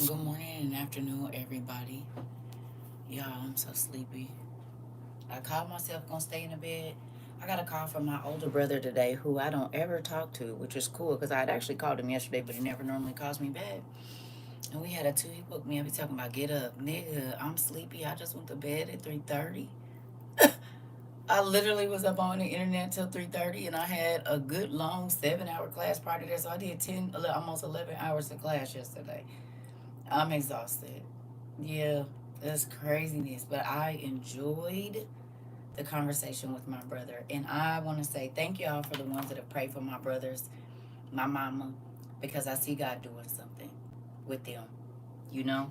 Good morning and afternoon, everybody. Y'all, I'm so sleepy. I called myself gonna stay in the bed. I got a call from my older brother today, who I don't ever talk to, which is cool because I had actually called him yesterday, but he never normally calls me back. And we had a two. He woke me up. He talking about get up, nigga. I'm sleepy. I just went to bed at 3:30. I literally was up on the internet till 3:30, and I had a good long 7 hour class party there. So I did almost 11 hours of class yesterday. I'm exhausted. Yeah, that's craziness. But I enjoyed the conversation with my brother. And I want to say thank y'all for the ones that have prayed for my brothers, my mama, because I see God doing something with them. You know,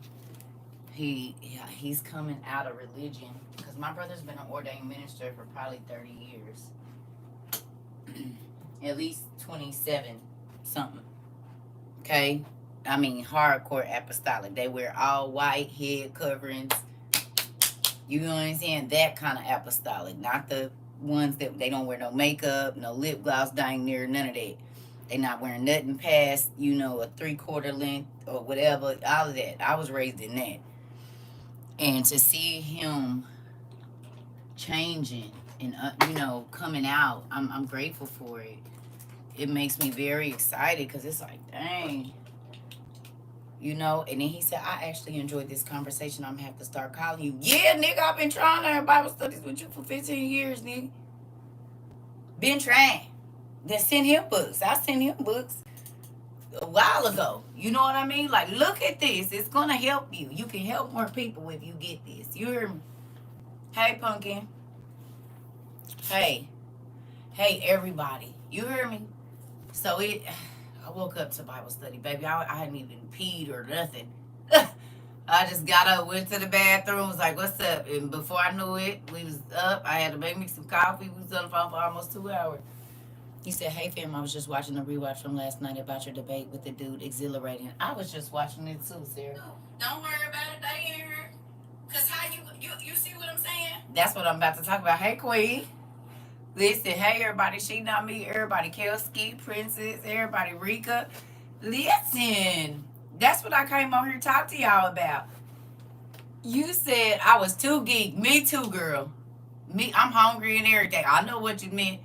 he's coming out of religion because my brother's been an ordained minister for probably 30 years, at least 27 something. Okay. I mean, hardcore apostolic. They wear all white head coverings. You know what I'm saying? That kind of apostolic, not the ones that they don't wear no makeup, no lip gloss, dang near none of that. They not wearing nothing past, a 3/4 length or whatever. All of that. I was raised in that, and to see him changing and coming out, I'm grateful for it. It makes me very excited because it's like, dang, And then he said, I actually enjoyed this conversation. I'm gonna have to start calling you. Yeah, nigga, I've been trying to have Bible studies with you for 15 years, nigga. Been trying. Then send him books. I sent him books a while ago. You know what I mean? Like, look at this. It's gonna help you. You can help more people if you get this. You hear me? Hey, pumpkin. Hey. Hey, everybody. You hear me? So I woke up to Bible study, baby. I hadn't even peed or nothing. I just got up, went to the bathroom, was like, what's up? And before I knew it, we was up. I had to make me some coffee. We was on the phone for almost 2 hours. He said, hey, fam, I was just watching the rewatch from last night about your debate with the dude. Exhilarating. I was just watching it too, Sarah. No, don't worry about it. They ain't here. Because how you see what I'm saying? That's what I'm about to talk about. Hey, Queen. Listen, hey, everybody. She not me. Everybody. Kelski, Princess, everybody. Rika. Listen. That's what I came on here to talk to y'all about. You said I was too geek. Me too, girl. I'm hungry and everything. I know what you meant.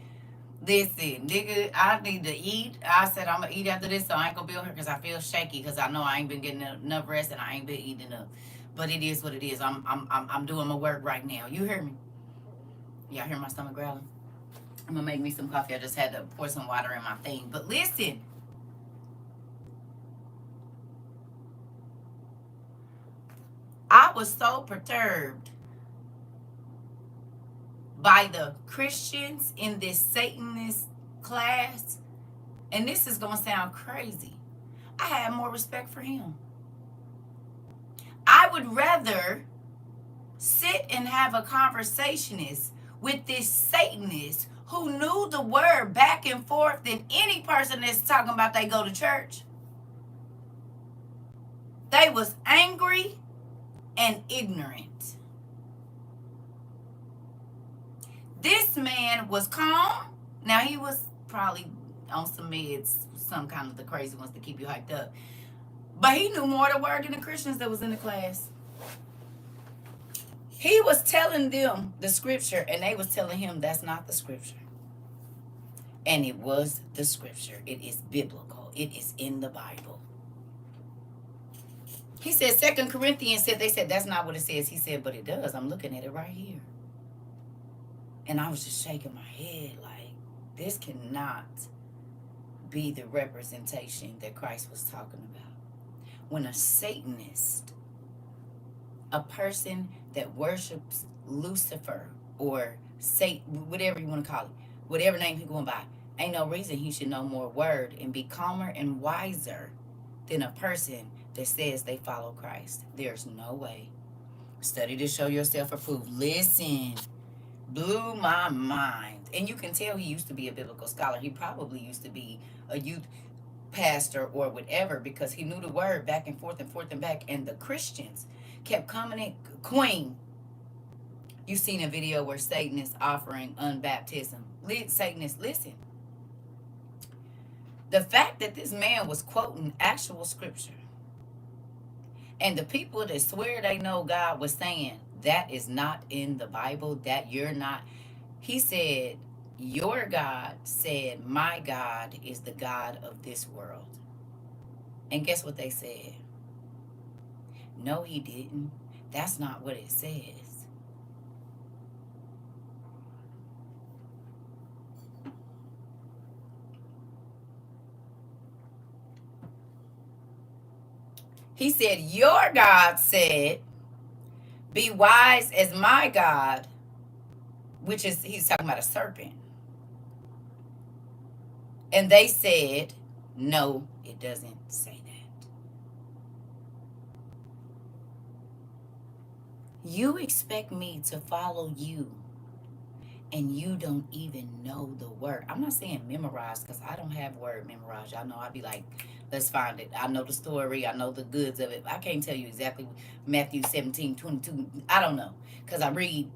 Listen, nigga, I need to eat. I said I'm gonna eat after this, so I ain't gonna be on here because I feel shaky because I know I ain't been getting enough rest and I ain't been eating enough. But it is what it is. I'm doing my work right now. You hear me? Y'all hear my stomach growling? I'm gonna make me some coffee. I just had to pour some water in my thing. But listen, I was so perturbed by the Christians in this Satanist class, and this is gonna sound crazy. I had more respect for him. I would rather sit and have a conversationist with this Satanist who knew the word back and forth than any person that's talking about they go to church. They was angry and ignorant. This man was calm. Now he was probably on some meds, some kind of the crazy ones to keep you hyped up. But he knew more of the word than the Christians that was in the class. He was telling them the scripture, and they was telling him that's not the scripture. And it was the scripture. It is biblical. It is in the Bible. He said 2 Corinthians said, they said that's not what it says. He said, but it does. I'm looking at it right here. And I was just shaking my head like, this cannot be the representation that Christ was talking about. When a Satanist, a person that worships Lucifer or Satan, whatever you want to call it, whatever name he's going by, ain't no reason he should know more word and be calmer and wiser than a person that says they follow Christ. There's no way. Study to show yourself approved. Listen, blew my mind. And you can tell he used to be a biblical scholar. He probably used to be a youth pastor or whatever because he knew the word back and forth and forth and back. And the Christians kept coming in. Queen, you've seen a video where Satan is offering unbaptism. Satanists, listen. The fact that this man was quoting actual scripture And the people that swear they know God was saying, that is not in the Bible, that you're not. He said, your God said, my God is the God of this world. And guess what they said? No, he didn't. That's not what it says. He said, your God said, be wise as my God, which is, he's talking about a serpent. And they said, no, it doesn't say that. You expect me to follow you and you don't even know the word. I'm not saying memorize because I don't have word memorized. Y'all know I'd be like, let's find it. I know the story. I know the goods of it. I can't tell you exactly Matthew 17:22. I don't know because I read.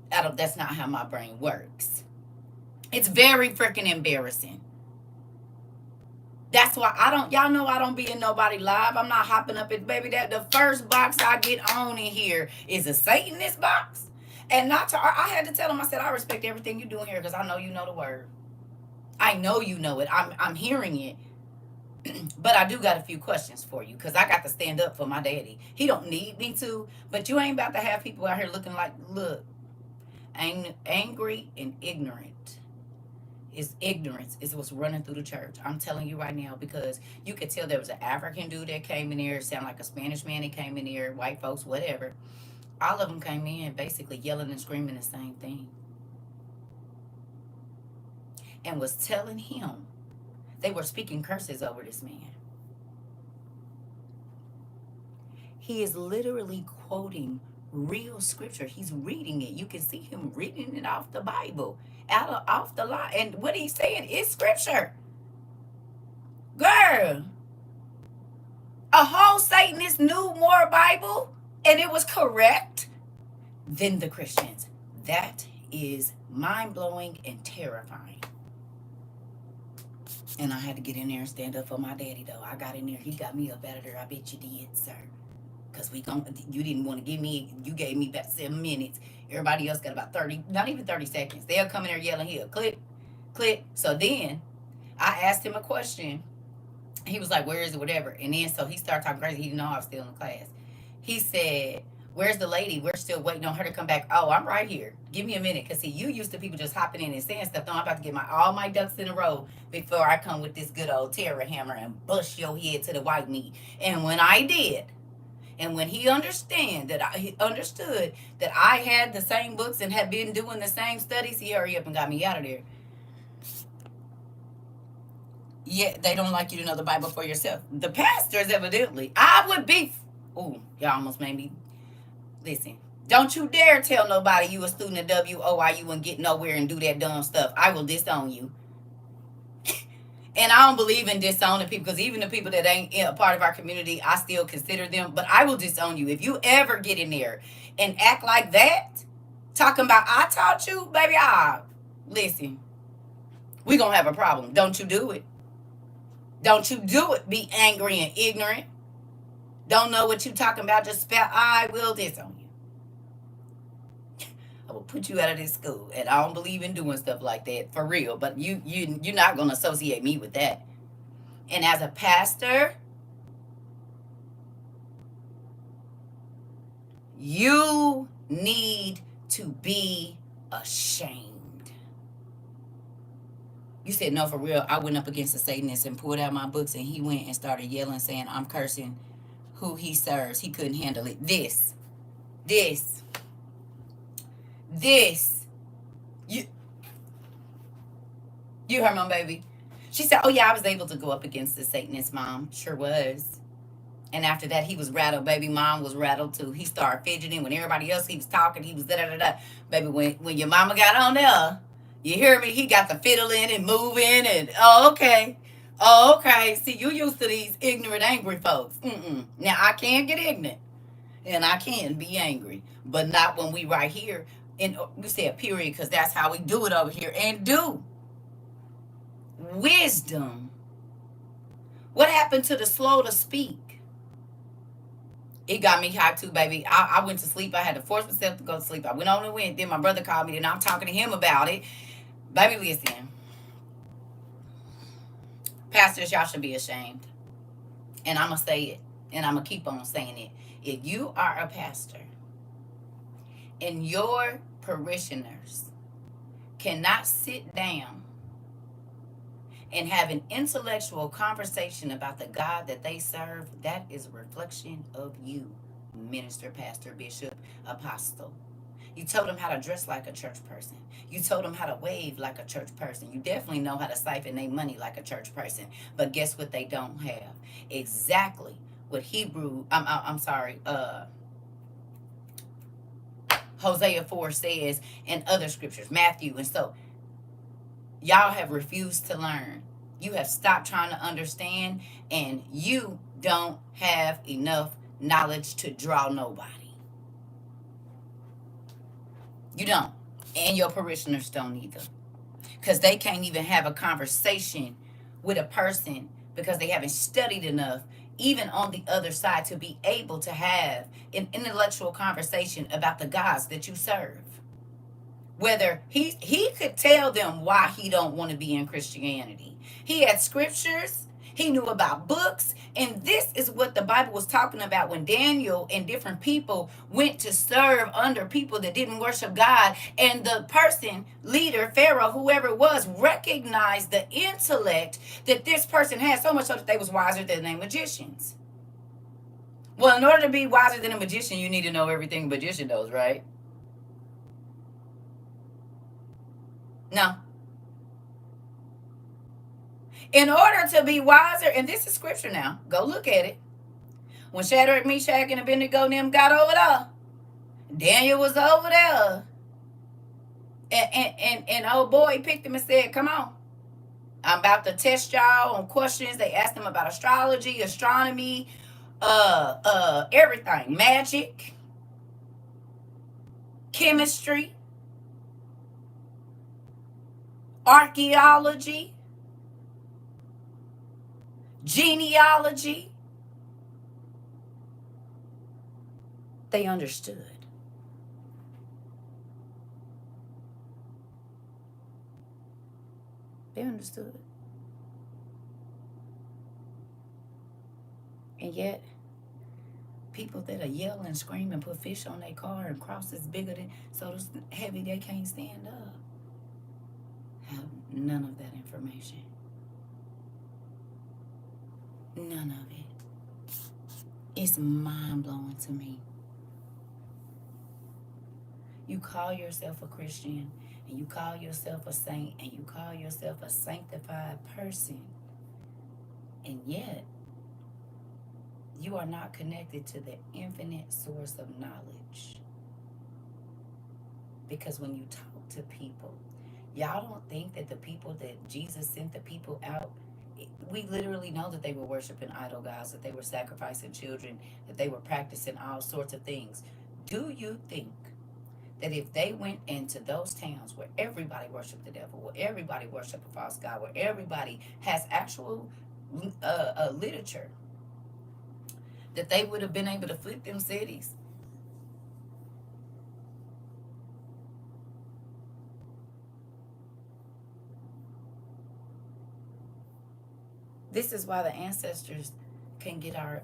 That's not how my brain works. It's very freaking embarrassing. That's why y'all know I don't be in nobody live. I'm not hopping up it, baby. That the first box I get on in here is a Satanist box. And not to, I had to tell him, I said, I respect everything you doing here because I know you know the word. I know you know it. I'm hearing it. But I do got a few questions for you because I got to stand up for my daddy. He don't need me to, but you ain't about to have people out here looking like, look, angry and ignorant. Is ignorance is what's running through the church. I'm telling you right now because you could tell there was an African dude that came in there. It sounded like a Spanish man that came in there, white folks, whatever. All of them came in basically yelling and screaming the same thing. And was telling him, they were speaking curses over this man. He is literally quoting real scripture. He's reading it. You can see him reading it off the Bible, off the line. And what he's saying is scripture. Girl, a whole Satanist knew more Bible and it was correct than the Christians. That is mind-blowing and terrifying. And I had to get in there and stand up for my daddy, though. I got in there. He got me up out of there. I bet you did, sir. Because you didn't want to give me, you gave me about 7 minutes. Everybody else got about 30, not even 30 seconds. They'll come in there yelling here, click, click. So then I asked him a question. He was like, where is it, whatever. And then so he started talking crazy. He didn't know I was still in the class. He said, where's the lady? We're still waiting on her to come back. Oh, I'm right here. Give me a minute. Because, see, you used to people just hopping in and saying stuff. No, I'm about to get all my ducks in a row before I come with this good old terror hammer and bust your head to the white meat. And when I did, and when he understood that I had the same books and had been doing the same studies, he hurried up and got me out of there. Yeah, they don't like you to know the Bible for yourself. The pastors, evidently. I would be... Ooh, y'all almost made me... Listen, don't you dare tell nobody you a student at WOIU and get nowhere and do that dumb stuff. I will disown you. And I don't believe in disowning people because even the people that ain't a part of our community, I still consider them. But I will disown you. If you ever get in there and act like that, talking about I taught you, baby, listen, we going to have a problem. Don't you do it. Don't you do it. Be angry and ignorant. Don't know what you talking about. Just spell, I will disown you. I will put you out of this school. And I don't believe in doing stuff like that for real. But you're not going to associate me with that. And as a pastor, you need to be ashamed. You said, no, for real. I went up against the Satanist and pulled out my books, and he went and started yelling, saying, I'm cursing who he serves. He couldn't handle it. This. You heard my baby. She said, oh, yeah, I was able to go up against the Satanist, Mom. Sure was. And after that, he was rattled. Baby, Mom was rattled, too. He started fidgeting. When everybody else, he was talking, he was da-da-da-da. Baby, when your mama got on there, you hear me? He got the fiddling and moving and, oh, okay. See, you used to these ignorant, angry folks. Now, I can get ignorant. And I can be angry. But not when we right here. And we said period because that's how we do it over here. And do. Wisdom. What happened to the slow to speak? It got me hyped too, baby. I went to sleep. I had to force myself to go to sleep. I went on and went. Then my brother called me. Then I'm talking to him about it. Baby, listen. Pastors, y'all should be ashamed. And I'm going to say it. And I'm going to keep on saying it. If you are a pastor and your parishioners cannot sit down and have an intellectual conversation about the God that they serve, that is a reflection of you, minister, pastor, bishop, apostle. You told them how to dress like a church person. You told them how to wave like a church person. You definitely know how to siphon their money like a church person. But guess what they don't have? Exactly what Hosea 4 says and other scriptures, Matthew. And so y'all have refused to learn. You have stopped trying to understand, and you don't have enough knowledge to draw nobody. You don't. And your parishioners don't either. Because they can't even have a conversation with a person because they haven't studied enough, even on the other side, to be able to have an intellectual conversation about the gods that you serve. Whether he could tell them why he don't want to be in Christianity. He had scriptures. He knew about books. And this is what the Bible was talking about when Daniel and different people went to serve under people that didn't worship God. And the person, leader, Pharaoh, whoever it was, recognized the intellect that this person had, so much so that they was wiser than the magicians. Well, in order to be wiser than a magician, you need to know everything a magician knows, right? No. In order to be wiser, and this is scripture now, go look at it. When Shadrach, Meshach, and Abednego and them got over there, Daniel was over there. And old boy picked him and said, come on. I'm about to test y'all on questions. They asked him about astrology, astronomy, everything. Magic, chemistry, archaeology, genealogy. They understood. They understood. And yet, people that are yell and scream and put fish on their car and crosses bigger than, so heavy they can't stand up, have none of that information. None of it. It's mind-blowing to me. You call yourself a Christian, and you call yourself a saint, and you call yourself a sanctified person, and yet you are not connected to the infinite source of knowledge. Because when you talk to people, y'all don't think that the people that Jesus sent the people out, we literally know that they were worshiping idol gods, that they were sacrificing children, that they were practicing all sorts of things. Do you think that if they went into those towns where everybody worshiped the devil, where everybody worshiped a false god, where everybody has actual literature, that they would have been able to flip them cities? This is why the ancestors can get our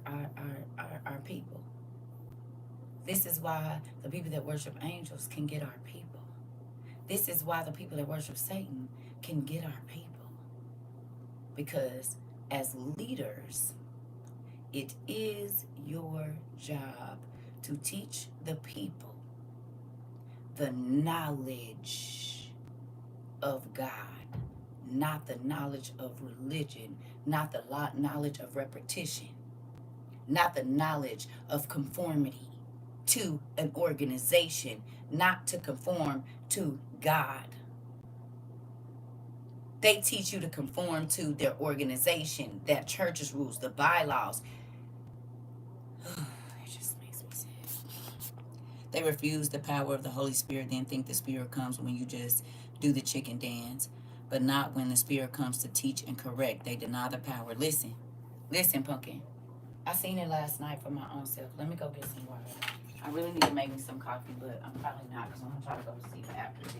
people. This is why the people that worship angels can get our people. This is why the people that worship Satan can get our people. Because as leaders, it is your job to teach the people the knowledge of God, not the knowledge of religion, not the knowledge of repetition, not the knowledge of conformity to an organization, not to conform to God. They teach you to conform to their organization, their church's rules, the bylaws. It just makes me sad. They refuse the power of the Holy Spirit, then think the Spirit comes when you just do the chicken dance, but not when the Spirit comes to teach and correct. They deny the power. Listen, pumpkin. I seen it last night for my own self. Let me go get some water. I really need to make me some coffee, but I'm probably not because I'm going to try to go to sleep after this.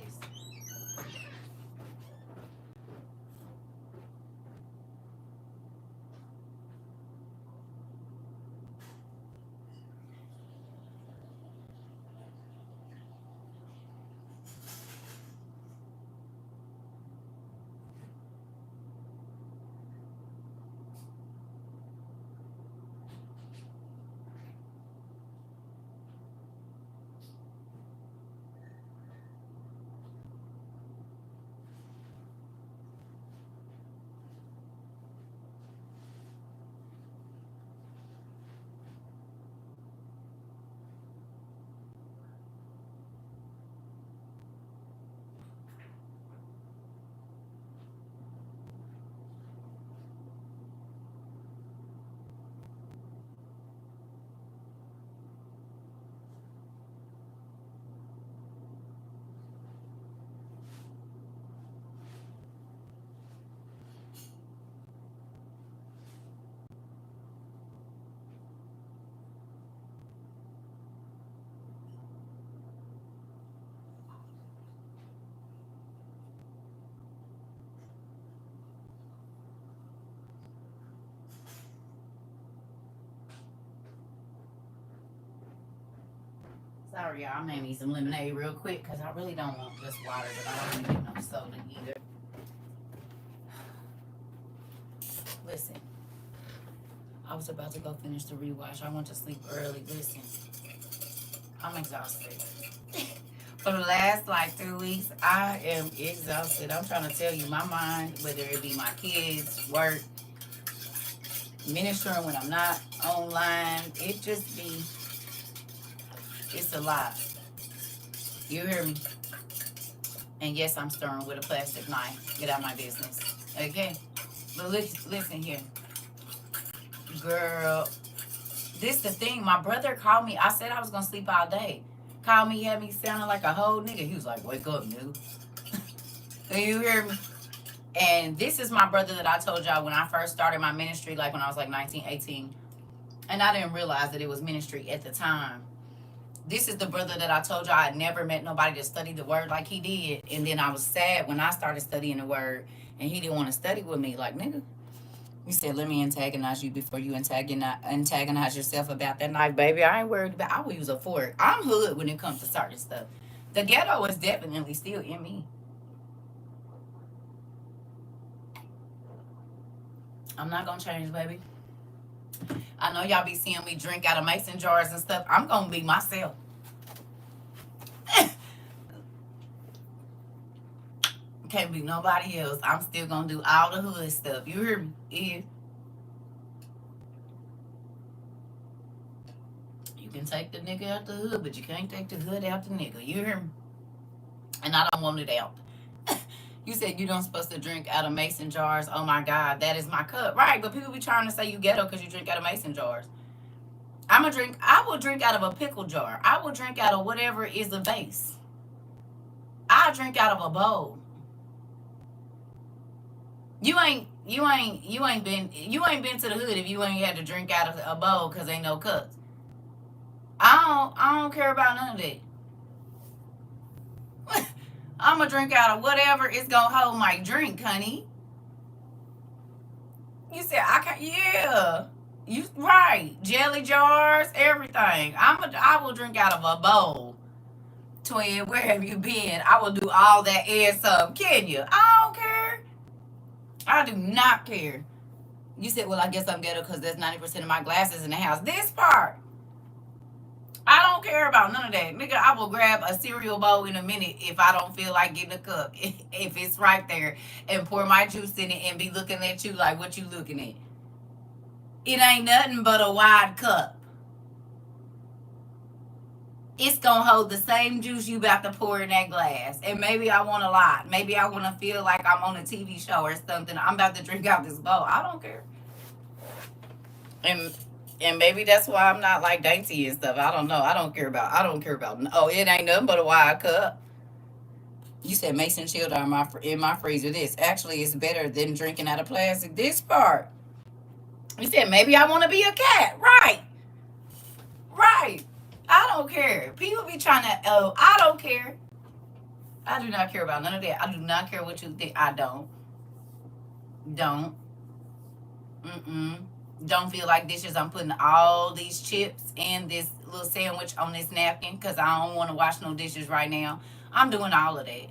Sorry, y'all. I made me some lemonade real quick because I really don't want just water, but I don't want to get no soda either. Listen, I was about to go finish the rewatch. I went to sleep early. Listen, I'm exhausted. For the last like 2 weeks, I am exhausted. I'm trying to tell you, my mind, whether it be my kids, work, ministering when I'm not online, it just be, it's a lot. You hear me? And yes, I'm stirring with a plastic knife. Get out of my business. Okay? But listen here. Girl, this the thing. My brother called me. I said I was going to sleep all day. Called me, had me sounding like a whole nigga. He was like, wake up, nigga. You hear me? And this is my brother that I told y'all when I first started my ministry, like when I was like 19, 18. And I didn't realize that it was ministry at the time. This is the brother that I told y'all I had never met nobody to study the word like he did. And then I was sad when I started studying the word and he didn't want to study with me. Like, nigga, you said, let me antagonize you before you antagonize yourself about that knife, baby. I ain't worried about I will use a fork. I'm hood when it comes to certain stuff. The ghetto is definitely still in me. I'm not going to change, baby. I know y'all be seeing me drink out of mason jars and stuff. I'm going to be myself. Can't be nobody else. I'm still going to do all the hood stuff. You hear me? Yeah. You can take the nigga out the hood, but you can't take the hood out the nigga. You hear me? And I don't want it out. You said you don't supposed to drink out of mason jars. Oh my God, that is my cup. Right, but people be trying to say you ghetto because you drink out of mason jars. I will drink out of a pickle jar. I will drink out of whatever is a vase. I'll drink out of a bowl. You ain't been to the hood if you ain't had to drink out of a bowl because ain't no cups. I don't care about none of that. I'm gonna drink out of whatever is gonna hold my drink, honey. You said I can't. Yeah, you right. Jelly jars, everything. I will drink out of a bowl. Twin, where have you been? I will do all that and some. Can you? I don't care. I do not care. You said, well, I guess I'm ghetto because there's 90% of my glasses in the house. This part. I don't care about none of that. Nigga, I will grab a cereal bowl in a minute if I don't feel like getting a cup. If it's right there and pour my juice in it and be looking at you like, what you looking at? It ain't nothing but a wide cup. It's going to hold the same juice you about to pour in that glass. And maybe I want a lot. Maybe I want to feel like I'm on a TV show or something. I'm about to drink out this bowl. I don't care. And maybe that's why I'm not like dainty and stuff. I don't know. I don't care about. Oh, it ain't nothing but a wide cup. You said mason chilled in my freezer. This actually is better than drinking out of plastic. This part. You said, maybe I want to be a cat. Right. Right. I don't care. People be trying to, oh, I don't care. I do not care about none of that. I do not care what you think. I don't. Don't. Mm-mm. Don't feel like dishes. I'm putting all these chips in this little sandwich on this napkin because I don't want to wash no dishes right now. I'm doing all of that.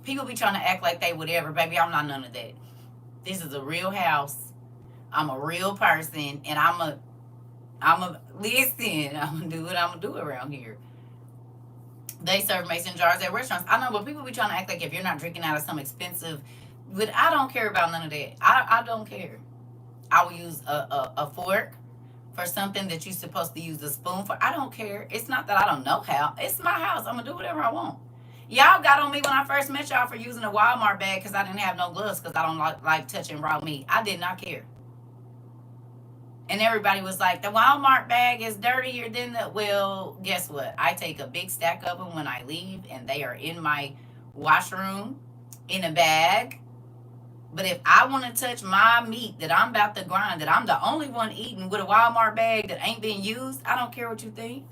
People be trying to act like they whatever. Baby, I'm not none of that. This is a real house. I'm a real person, and listen. I'm gonna do what I'm gonna do around here. They serve mason jars at restaurants. I know, but people be trying to act like if you're not drinking out of some expensive, but I don't care about none of that. I don't care. I will use a fork for something that you're supposed to use a spoon for. I don't care. It's not that I don't know how. It's my house. I'm gonna do whatever I want. Y'all got on me when I first met y'all for using a Walmart bag because I didn't have no gloves because I don't like touching raw meat. I did not care. And everybody was like, the Walmart bag is dirtier than the. Well, guess what? I take a big stack of them when I leave, and they are in my washroom in a bag. But if I want to touch my meat that I'm about to grind, that I'm the only one eating with a Walmart bag that ain't been used, I don't care what you think.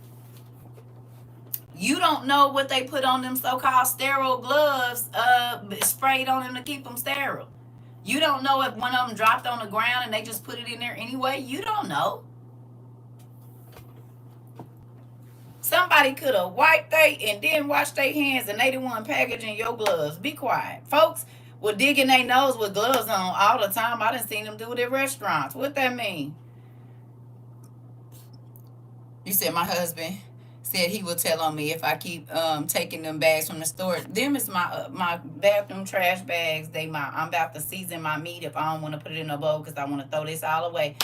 You don't know what they put on them so-called sterile gloves sprayed on them to keep them sterile. You don't know if one of them dropped on the ground and they just put it in there anyway. You don't know. Somebody could have wiped they and then washed their hands and they the one packaging your gloves. Be quiet. Folks were digging their nose with gloves on all the time. I done seen them do it at restaurants. What that mean? You said my husband said he will tell on me if I keep taking them bags from the store. Them is my bathroom trash bags. I'm about to season my meat if I don't want to put it in a bowl because I want to throw this all away.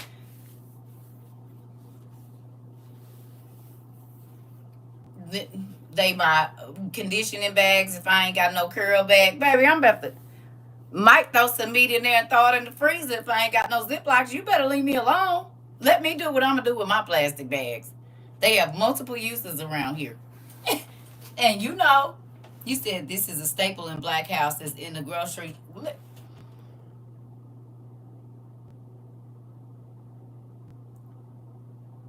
They my conditioning bags if I ain't got no curl bag. Baby, I'm about to might throw some meat in there and throw it in the freezer if I ain't got no Ziplocs. You better leave me alone. Let me do what I'm gonna do with my plastic bags. They have multiple uses around here. And you said this is a staple in black houses in the grocery.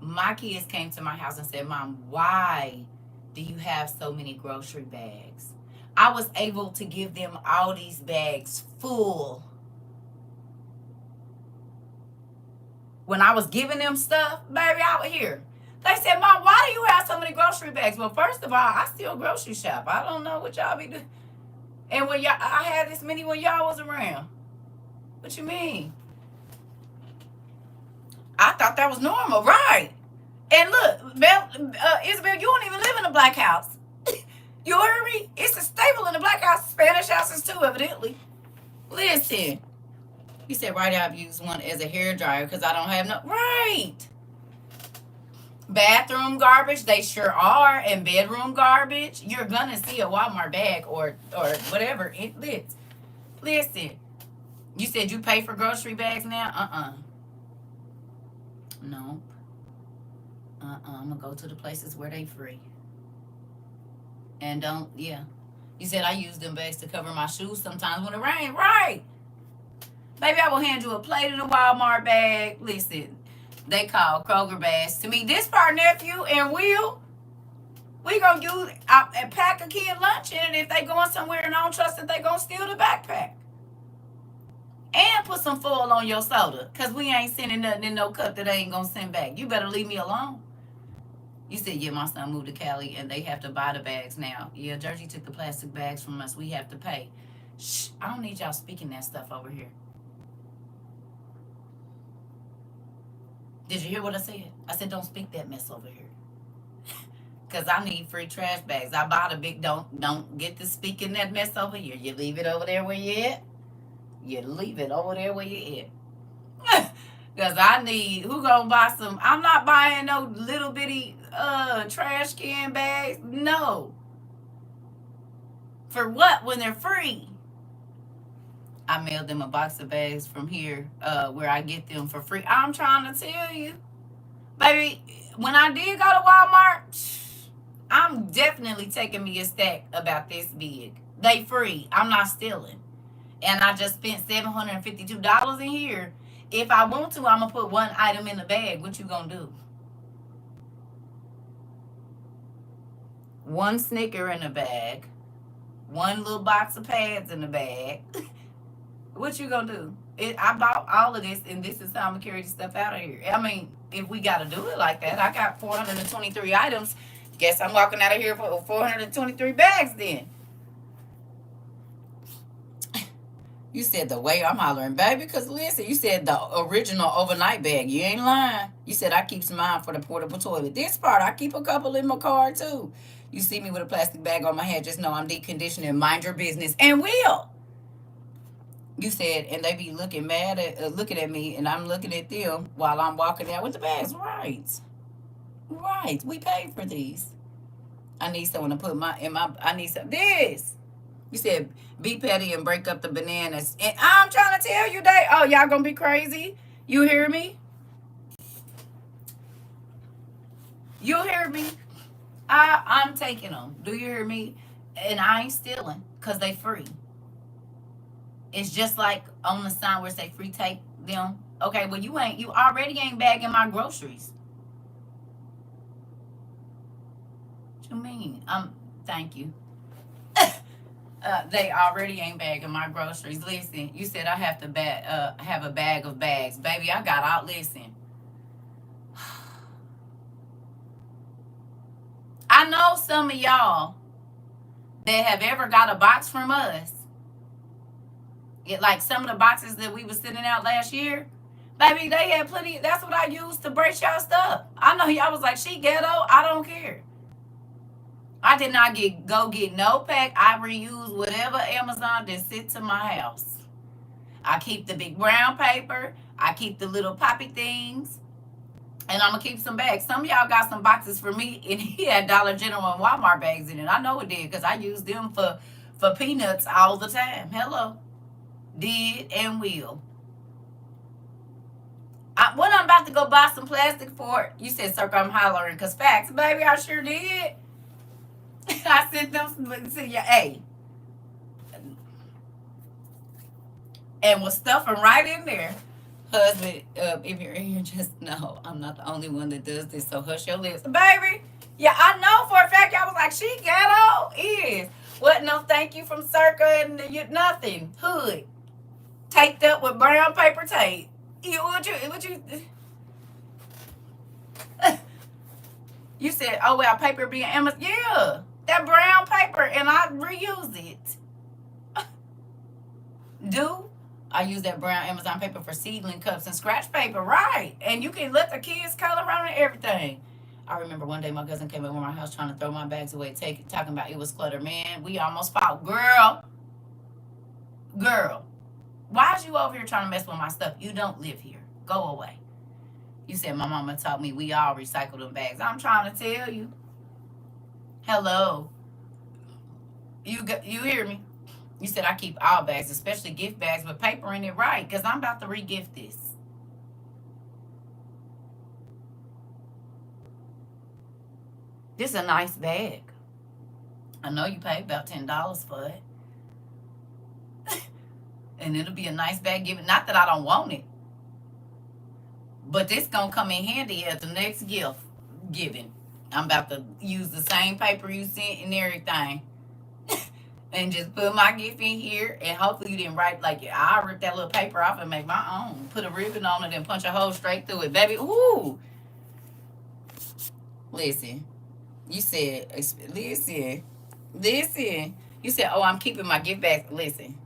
My kids came to my house and said, Mom, why do you have so many grocery bags? I was able to give them all these bags full. When I was giving them stuff, baby, I was here. They said, Mom, why do you have so many grocery bags? Well, first of all, I still grocery shop. I don't know what y'all be doing. And when I had this many when y'all was around. What you mean? I thought that was normal, right? And look, Isabel, you don't even live in a black house. You heard me? It's a staple in the black house. Spanish houses too, evidently. Listen. You said, right, I've used one as a hair dryer because I don't have no. Right. Bathroom garbage, they sure are. And bedroom garbage, you're going to see a Walmart bag or whatever it lives. Listen. You said you pay for grocery bags now? No. I'm going to go to the places where they free. And yeah. You said I use them bags to cover my shoes sometimes when it rains. Right. Baby, I will hand you a plate in a Walmart bag. Listen, they call Kroger bags. To me, this for our nephew and Will, we going to use and pack a kid lunch in it if they going somewhere and I don't trust that they going to steal the backpack. And put some foil on your soda because we ain't sending nothing in no cup that they ain't going to send back. You better leave me alone. You said, yeah, my son moved to Cali and they have to buy the bags now. Yeah, Jersey took the plastic bags from us. We have to pay. Shh, I don't need y'all speaking that stuff over here. Did you hear what I said? I said, don't speak that mess over here. Because I need free trash bags. I bought a big, don't get to speaking that mess over here. You leave it over there where you at. You leave it over there where you at. Because I need, who gonna buy some? I'm not buying no little bitty trash can bags. No. For what when they're free? I mailed them a box of bags from here where I get them for free. I'm trying to tell you. Baby, when I did go to Walmart, I'm definitely taking me a stack about this big. They free. I'm not stealing. And I just spent $752 in here. If I want to, I'm going to put one item in the bag. What you going to do? One Snicker in the bag. One little box of pads in the bag. What you going to do? I bought all of this, and this is how I'm going to carry this stuff out of here. I mean, if we got to do it like that, I got 423 items. Guess I'm walking out of here for 423 bags then. You said the way I'm hollering, baby, because listen, you said the original overnight bag. You ain't lying. You said I keep mine for the portable toilet. This part, I keep a couple in my car, too. You see me with a plastic bag on my head, just know I'm deconditioning. Mind your business and will. You said, and they be looking mad at looking at me, and I'm looking at them while I'm walking out with the bags. Right. Right. We paid for these. I need someone to put I need some. This. You said, be petty and break up the bananas. And I'm trying to tell you that. Oh, y'all gonna be crazy? You hear me? You hear me? I'm taking them. Do you hear me? And I ain't stealing because they free. It's just like on the sign where it say free, take them. Okay, well, you already ain't bagging my groceries. What you mean? Thank you. They already ain't bagging my groceries. Listen, you said I have to have a bag of bags. Baby, I got out. Listen. I know some of y'all that have ever got a box from us. Like some of the boxes that we was sending out last year. Baby, they had plenty. That's what I used to brace y'all stuff. I know y'all was like, she ghetto. I don't care. I did not go get no pack. I reuse whatever Amazon that sits to my house. I keep the big brown paper. I keep the little poppy things. And I'm going to keep some bags. Some of y'all got some boxes for me, and he had Dollar General and Walmart bags in it. I know it did because I use them for peanuts all the time. Hello. Did and will. When I'm about to go buy some plastic for it, you said, Circa, I'm hollering because facts. Baby, I sure did. I sent them to your A. And was stuffing right in there. Husband, if you're in here, just know I'm not the only one that does this, so hush your lips. Baby, yeah, I know for a fact y'all was like, she ghetto is. What, no thank you from CERCA and nothing. Hood. Taped up with brown paper tape. You said, oh, well, paper being Amazon. Yeah, that brown paper, and I reuse it. I use that brown Amazon paper for seedling cups and scratch paper, right? And you can let the kids color around and everything. I remember one day my cousin came over my house trying to throw my bags away, talking about it was clutter. Man, we almost fought. Girl, why is you over here trying to mess with my stuff? You don't live here. Go away. You said my mama taught me we all recycle them bags. I'm trying to tell you. Hello. You hear me? You said I keep all bags, especially gift bags with paper in it, right? Because I'm about to re-gift this. This is a nice bag. I know you paid about $10 for it. And it'll be a nice bag given. Not that I don't want it. But this going to come in handy as the next gift giving. I'm about to use the same paper you sent and everything. And just put my gift in here. And hopefully you didn't write like, I'll rip that little paper off and make my own. Put a ribbon on it and punch a hole straight through it. Baby, ooh. Listen. You said, listen. You said, oh, I'm keeping my gift bags. Listen.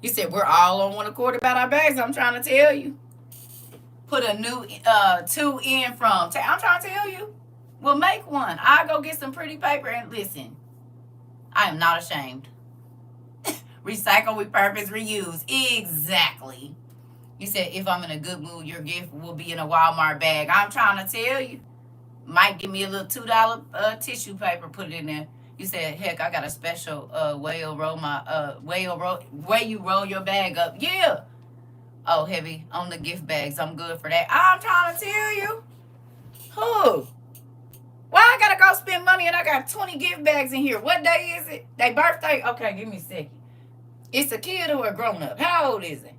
You said, we're all on one accord about our bags. I'm trying to tell you. Put a new 2 in from. I'm trying to tell you. Well, make one. I'll go get some pretty paper and listen. I am not ashamed. Recycle, repurpose, reuse. Exactly. You said, if I'm in a good mood, your gift will be in a Walmart bag. I'm trying to tell you. Might give me a little $2 tissue paper, put it in there. You said, heck, I got a special way you roll your bag up. Yeah. Oh, heavy on the gift bags. I'm good for that. I'm trying to tell you. Who? Why I gotta go spend money and I got 20 gift bags in here? What day is it? They birthday? Okay, give me a second. It's a kid or a grown up? How old is it?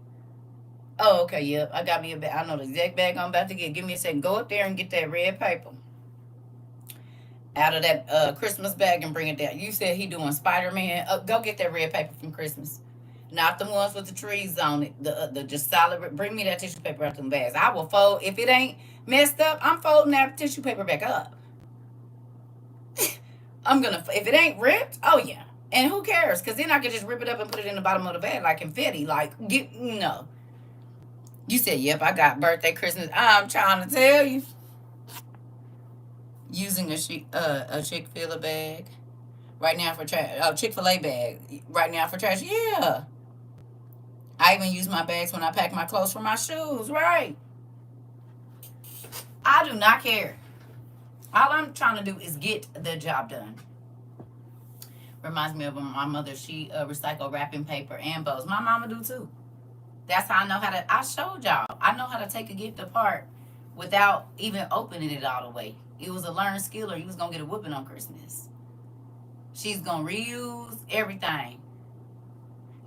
Oh, okay, yep. I got me a bag. I know the exact bag I'm about to get. Give me a second. Go up there and get that red paper out of that Christmas bag and bring it down. You said he doing Spider-Man. Go get that red paper from Christmas. Not the ones with the trees on it. The just solid. Bring me that tissue paper out them bags. I will fold. If it ain't messed up, I'm folding that tissue paper back up. I'm gonna. If it ain't ripped, oh yeah. And who cares? Because then I can just rip it up and put it in the bottom of the bag like confetti. Like, get, no. You said, yep, I got birthday, Christmas. I'm trying to tell you. Using a Chick-fil-A bag right now for trash. Chick-fil-A bag right now for trash. Yeah. I even use my bags when I pack my clothes for my shoes. Right. I do not care. All I'm trying to do is get the job done. Reminds me of my mother. She recycle wrapping paper and bows. My mama do too. That's how I know how to. I showed y'all. I know how to take a gift apart without even opening it all the way. It was a learned skill, or you was gonna get a whooping on Christmas. She's gonna reuse everything.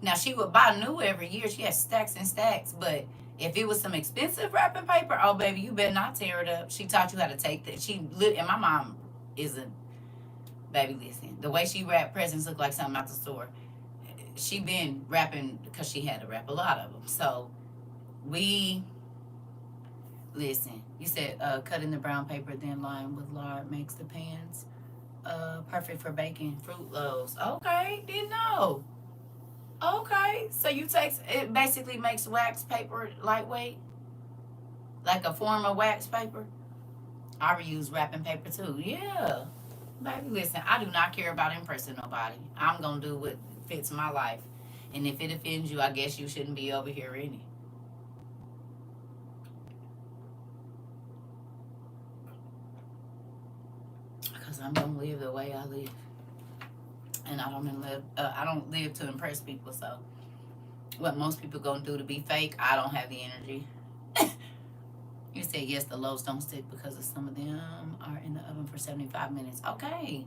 Now she would buy new every year. She had stacks and stacks, but if it was some expensive wrapping paper, oh baby, you better not tear it up. She taught you how to take that. And my mom is a baby. Listen, the way she wrapped presents looked like something out the store. She been wrapping because she had to wrap a lot of them. So we listen. You said cutting the brown paper, then line with lard makes the pans perfect for baking fruit loaves. Okay, didn't know. Okay, so you take it, basically makes wax paper lightweight, like a form of wax paper. I reuse wrapping paper too. Yeah, baby, listen, I do not care about impressing nobody. I'm gonna do what fits my life, and if it offends you, I guess you shouldn't be over here any. Because I'm gonna live the way I live, and I don't live to impress people. So what most people gonna do to be fake, I don't have the energy. You said yes, the loaves don't stick because of some of them are in the oven for 75 minutes. Okay,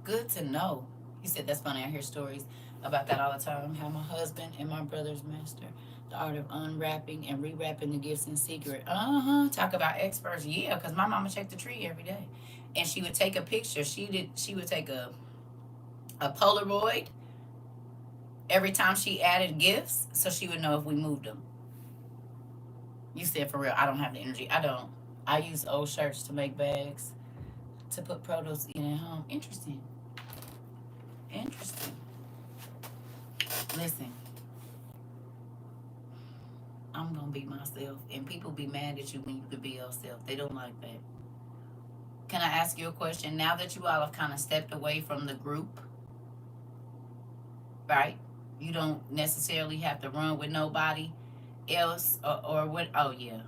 good to know. You said that's funny. I hear stories about that all the time. How my husband and my brothers master the art of unwrapping and rewrapping the gifts in secret. Talk about experts. Yeah, because my mama checked the tree every day, and she would take a picture. She would take a Polaroid every time she added gifts, so she would know if we moved them. You said for real. I don't have the energy. I don't. I use old shirts to make bags to put produce in at home. Interesting. Interesting. Listen, I'm gonna be myself, and people be mad at you when you can be yourself. They don't like that. Can I ask you a question? Now that you all have kind of stepped away from the group, right? You don't necessarily have to run with nobody else, or what? Oh yeah,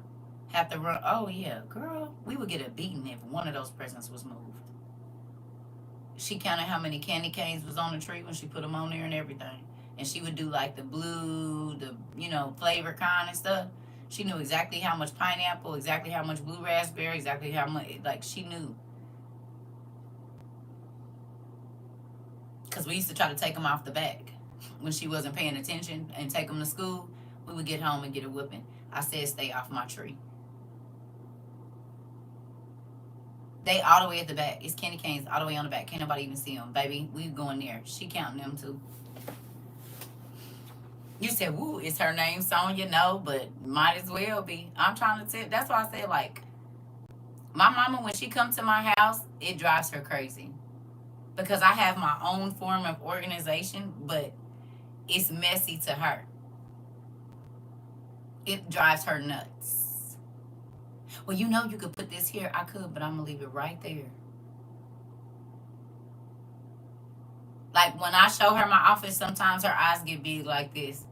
have to run. Oh yeah, girl, we would get a beating if one of those presents was moved. She counted how many candy canes was on the tree when she put them on there and everything. And she would do like the blue, the flavor kind and stuff. She knew exactly how much pineapple, exactly how much blue raspberry, exactly how much, like she knew. Because we used to try to take them off the back when she wasn't paying attention and take them to school. We would get home and get a whooping. I said, stay off my tree. They all the way at the back. It's candy canes all the way on the back. Can't nobody even see them, baby. We going there. She counting them too. You said, woo, is her name Sonya? No, but might as well be. I'm trying to tell. That's why I said, like, my mama, when she comes to my house, it drives her crazy. Because I have my own form of organization, but it's messy to her. It drives her nuts. Well, you could put this here. I could, but I'm going to leave it right there. Like, when I show her my office, sometimes her eyes get big like this.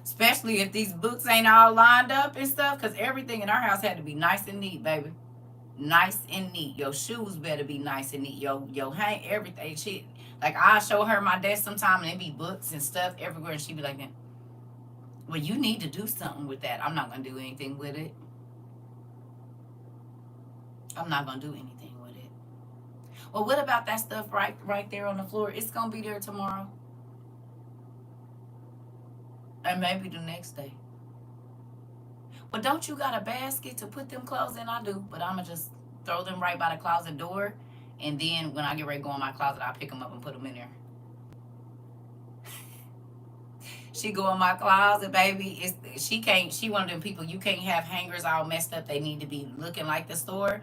Especially if these books ain't all lined up and stuff, because everything in our house had to be nice and neat, baby. Nice and neat. Your shoes better be nice and neat. Your hang, everything. Shit. Like, I show her my desk sometime, and there be books and stuff everywhere, and she be like, well, you need to do something with that. I'm not going to do anything with it. I'm not going to do anything with it. Well, what about that stuff right there on the floor? It's going to be there tomorrow. And maybe the next day. But don't you got a basket to put them clothes in? I do, but I'ma just throw them right by the closet door, and then when I get ready to go in my closet, I'll pick them up and put them in there. She go in my closet, baby. She can't. She one of them people you can't have hangers all messed up. They need to be looking like the store,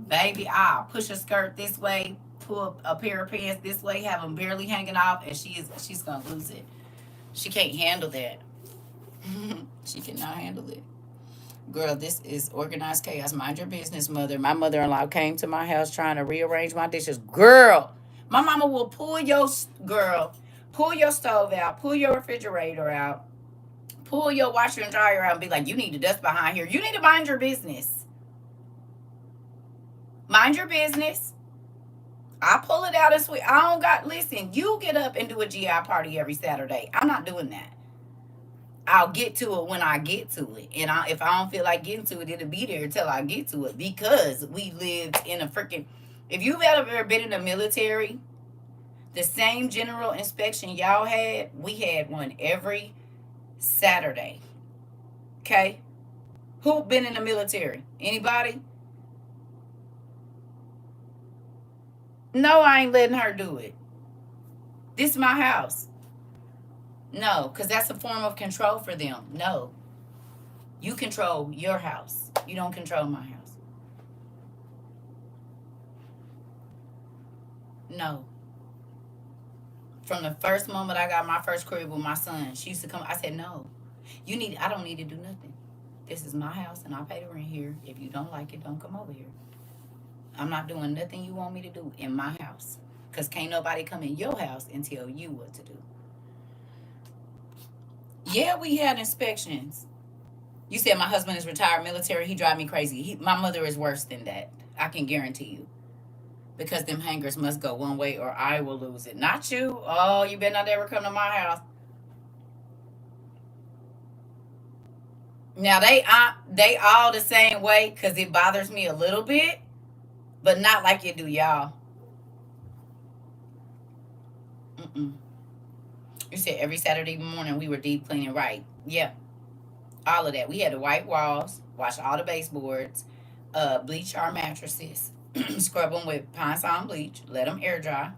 baby. I'll push a skirt this way, pull a pair of pants this way, have them barely hanging off, and she's gonna lose it. She can't handle that. She cannot handle it. Girl, this is organized chaos. Mind your business, mother. My mother-in-law came to my house trying to rearrange my dishes. Girl, my mama will pull your stove out, pull your refrigerator out, pull your washer and dryer out, and be like, you need to dust behind here. You need to mind your business. Mind your business. I pull it out and sweep. I don't got, listen, you get up and do a GI party every Saturday. I'm not doing that. I'll get to it when I get to it. And if I don't feel like getting to it, it'll be there until I get to it. Because we lived in a freaking... If you've ever been in the military, the same general inspection y'all had, we had one every Saturday. Okay? Who been in the military? Anybody? No, I ain't letting her do it. This is my house. No, because that's a form of control for them. No. You control your house. You don't control my house. No. From the first moment I got my first crib with my son, she used to come. I said, no. I don't need to do nothing. This is my house and I pay the rent here. If you don't like it, don't come over here. I'm not doing nothing you want me to do in my house. Because can't nobody come in your house and tell you what to do. Yeah, we had inspections. You said my husband is retired military. He drive me crazy. My mother is worse than that. I can guarantee you. Because them hangers must go one way or I will lose it. Not you. Oh, you better not ever come to my house. Now, they all the same way because it bothers me a little bit. But not like it do y'all. Mm-mm. You said every Saturday morning we were deep cleaning, right? Yeah. All of that. We had the white walls, wash all the baseboards, bleach our mattresses, scrub them with Pine Sol bleach, let them air dry,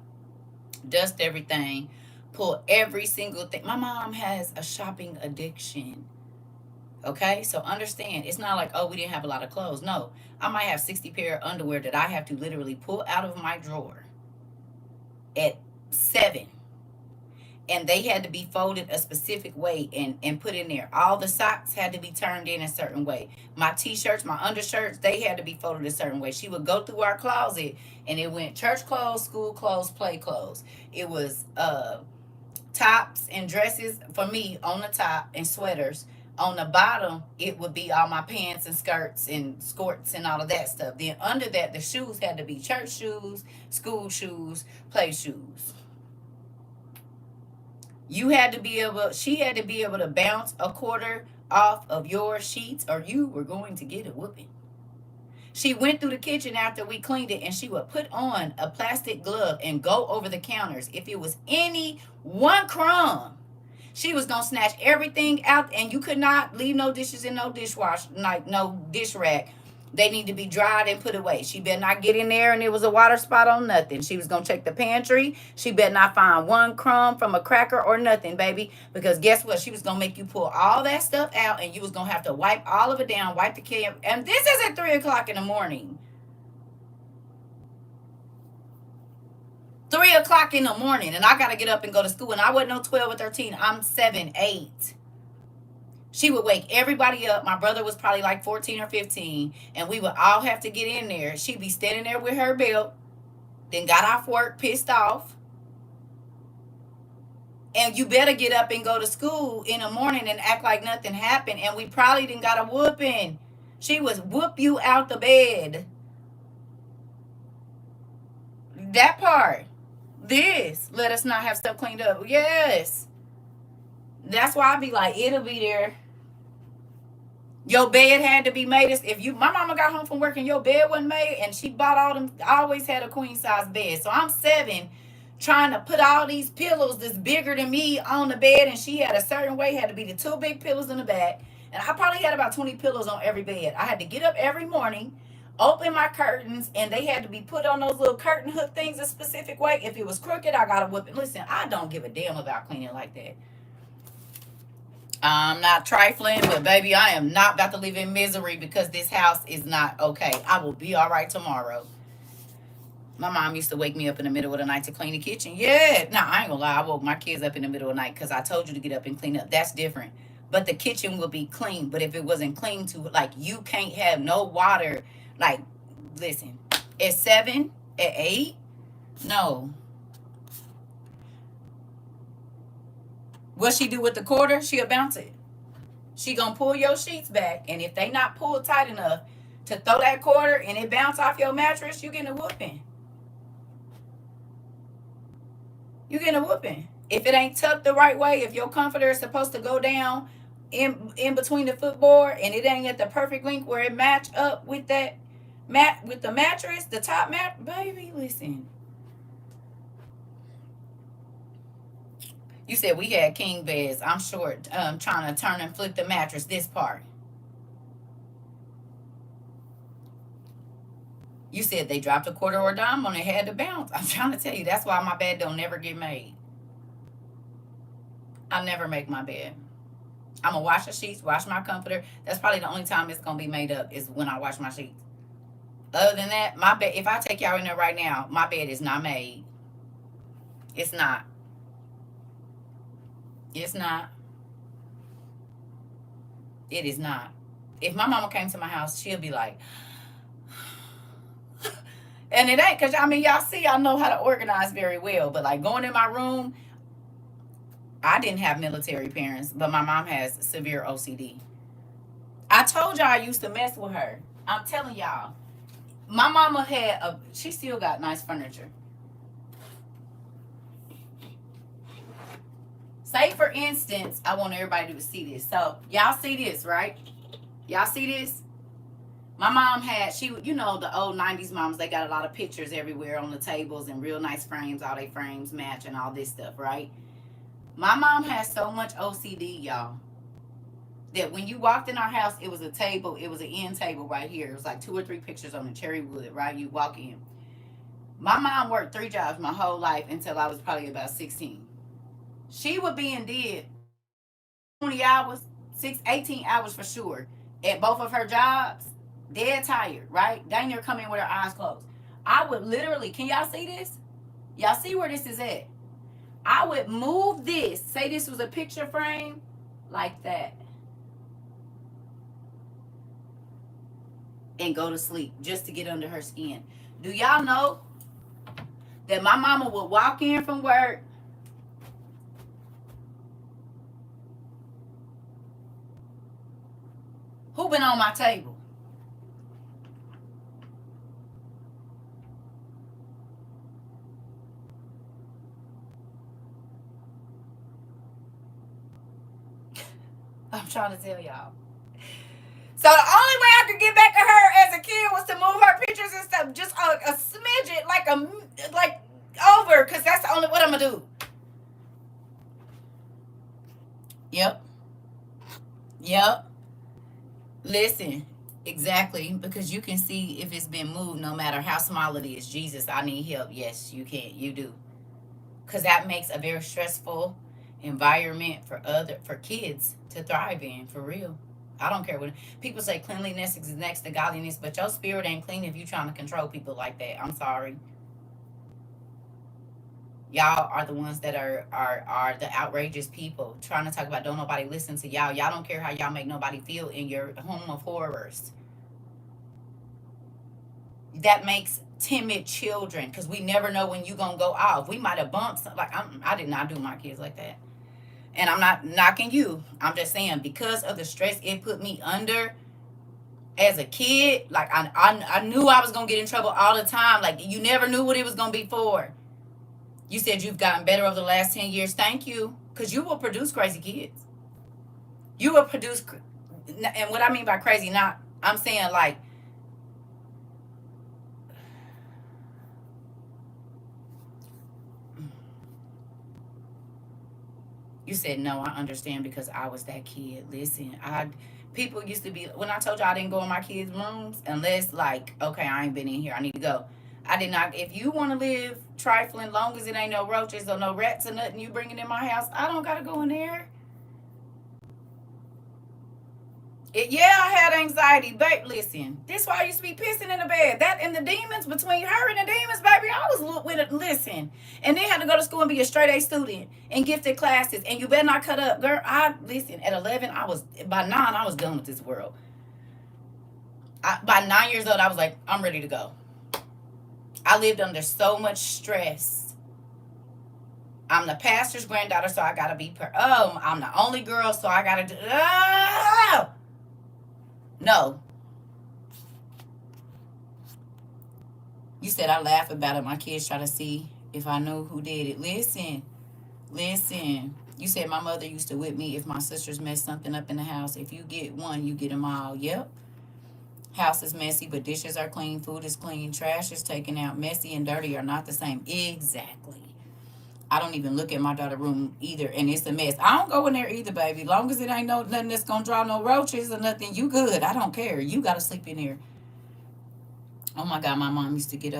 dust everything, pull every single thing. My mom has a shopping addiction. Okay, so understand, it's not like, oh, we didn't have a lot of clothes. No, I might have 60 pair of underwear that I have to literally pull out of my drawer at 7. And they had to be folded a specific way and put in there. All the socks had to be turned in a certain way. My t-shirts, my undershirts, they had to be folded a certain way. She would go through our closet and it went church clothes, school clothes, play clothes. It was tops and dresses for me on the top and sweaters. On the bottom, it would be all my pants and skirts and skirts and all of that stuff. Then under that, the shoes had to be church shoes, school shoes, play shoes. She had to be able to bounce a quarter off of your sheets or you were going to get a whooping. She went through the kitchen after we cleaned it and she would put on a plastic glove and go over the counters. If it was any one crumb, she was going to snatch everything out and you could not leave no dishes in no dishwasher, like no dish rack. They need to be dried and put away. She better not get in there and it was a water spot on nothing. She was going to check the pantry. She better not find one crumb from a cracker or nothing, baby. Because guess what? She was going to make you pull all that stuff out and you was going to have to wipe all of it down, wipe the can. And this is at 3 o'clock in the morning. 3 o'clock in the morning and I got to get up and go to school. And I wasn't no 12 or 13. I'm 7, 8. She would wake everybody up. My brother was probably like 14 or 15. And we would all have to get in there. She'd be standing there with her belt. Then got off work pissed off. And you better get up and go to school in the morning and act like nothing happened. And we probably didn't got a whooping. She was whoop you out the bed. That part. This. Let us not have stuff cleaned up. Yes. That's why I be like, it'll be there. Your bed had to be made. My mama got home from work and your bed wasn't made, and she bought all them. I always had a queen size bed. So I'm 7. trying to put all these pillows that's bigger than me on the bed, and she had a certain way, had to be the two big pillows in the back. And I probably had about 20 pillows on every bed. I had to get up every morning, open my curtains, and they had to be put on those little curtain hook things a specific way. If it was crooked, I got to whip it. Listen, I don't give a damn about cleaning like that. I'm not trifling, but baby, I am not about to live in misery because this house is not okay. I will be all right tomorrow. My mom used to wake me up in the middle of the night to clean the kitchen. Yeah. Nah, I ain't gonna lie. I woke my kids up in the middle of the night because I told you to get up and clean up. That's different. But the kitchen will be clean. But if it wasn't clean to, like, you can't have no water. Like, listen, at 7, at 8, no. What she do with the quarter? She'll bounce it. She gonna pull your sheets back. And if they not pulled tight enough to throw that quarter and it bounce off your mattress, you getting a whooping. You getting a whooping. If it ain't tucked the right way, if your comforter is supposed to go down in between the footboard and it ain't at the perfect length where it match up with that with the mattress, the top mat, baby, listen. You said we had king beds. I'm short, trying to turn and flip the mattress. This part. You said they dropped a quarter or a dime on it, had to bounce. I'm trying to tell you, that's why my bed don't never get made. I never make my bed. I'm going to wash the sheets, wash my comforter. That's probably the only time it's going to be made up is when I wash my sheets. Other than that, my bed, if I take y'all in there right now, my bed is not made. It's not. It's not. It is not. If my mama came to my house, she'll be like, and it ain't, because, I mean, y'all see, I know how to organize very well. But, like, going in my room, I didn't have military parents, but my mom has severe OCD. I told y'all I used to mess with her. I'm telling y'all. My mama had she still got nice furniture. Say, for instance, I want everybody to see this. So, y'all see this, right? Y'all see this? My mom had, you know, the old 90s moms, they got a lot of pictures everywhere on the tables and real nice frames. All they frames match and all this stuff, right? My mom has so much OCD, y'all, that when you walked in our house, it was a table. It was an end table right here. It was like 2 or 3 pictures on the cherry wood, right? You walk in. My mom worked 3 jobs my whole life until I was probably about 16. She would be in bed 20 hours, 18 hours for sure, at both of her jobs, dead tired, right? Dang near come in with her eyes closed. I would literally, can y'all see this? Y'all see where this is at? I would move this, say this was a picture frame, like that, and go to sleep just to get under her skin. Do y'all know that my mama would walk in from work, who been on my table? I'm trying to tell y'all. So the only way I could get back at her as a kid was to move her pictures and stuff just a smidget, like over, because that's the only what I'm gonna do. Yep. Yep. Listen, exactly, because you can see if it's been moved, no matter how small it is. Jesus, I need help. Yes, you can. You do, because that makes a very stressful environment for kids to thrive in. For real. I don't care what people say. Cleanliness is next to godliness, but your spirit ain't clean if you trying to control people like that. I'm sorry. Y'all are the ones that are the outrageous people trying to talk about don't nobody listen to y'all. Y'all don't care how y'all make nobody feel in your home of horrors. That makes timid children, because we never know when you gonna go off. We might have bumped something. Like I did not do my kids like that. And I'm not knocking you. I'm just saying, because of the stress it put me under as a kid, like I knew I was going to get in trouble all the time. Like, you never knew what it was going to be for. You said you've gotten better over the last 10 years. Thank you. Because you will produce crazy kids. You will produce, and what I mean by crazy, not, I'm saying like, You said, no, I understand because I was that kid. Listen, people used to be, when I told you I didn't go in my kids' rooms unless, like, okay, I ain't been in here, I need to go. I did not. If you want to live trifling, long as it ain't no roaches or no rats or nothing you bringing in my house, I don't got to go in there. Yeah, I had anxiety, babe. Listen, this why I used to be pissing in the bed. That and the demons, between her and the demons, baby, I was with it. Listen, and then had to go to school and be a straight A student in gifted classes. And you better not cut up, girl. Listen. At 11, by 9, I was done with this world. By 9 years old, I was like, I'm ready to go. I lived under so much stress. I'm the pastor's granddaughter, so I gotta be. I'm the only girl, so I gotta do. Oh! No. You said I laugh about it. My kids try to see if I know who did it. Listen. You said my mother used to whip me if my sisters messed something up in the house. If you get one, you get them all. Yep. House is messy, but dishes are clean. Food is clean. Trash is taken out. Messy and dirty are not the same. Exactly. I don't even look at my daughter's room either, and it's a mess. I don't go in there either, baby. Long as it ain't nothing that's gonna draw no roaches or nothing, you good. I don't care. You gotta sleep in there. Oh my God, my mom used to get us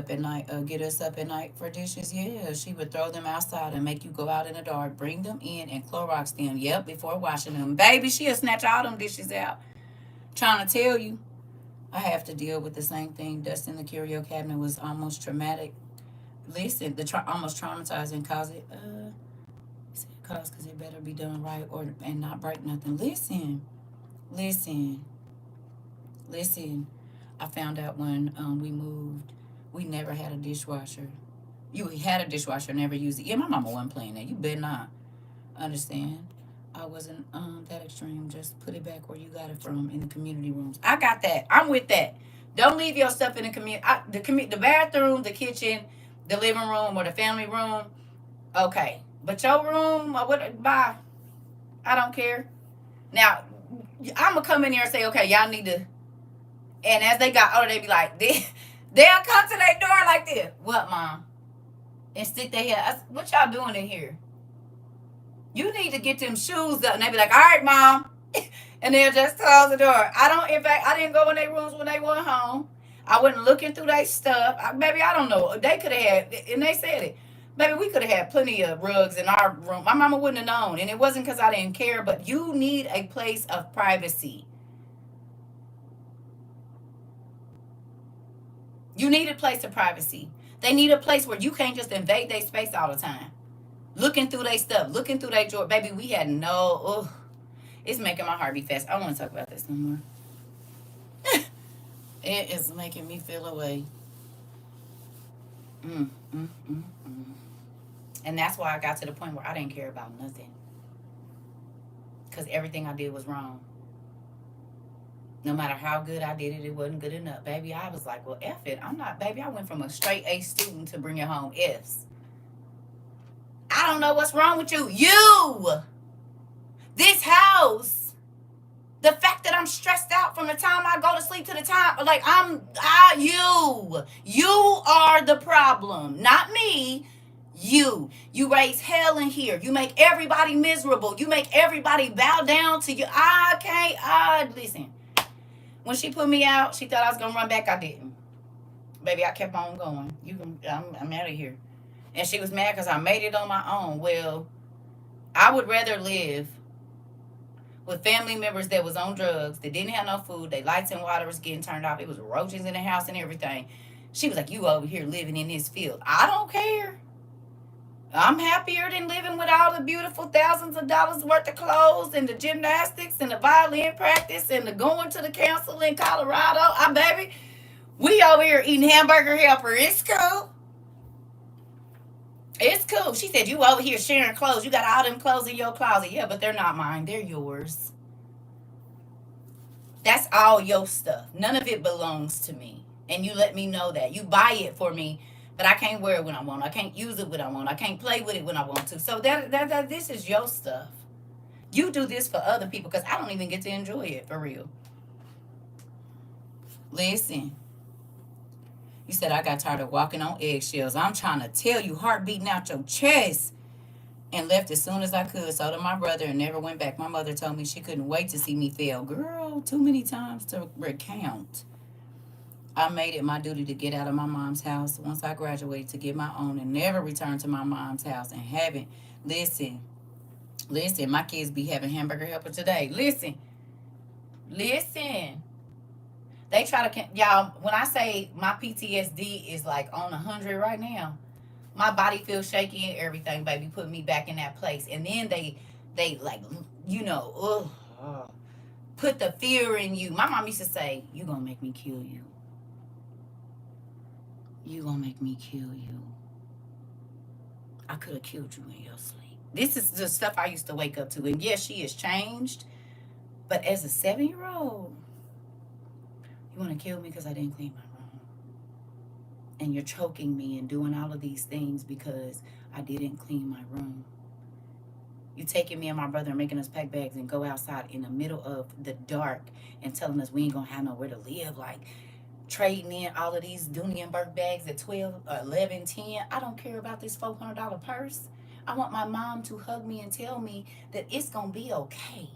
up at night for dishes. Yeah, she would throw them outside and make you go out in the dark, bring them in, and Clorox them. Yep, before washing them, baby, she'll snatch all them dishes out. Trying to tell you, I have to deal with the same thing. Dusting the curio cabinet was almost traumatic. Listen, almost traumatizing cause it because it better be done right and not break nothing. Listen. I found out when we moved, we never had a dishwasher. You had a dishwasher, never used it. Yeah, my mama wasn't playing that. You better not understand. I wasn't that extreme. Just put it back where you got it from in the community rooms. I got that. I'm with that. Don't leave your stuff in the community. The bathroom, the kitchen, the living room, or the family room. Okay, but your room, bye. I don't care. Now, I'm gonna come in here and say, okay, y'all need to. And as they got older, they be like, they'll come to their door like this. What, Mom? And stick their head. What y'all doing in here? You need to get them shoes up. And they be like, all right, Mom. And they'll just close the door. In fact, I didn't go in their rooms when they went home. I wasn't looking through their stuff. Baby, I don't know. They could have had, and they said it. Baby, we could have had plenty of rugs in our room. My mama wouldn't have known. And it wasn't because I didn't care, but you need a place of privacy. You need a place of privacy. They need a place where you can't just invade their space all the time. Looking through their stuff, looking through their drawer. Baby, we had it's making my heart beat fast. I don't want to talk about this no more. It is making me feel away. And that's why I got to the point where I didn't care about nothing. Because everything I did was wrong. No matter how good I did it, it wasn't good enough. Baby, I was like, well, F it. I went from a straight A student to bringing home Fs. I don't know what's wrong with you. This house, the fact that I'm stressed out from the time I go to sleep to the time, like you are the problem, not me. You raise hell in here. You make everybody miserable. You make everybody bow down to you. Listen. When she put me out, she thought I was going to run back. I didn't. Baby, I kept on going. I'm out of here. And she was mad because I made it on my own. Well, I would rather live with family members that was on drugs, that didn't have no food, their lights and water was getting turned off. It was roaches in the house and everything. She was like, you over here living in this field. I don't care. I'm happier than living with all the beautiful thousands of dollars worth of clothes and the gymnastics and the violin practice and the going to the council in Colorado. Baby, we over here eating hamburger helper. It's cool. It's cool. She said, you over here sharing clothes. You got all them clothes in your closet. Yeah, but they're not mine. They're yours. That's all your stuff. None of it belongs to me. And you let me know that. You buy it for me. But I can't wear it when I want. I can't use it when I want. I can't play with it when I want to. So this is your stuff. You do this for other people because I don't even get to enjoy it for real. Listen. You said I got tired of walking on eggshells. I'm trying to tell you, heart beating out your chest. and left as soon as I could. So did my brother and never went back. My mother told me she couldn't wait to see me fail. Girl, too many times to recount. I made it my duty to get out of my mom's house once I graduated to get my own and never return to my mom's house and haven't. Listen, listen, my kids be having hamburger helper today. Listen. They try to, y'all, when I say my PTSD is like on 100 right now, my body feels shaky and everything, baby, put me back in that place. And then they like, put the fear in you. My mom used to say, you gonna make me kill you. You gonna make me kill you. I could have killed you in your sleep. This is the stuff I used to wake up to. And yes, she has changed. But as a 7-year-old, you want to kill me because I didn't clean my room. And you're choking me and doing all of these things because I didn't clean my room. You taking me and my brother and making us pack bags and go outside in the middle of the dark and telling us we ain't going to have nowhere to live. Like trading in all of these Dooney and Burke bags at 12, 11, 10. I don't care about this $400 purse. I want my mom to hug me and tell me that it's going to be okay.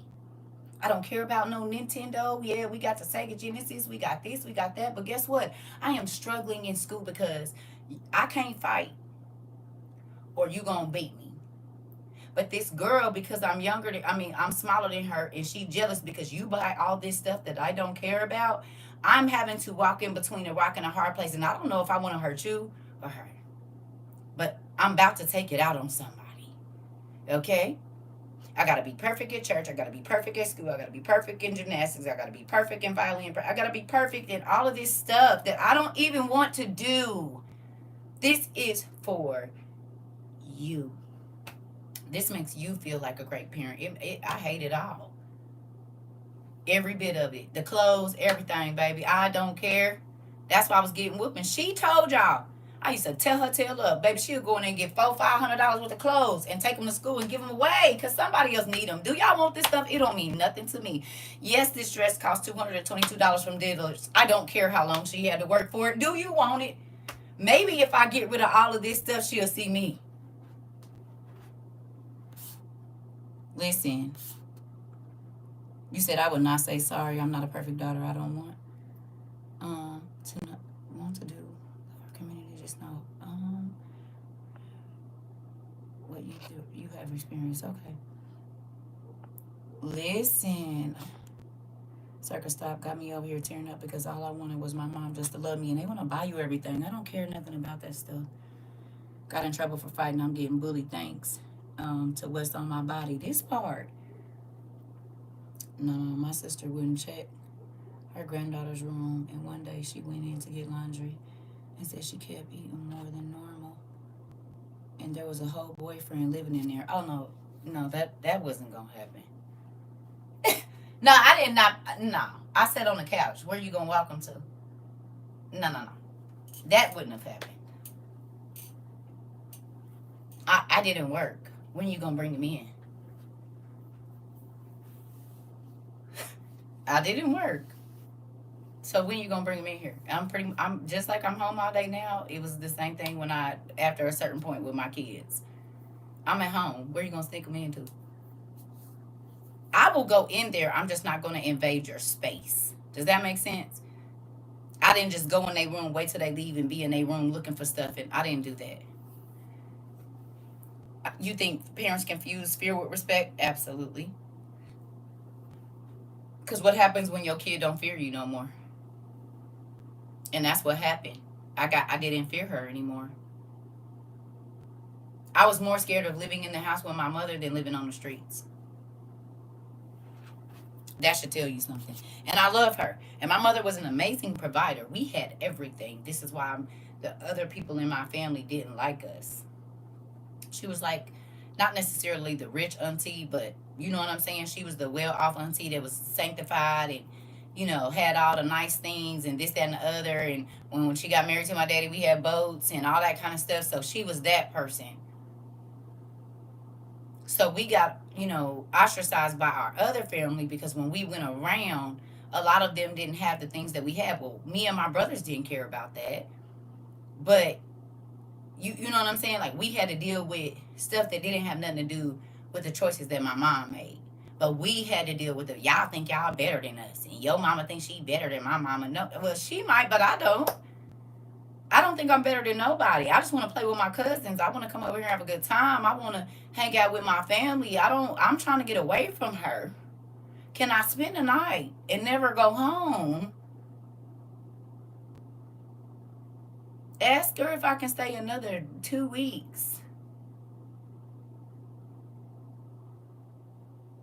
I don't care about no Nintendo. Yeah, we got the Sega Genesis. We got this, we got that. But guess what? I am struggling in school because I can't fight or you going to beat me. But this girl, because I'm I'm smaller than her, and she jealous because you buy all this stuff that I don't care about. I'm having to walk in between a rock and a hard place. And I don't know if I want to hurt you or her. But I'm about to take it out on somebody. Okay? I got to be perfect at church. I got to be perfect at school. I got to be perfect in gymnastics. I got to be perfect in violin. I got to be perfect in all of this stuff that I don't even want to do. This is for you. This makes you feel like a great parent. I hate it all. Every bit of it. The clothes, everything, baby. I don't care. That's why I was getting whooping. She told y'all. I used to tell her tail up. Baby, she'll go in there and get $400-$500 worth of clothes and take them to school and give them away because somebody else need them. Do y'all want this stuff? It don't mean nothing to me. Yes, this dress costs $222 from dealers. I don't care how long she had to work for it. Do you want it? Maybe if I get rid of all of this stuff, she'll see me. Listen. You said I would not say sorry. I'm not a perfect daughter. I don't want to do our community. Just know what you do. You have experience. Okay. Listen. CERCA stop got me over here tearing up because all I wanted was my mom just to love me, and they want to buy you everything. I don't care nothing about that stuff. Got in trouble for fighting. I'm getting bullied. Thanks to what's on my body. This part. No, my sister wouldn't check her granddaughter's room, and one day she went in to get laundry and said she kept eating more than normal, and there was a whole boyfriend living in there. Oh no, that wasn't gonna happen. No, I did not. No, I sat on the couch. Where you gonna walk them to? No, that wouldn't have happened. I didn't work. When you gonna bring him in? I didn't work. So when you gonna bring him in here? I'm just like I'm home all day now. It was the same thing when after a certain point with my kids. I'm at home. Where you gonna stick them into? I will go in there. I'm just not gonna invade your space. Does that make sense? I didn't just go in their room, wait till they leave, and be in their room looking for stuff, and I didn't do that. You think parents confuse fear with respect? Absolutely. Because what happens when your kid don't fear you no more? And that's what happened. I didn't fear her anymore. I was more scared of living in the house with my mother than living on the streets. That should tell you something. And I love her. And my mother was an amazing provider. We had everything. This is why the other people in my family didn't like us. She was like, not necessarily the rich auntie, but you know what I'm saying? She was the well-off auntie that was sanctified and, had all the nice things and this, that, and the other. And when she got married to my daddy, we had boats and all that kind of stuff. So she was that person. So we got, ostracized by our other family because when we went around, a lot of them didn't have the things that we had. Well, me and my brothers didn't care about that. But you know what I'm saying? Like we had to deal with Stuff that didn't have nothing to do with the choices that my mom made. But we had to deal with it. Y'all think y'all better than us. And your mama thinks she better than my mama. No, well, she might, but I don't. I don't think I'm better than nobody. I just want to play with my cousins. I want to come over here and have a good time. I want to hang out with my family. I'm trying to get away from her. Can I spend the night and never go home? Ask her if I can stay another 2 weeks.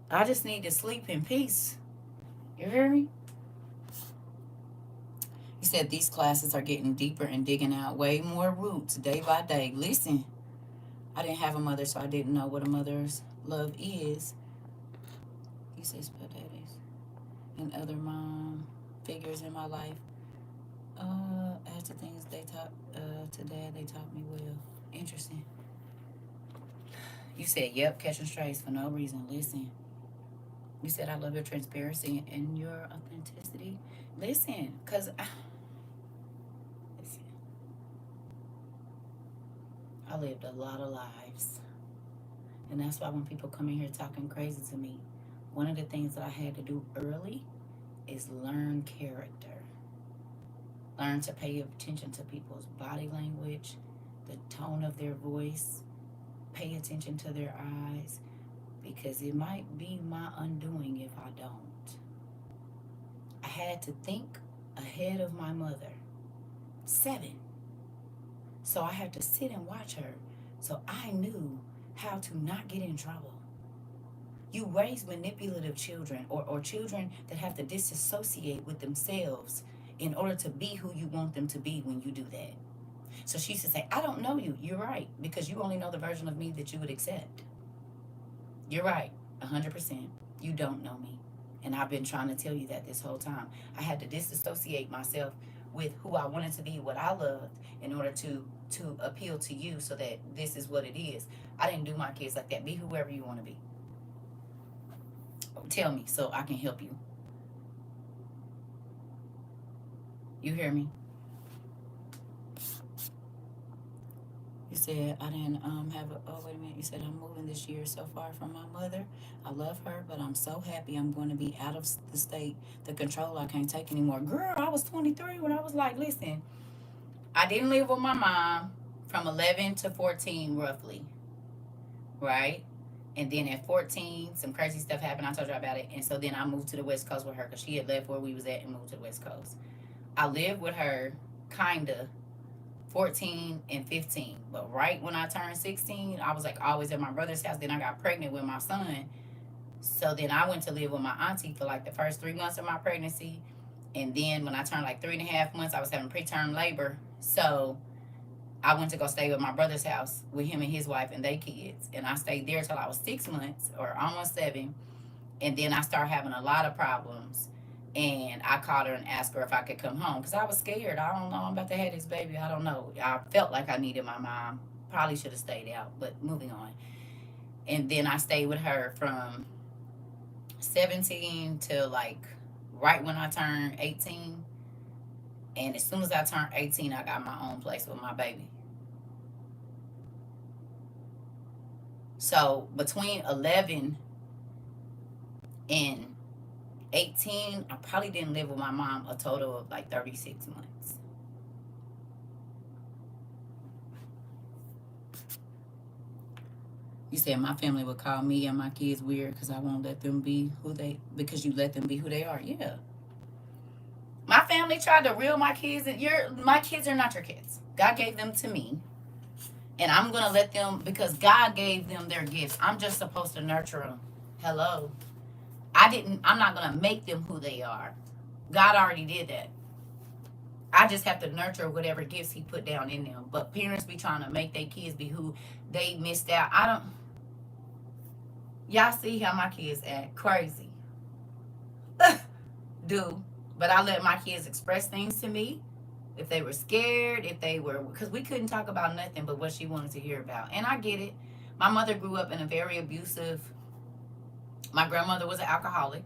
I just need to sleep in peace. You hear me? He said these classes are getting deeper and digging out way more roots day by day. Listen, I didn't have a mother, so I didn't know what a mother's love is. He says potatoes and other mom figures in my life. As the things they taught to dad, they taught me well. Interesting. You said, yep, catching strays for no reason. Listen. You said, I love your transparency and your authenticity. Listen, because listen, I lived a lot of lives. And that's why when people come in here talking crazy to me, one of the things that I had to do early is learn character. Learn to pay attention to people's body language, the tone of their voice, pay attention to their eyes, because it might be my undoing if I don't. I had to think ahead of my mother. 7. So I had to sit and watch her so I knew how to not get in trouble. You raise manipulative children or children that have to disassociate with themselves in order to be who you want them to be when you do that. So she used to say, I don't know you. You're right, because you only know the version of me that you would accept. You're right, 100%. You don't know me. And I've been trying to tell you that this whole time. I had to disassociate myself with who I wanted to be, what I loved, in order to appeal to you so that this is what it is. I didn't do my kids like that. Be whoever you want to be. Tell me so I can help you. You hear me? You said I didn't have a, oh wait a minute, you said I'm moving this year so far from my mother. I love her, but I'm so happy I'm going to be out of the state, the control I can't take anymore. Girl, I was 23 when I was like, listen, I didn't live with my mom from 11 to 14 roughly, right? And then at 14, some crazy stuff happened. I told you about it. And so then I moved to the West Coast with her because she had left where we was at and moved to the West Coast. I lived with her, kind of, 14 and 15. But right when I turned 16, I was like always at my brother's house. Then I got pregnant with my son. So then I went to live with my auntie for like the first 3 months of my pregnancy. And then when I turned like 3.5 months, I was having preterm labor. So I went to go stay with my brother's house with him and his wife and their kids. And I stayed there till I was 6 months or almost 7. And then I started having a lot of problems. And I called her and asked her if I could come home because I was scared. I don't know. I'm about to have this baby. I don't know. I felt like I needed my mom. Probably should have stayed out, but moving on. And then I stayed with her from 17 to like right when I turned 18. And as soon as I turned 18, I got my own place with my baby. So between 11 and 18, I probably didn't live with my mom a total of like 36 months. You said my family would call me and my kids weird because I won't let them be because you let them be who they are. Yeah. My family tried to reel my kids in. My kids are not your kids. God gave them to me. And I'm going to let them, because God gave them their gifts. I'm just supposed to nurture them. Hello. I'm not going to make them who they are. God already did that. I just have to nurture whatever gifts he put down in them. But parents be trying to make their kids be who they missed out. Y'all see how my kids act crazy. Do. But I let my kids express things to me. If they were scared, because we couldn't talk about nothing but what she wanted to hear about. And I get it. My mother grew up in a very abusive, my grandmother was an alcoholic.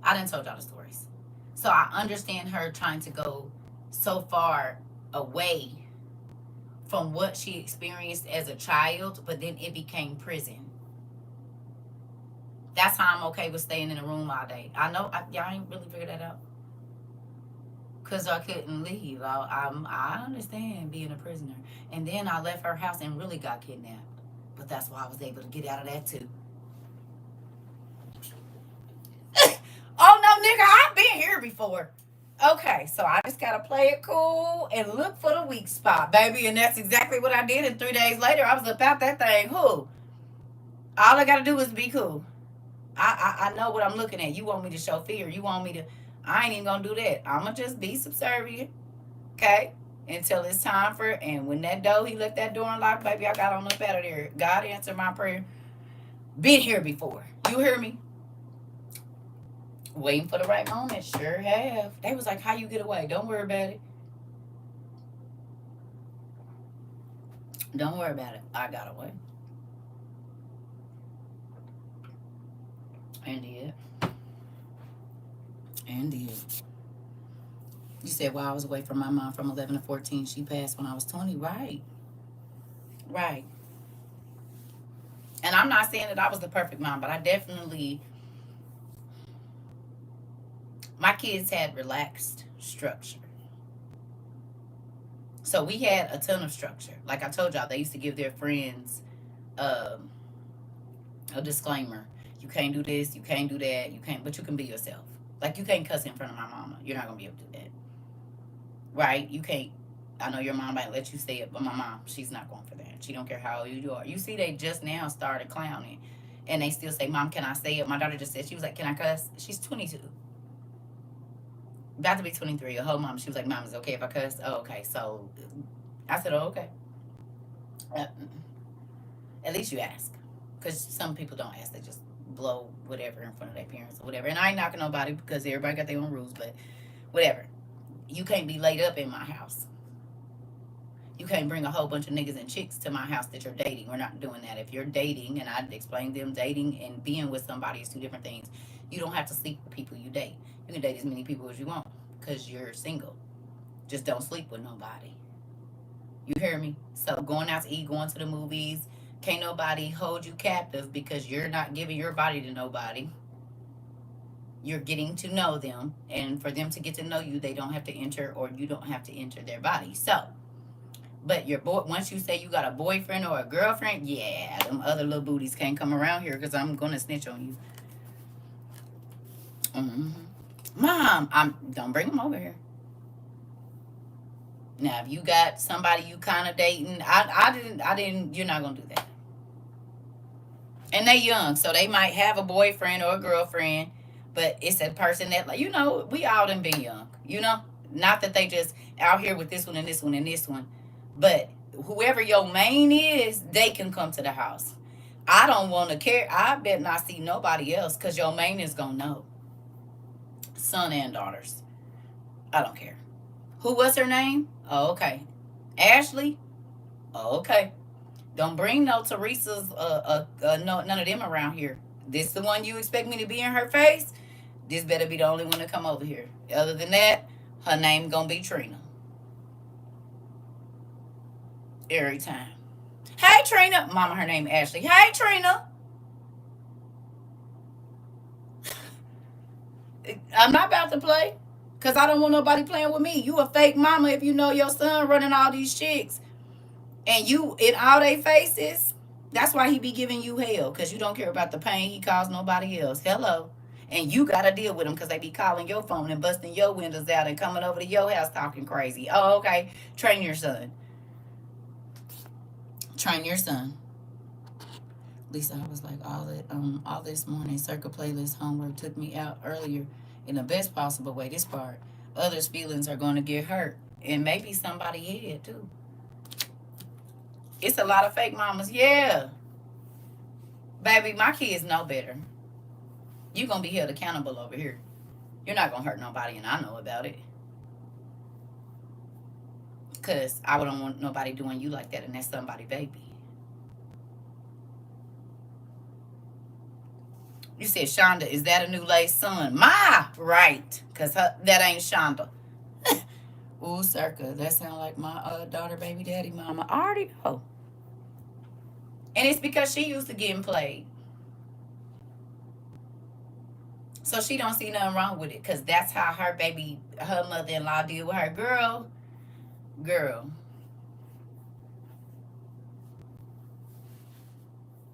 I done told y'all the stories. So I understand her trying to go so far away from what she experienced as a child, but then it became prison. That's how I'm okay with staying in a room all day. I know y'all ain't really figured that out, because I couldn't leave. I understand being a prisoner. And then I left her house and really got kidnapped. But that's why I was able to get out of that too. Oh no, nigga, I've been here before. Okay, so I just gotta play it cool and look for the weak spot, baby. And that's exactly what I did. And 3 days later, I was about that thing. Who? All I gotta do is be cool. I know what I'm looking at. You want me to show fear. You want me to. I ain't even gonna do that. I'm gonna just be subservient. Okay? Until it's time for it. And when that door, he left that door unlocked, baby, I got on up out of there. God answered my prayer. Been here before. You hear me? Waiting for the right moment. Sure have. They was like, how you get away? Don't worry about it. Don't worry about it. I got away. And did. And did. You said, well, I was away from my mom from 11 to 14. She passed when I was 20. Right. Right. And I'm not saying that I was the perfect mom, but I definitely, my kids had relaxed structure. So we had a ton of structure. Like I told y'all, they used to give their friends a disclaimer. You can't do this, you can't do that, you can't, but you can be yourself. Like you can't cuss in front of my mama. You're not going to be able to do that. Right? You can't. I know your mom might let you say it, but my mom, she's not going for that. She don't care how old you are. You see, they just now started clowning. And they still say, Mom, can I say it? My daughter just said, she was like, can I cuss? She's 22. About to be 23. Her whole mom, she was like, Mom, is it okay if I cuss? Oh, okay. So I said, oh, okay. At least you ask. Because some people don't ask. They just blow whatever in front of their parents or whatever. And I ain't knocking nobody because everybody got their own rules, but whatever. You can't be laid up in my house. You can't bring a whole bunch of niggas and chicks to my house that you're dating. We're not doing that. If you're dating, and I explained them, dating and being with somebody is two different things. You don't have to sleep with people you date. You can date as many people as you want because you're single. Just don't sleep with nobody. You hear me? So going out to eat, going to the movies, can't nobody hold you captive because you're not giving your body to nobody. You're getting to know them, and for them to get to know you, they don't have to enter, or you don't have to enter their body. So, but your boy, once you say you got a boyfriend or a girlfriend, yeah, them other little booties can't come around here because I'm gonna snitch on you. Mm-hmm. Mom, don't bring them over here. Now, if you got somebody you kind of dating, I didn't. You're not gonna do that. And they young, so they might have a boyfriend or a girlfriend, but it's a person that, like, we all done been young, Not that they just out here with this one and this one and this one, but whoever your main is, they can come to the house. I don't want to care. I bet not see nobody else because your main is going to know. Son and daughters. I don't care. Who was her name? Oh, okay. Ashley? Oh, okay. Don't bring no Teresa's, none of them around here. This the one you expect me to be in her face? This better be the only one to come over here. Other than that, her name gonna be Trina. Every time. Hey, Trina. Mama, her name Ashley. Hey, Trina. I'm not about to play. Because I don't want nobody playing with me. You a fake mama if you know your son running all these chicks. And you in all they faces. That's why he be giving you hell. Because you don't care about the pain he caused nobody else. Hello. And you got to deal with them because they be calling your phone and busting your windows out and coming over to your house talking crazy. Oh, okay. Train your son. Train your son. Lisa, I was like, all this morning, CERCA playlist homework took me out earlier in the best possible way. This part, others' feelings are going to get hurt. And maybe somebody head, too. It's a lot of fake mamas. Yeah. Baby, my kids know better. You're going to be held accountable over here. You're not going to hurt nobody, and I know about it. Because I wouldn't want nobody doing you like that, and that's somebody's baby. You said, Shonda, is that a new lace son? My, right. Because that ain't Shonda. Ooh, CERCA. That sound like my daughter, baby daddy, mama. I already know. And it's because she used to getting played. So she don't see nothing wrong with it. Because that's how her mother-in-law deal with her. Girl.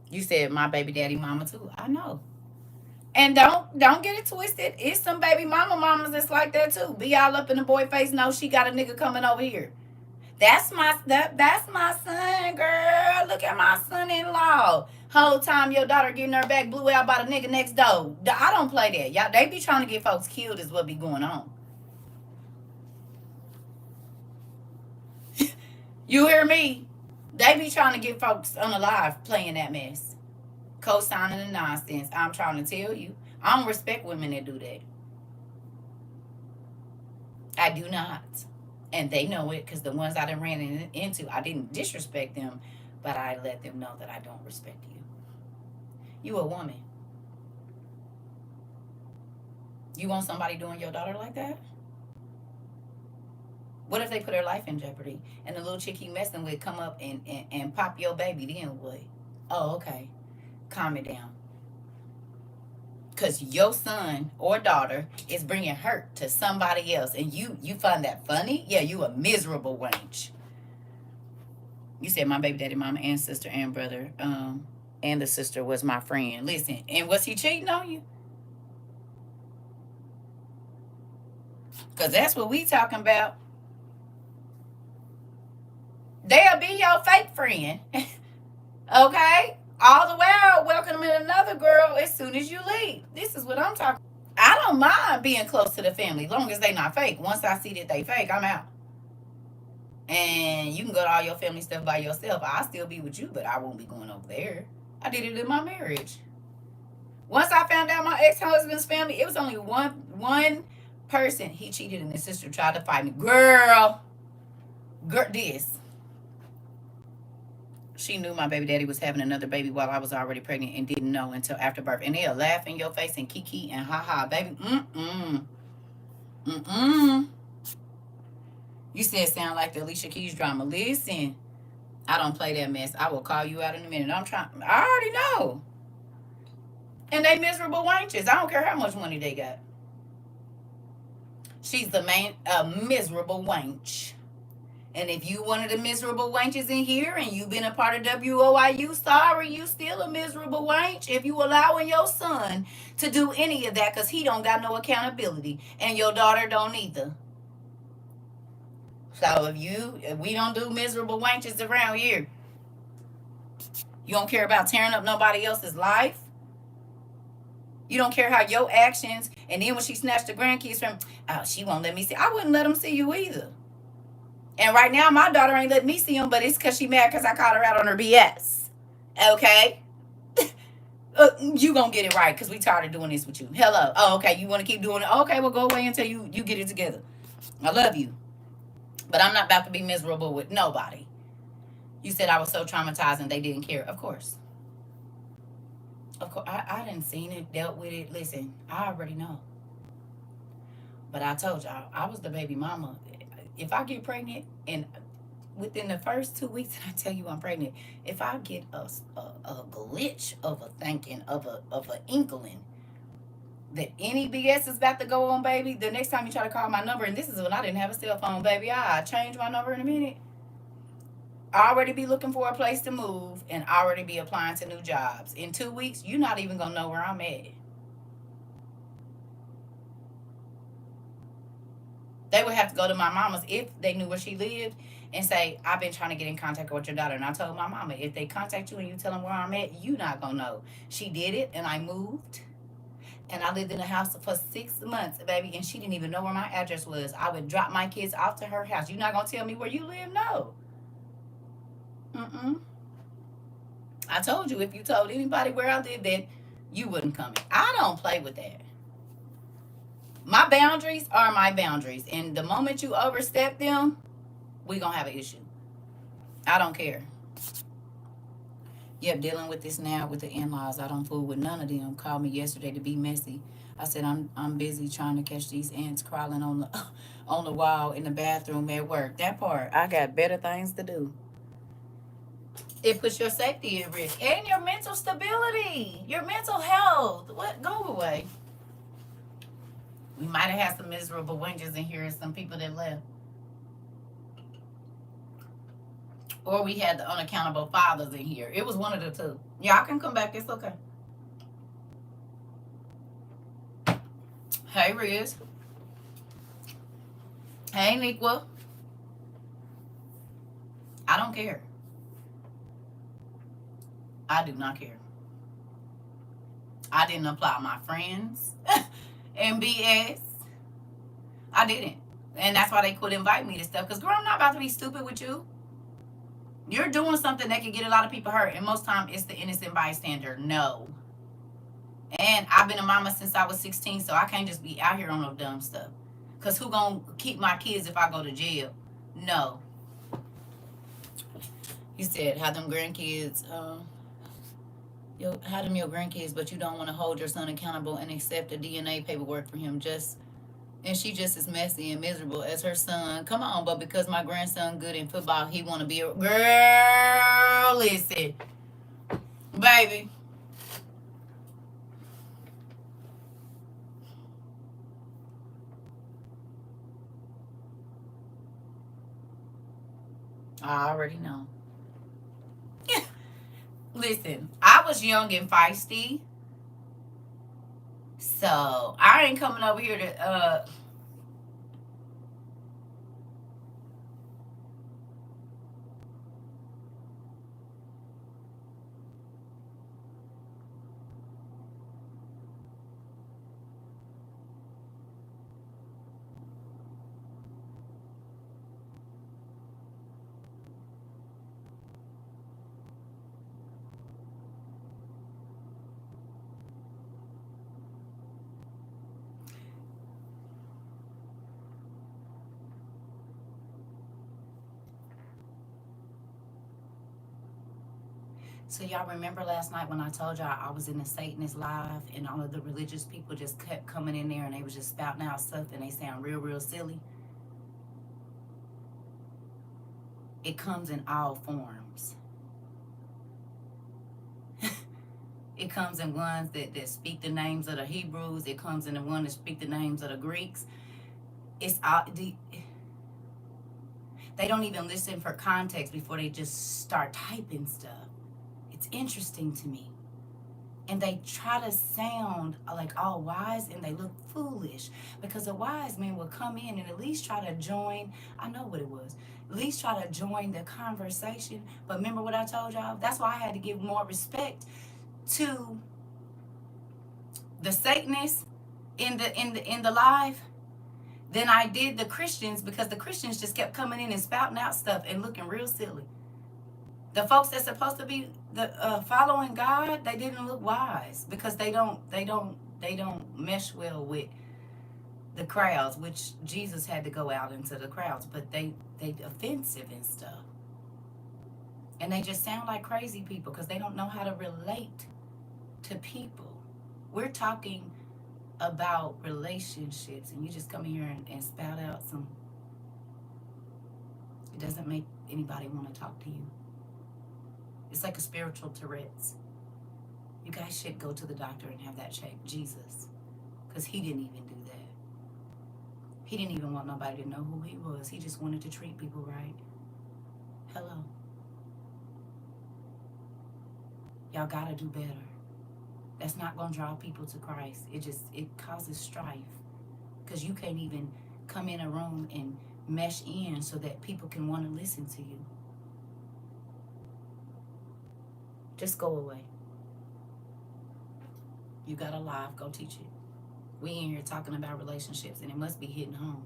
You said my baby daddy mama too. I know. And don't get it twisted. It's some baby mamas that's like that too. Be all up in the boy face. No, she got a nigga coming over here. That's my son, girl. Look at my son-in-law. Whole time your daughter getting her back blew out by the nigga next door. I don't play that. Y'all, they be trying to get folks killed is what be going on. You hear me? They be trying to get folks unalive playing that mess. Co-signing the nonsense. I'm trying to tell you. I don't respect women that do that. I do not. And they know it because the ones I done ran into, I didn't disrespect them, but I let them know that I don't respect you. You a woman. You want somebody doing your daughter like that? What if they put her life in jeopardy and the little chick you messing with come up and pop your baby? Then what? Oh, okay. Calm it down. Because your son or daughter is bringing hurt to somebody else, and you find that funny? Yeah, you a miserable wench. You said my baby daddy, mama, and sister and brother, and the sister was my friend. Listen, and was he cheating on you? Because that's what we talking about. They'll be your fake friend. Okay? All the while welcoming another girl as soon as you leave. This is what I'm talking about. I don't mind being close to the family, long as they not fake. Once I see that they fake, I'm out. And you can go to all your family stuff by yourself. I'll still be with you, but I won't be going over there. I did it in my marriage. Once I found out my ex-husband's family, it was only one person. He cheated and his sister tried to fight me. Girl, this. She knew my baby daddy was having another baby while I was already pregnant and didn't know until after birth. And they'll laugh in your face and kiki and ha-ha, baby. You said sound like the Alicia Keys drama. Listen, I don't play that mess. I will call you out in a minute. I already know. And they miserable wenches. I don't care how much money they got. She's a miserable wench. And if you one of the miserable wenches in here and you've been a part of WOIU, sorry, you still a miserable wench if you allowing your son to do any of that because he don't got no accountability and your daughter don't either. So if we don't do miserable wenches around here, you don't care about tearing up nobody else's life. You don't care how your actions, and then when she snatched the grandkids from, oh, she won't let me see. I wouldn't let them see you either. And right now, my daughter ain't letting me see them, but it's because she mad because I called her out on her BS. Okay? You gonna get it right because we tired of doing this with you. Hello. Oh, okay. You want to keep doing it? Okay, well, go away until you get it together. I love you. But I'm not about to be miserable with nobody. You said I was so traumatized and they didn't care. Of course. Of course. I didn't seen it, dealt with it. Listen, I already know. But I told y'all, I was the baby mama. If I get pregnant and within the first 2 weeks, and I tell you I'm pregnant, if I get a glitch of a thinking, of an inkling that any BS is about to go on, baby, the next time you try to call my number, and this is when I didn't have a cell phone, baby, I change my number in a minute. I already be looking for a place to move and already be applying to new jobs. In 2 weeks, you're not even going to know where I'm at. They would have to go to my mama's if they knew where she lived and say, I've been trying to get in contact with your daughter. And I told my mama, if they contact you and you tell them where I'm at, you not going to know. She did it, and I moved. And I lived in the house for 6 months, baby, and she didn't even know where my address was. I would drop my kids off to her house. You not going to tell me where you live? No. I told you, if you told anybody where I lived, then you wouldn't come in. I don't play with that. My boundaries are my boundaries. And the moment you overstep them, we going to have an issue. I don't care. Yep, dealing with this now with the in-laws. I don't fool with none of them. Called me yesterday to be messy. I said I'm busy trying to catch these ants crawling on the on the wall in the bathroom at work. That part, I got better things to do. It puts your safety at risk and your mental stability, your mental health. What? Go away. We might have had some miserable wenches in here and some people that left. Or we had the unaccountable fathers in here. It was one of the two. Y'all can come back. It's okay. Hey, Riz. Hey, Niqua. I don't care. I do not care. I didn't apply my friends and BS. I didn't. And that's why they quit inviting me to stuff. Because, girl, I'm not about to be stupid with you. You're doing something that can get a lot of people hurt. And most time it's the innocent bystander. No. And I've been a mama since I was 16. So I can't just be out here on no dumb stuff. Because who going to keep my kids if I go to jail? No. You said, how them grandkids... How them your grandkids, but you don't want to hold your son accountable and accept the DNA paperwork for him. And she just as messy and miserable as her son. Come on, but because my grandson good in football, he want to be a girl. Listen, baby. I already know. Listen, I was young and feisty. So I ain't coming over here to So y'all remember last night when I told y'all I was in the Satanist live and all of the religious people just kept coming in there and they was just spouting out stuff and they sound real, real silly? It comes in all forms. It comes in ones that speak the names of the Hebrews. It comes in the one that speak the names of the Greeks. It's all... They don't even listen for context before they just start typing stuff. It's interesting to me. And they try to sound like all wise and they look foolish because the wise men will come in and at least try to join. I know what it was. At least try to join the conversation. But remember what I told y'all? That's why I had to give more respect to the Satanists in the live than I did the Christians, because the Christians just kept coming in and spouting out stuff and looking real silly. The folks that's supposed to be the following God, they didn't look wise because they don't mesh well with the crowds, which Jesus had to go out into the crowds, but they offensive and stuff. And they just sound like crazy people because they don't know how to relate to people. We're talking about relationships and you just come here and spout out some... It doesn't make anybody want to talk to you. It's like a spiritual Tourette's. You guys should go to the doctor and have that checked. Jesus. Because he didn't even do that. He didn't even want nobody to know who he was. He just wanted to treat people right. Hello. Y'all gotta do better. That's not gonna draw people to Christ. It causes strife. Because you can't even come in a room and mesh in so that people can want to listen to you. Just go away. You got a live, go teach it. We in here talking about relationships and it must be hitting home.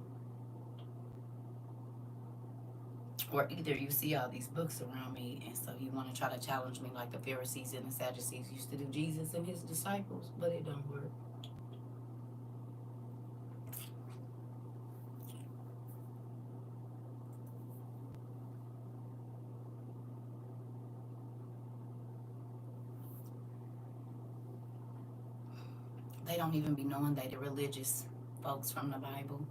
Or either you see all these books around me and so you want to try to challenge me like the Pharisees and the Sadducees used to do Jesus and his disciples, but it don't work. They don't even be knowing they the religious folks from the Bible.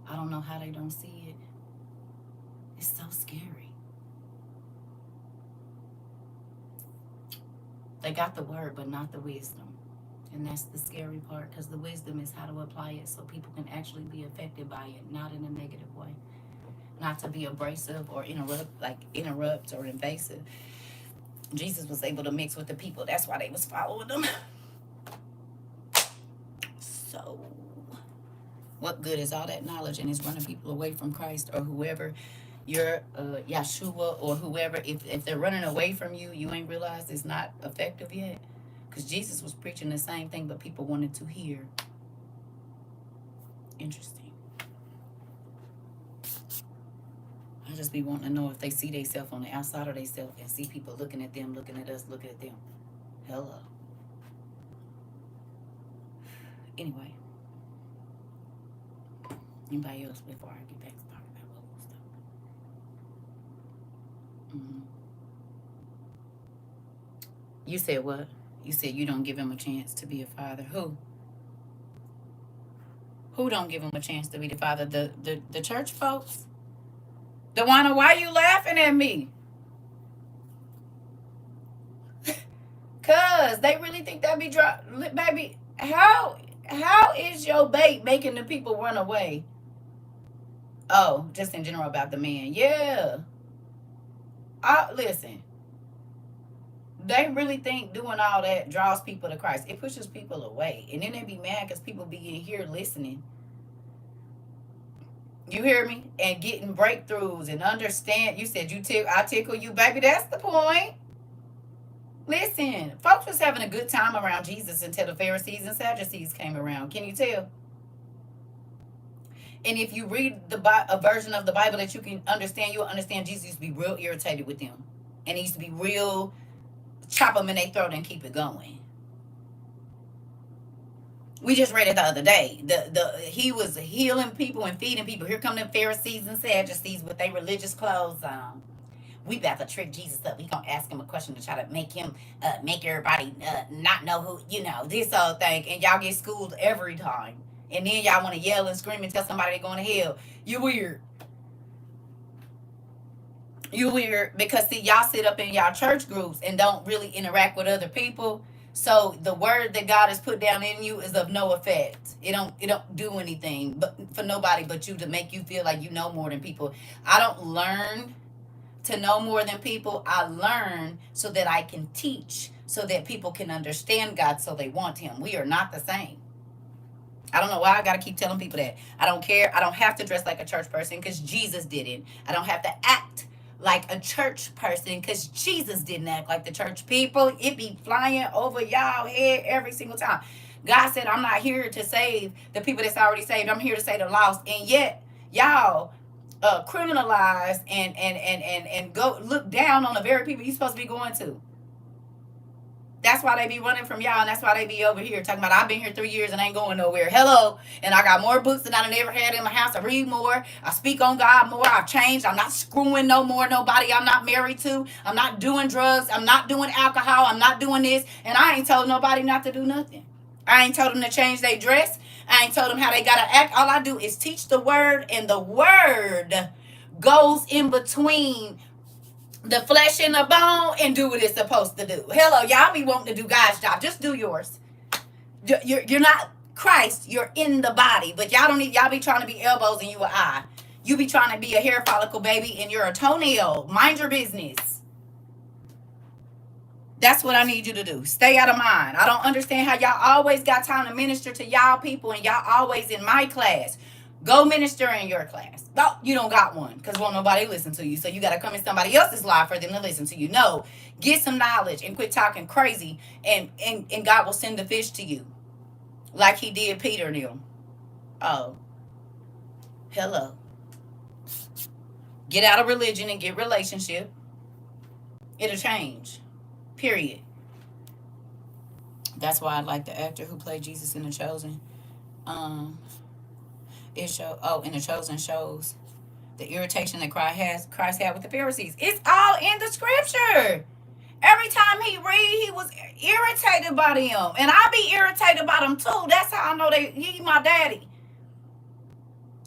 I don't know how they don't see it. It's so scary. They got the word, but not the wisdom. And that's the scary part, because the wisdom is how to apply it so people can actually be affected by it, not in a negative way. Not to be abrasive or interrupt or invasive. Jesus was able to mix with the people. That's why they was following them. So, what good is all that knowledge and it's running people away from Christ or whoever, your Yeshua or whoever? If they're running away from you, you ain't realized it's not effective yet. Because Jesus was preaching the same thing, but people wanted to hear. Interesting. I just be wanting to know if they see themselves on the outside of themselves and see people looking at them, looking at us, looking at them. Hello. Anyway. Anybody else before I get back to talking about local stuff? You said what? You said you don't give him a chance to be a father. Who? Who don't give him a chance to be the father? The church folks? Dewana, why are you laughing at me? Cause they really think that be dry. Baby, how is your bait making the people run away? Oh, just in general about the man. Yeah. Listen. They really think doing all that draws people to Christ. It pushes people away. And then they be mad because people be in here listening. You hear me? And getting breakthroughs and understand. You said I tickle you, baby. That's the point. Listen, folks was having a good time around Jesus until the Pharisees and Sadducees came around. Can you tell? And if you read a version of the Bible that you can understand, you'll understand Jesus used to be real irritated with them. And he used to be real, chop them in their throat and keep it going. We just read it the other day. He was healing people and feeding people. Here come the Pharisees and Sadducees with their religious clothes on. We about to trick Jesus up. We gonna ask him a question to try to make him, make everybody not know who, this whole thing. And y'all get schooled every time. And then y'all want to yell and scream and tell somebody they're going to hell. You weird. You weird because see, y'all sit up in y'all church groups and don't really interact with other people. So the word that God has put down in you is of no effect. It don't do anything but for nobody but you, to make you feel like you know more than people. I don't learn to know more than people. I learn so that I can teach, so that people can understand God, so they want him. We are not the same. I don't know why I got to keep telling people that. I don't care. I don't have to dress like a church person because Jesus didn't. I don't have to act like a church person because Jesus didn't act like the church people. It be flying over y'all head every single time. God said, I'm not here to save the people that's already saved. I'm here to save the lost. And yet, y'all criminalize and go look down on the very people you're supposed to be going to. That's why they be running from y'all, and that's why they be over here talking about, I've been here 3 years and ain't going nowhere. Hello. And I got more books than I ever had in my house. I read more. I speak on God more. I've changed. I'm not screwing no more nobody I'm not married to. I'm not doing drugs. I'm not doing alcohol. I'm not doing this. And I ain't told nobody not to do nothing. I ain't told them to change their dress. I ain't told them how they got to act. All I do is teach the word, and the word goes in between the flesh and the bone and do what it's supposed to do. Hello, y'all be wanting to do God's job. Just do yours. You're not Christ. You're in the body. But y'all be trying to be elbows and you an eye. You be trying to be a hair follicle, baby, and you're a toenail. Mind your business. That's what I need you to do. Stay out of mine. I don't understand how y'all always got time to minister to y'all people and y'all always in my class. Go minister in your class. No, you don't got one because won't nobody listen to you. So you got to come in somebody else's life for them to listen to you. No, get some knowledge and quit talking crazy, and God will send the fish to you like he did Peter and them. Oh, hello. Get out of religion and get relationship. It'll change. Period. That's why I like the actor who played Jesus in The Chosen. In The Chosen shows the irritation that Christ had with the Pharisees. It's all in the scripture. Every time he read, he was irritated by them. And I be irritated by them too. That's how I know he my daddy.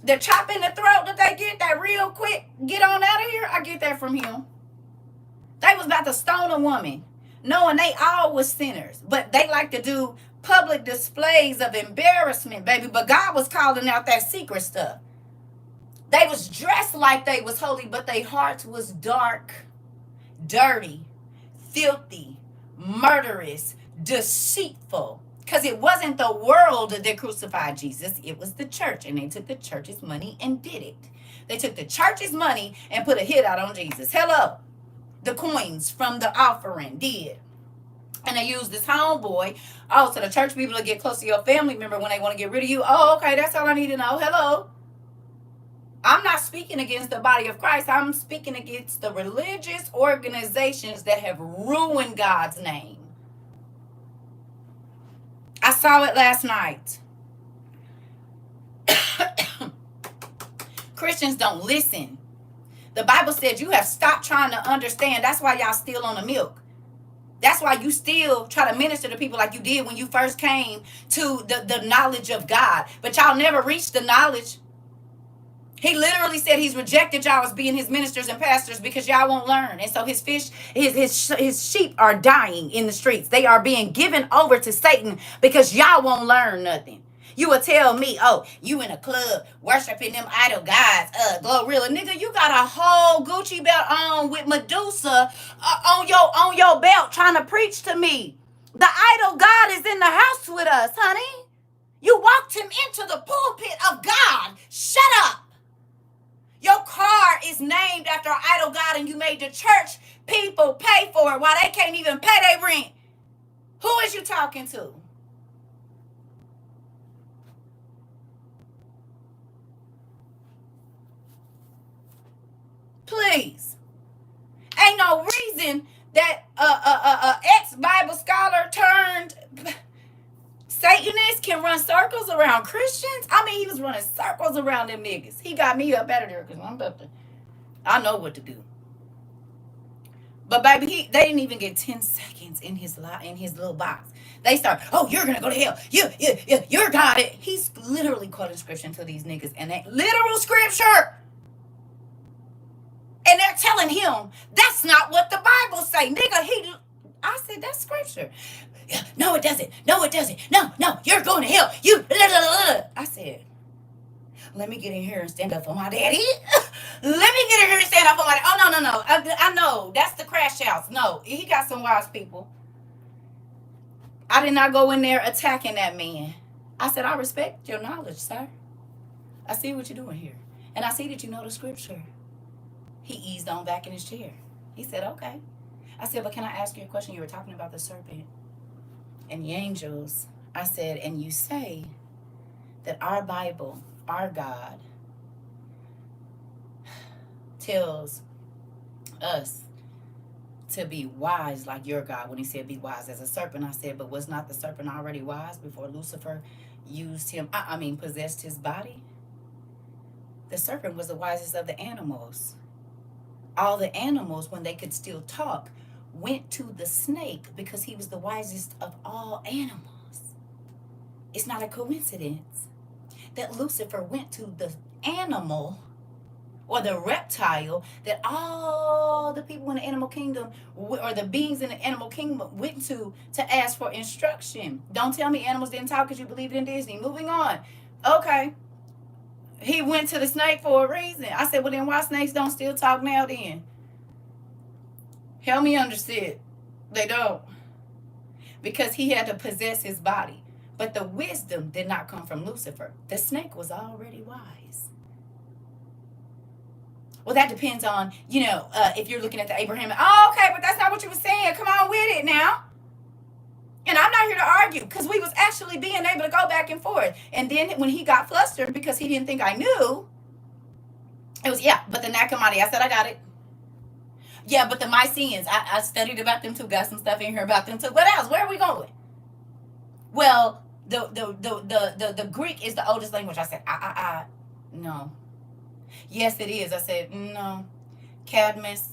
The chop in the throat that they get, that real quick, get on out of here, I get that from him. They was about to stone a woman, knowing they all was sinners. But they like to do public displays of embarrassment, baby. But God was calling out that secret stuff. They was dressed like they was holy, but their hearts was dark, dirty, filthy, murderous, deceitful. Because it wasn't the world that crucified Jesus. It was the church. And they took the church's money and did it. They took the church's money and put a hit out on Jesus. Hello. The coins from the offering did. And they used this homeboy. Oh, so the church people will get close to your family member when they want to get rid of you. Oh, okay, that's all I need to know. Hello. I'm not speaking against the body of Christ. I'm speaking against the religious organizations that have ruined God's name. I saw it last night. Christians don't listen. The Bible said you have stopped trying to understand. That's why y'all still on the milk. That's why you still try to minister to people like you did when you first came to the knowledge of God. But y'all never reached the knowledge. He literally said he's rejected y'all as being his ministers and pastors because y'all won't learn. And so his sheep are dying in the streets. They are being given over to Satan because y'all won't learn nothing. You will tell me, oh, you in a club worshiping them idol gods, Glorilla. Nigga, you got a whole Gucci belt on with Medusa on your belt trying to preach to me. The idol God is in the house with us, honey. You walked him into the pulpit of God. Shut up. Your car is named after an idol god and you made the church people pay for it while they can't even pay their rent. Who is you talking to? Please. Ain't no reason that ex-Bible scholar turned Satanist can run circles around Christians. I mean, he was running circles around them niggas. He got me up out of there because I know what to do. But baby, they didn't even get 10 seconds in his little box. They start, oh, you're gonna go to hell. You're God. He's literally quoting scripture to these niggas, and that literal scripture. And they're telling him that's not what the Bible say, nigga. I said that's scripture. No, it doesn't. No, it doesn't. No, you're going to hell. I said, let me get in here and stand up for my daddy. Let me get in here and stand up for my daddy. Oh, no. I know. That's the crash house. No, he got some wise people. I did not go in there attacking that man. I said, I respect your knowledge, sir. I see what you're doing here. And I see that you know the scripture. He eased on back in his chair. He said, okay. I said, but can I ask you a question? You were talking about the serpent and the angels. I said, and you say that our Bible, our God, tells us to be wise like your God when he said be wise as a serpent. I said, but was not the serpent already wise before Lucifer possessed his body? The serpent was the wisest of the animals. All the animals, when they could still talk, went to the snake because he was the wisest of all animals. It's not a coincidence that Lucifer went to the animal or the reptile that all the people in the animal kingdom or the beings in the animal kingdom went to ask for instruction. Don't tell me animals didn't talk because you believed in Disney. Moving on. Okay. He went to the snake for a reason. I said, well, then why snakes don't still talk now then? Help me understand. They don't. Because he had to possess his body. But the wisdom did not come from Lucifer. The snake was already wise. Well, that depends on, if you're looking at the Abraham. Oh, okay, but that's not what you were saying. Come on with it now. And I'm not here to argue because we was actually being able to go back and forth. And then when he got flustered because he didn't think I knew, it was, but the Nakamati, I said, I got it. Yeah, but the Mycenaeans, I studied about them too, got some stuff in here about them too. What else? Where are we going? Well, the Greek is the oldest language. I said, no. Yes, it is. I said, no. Cadmus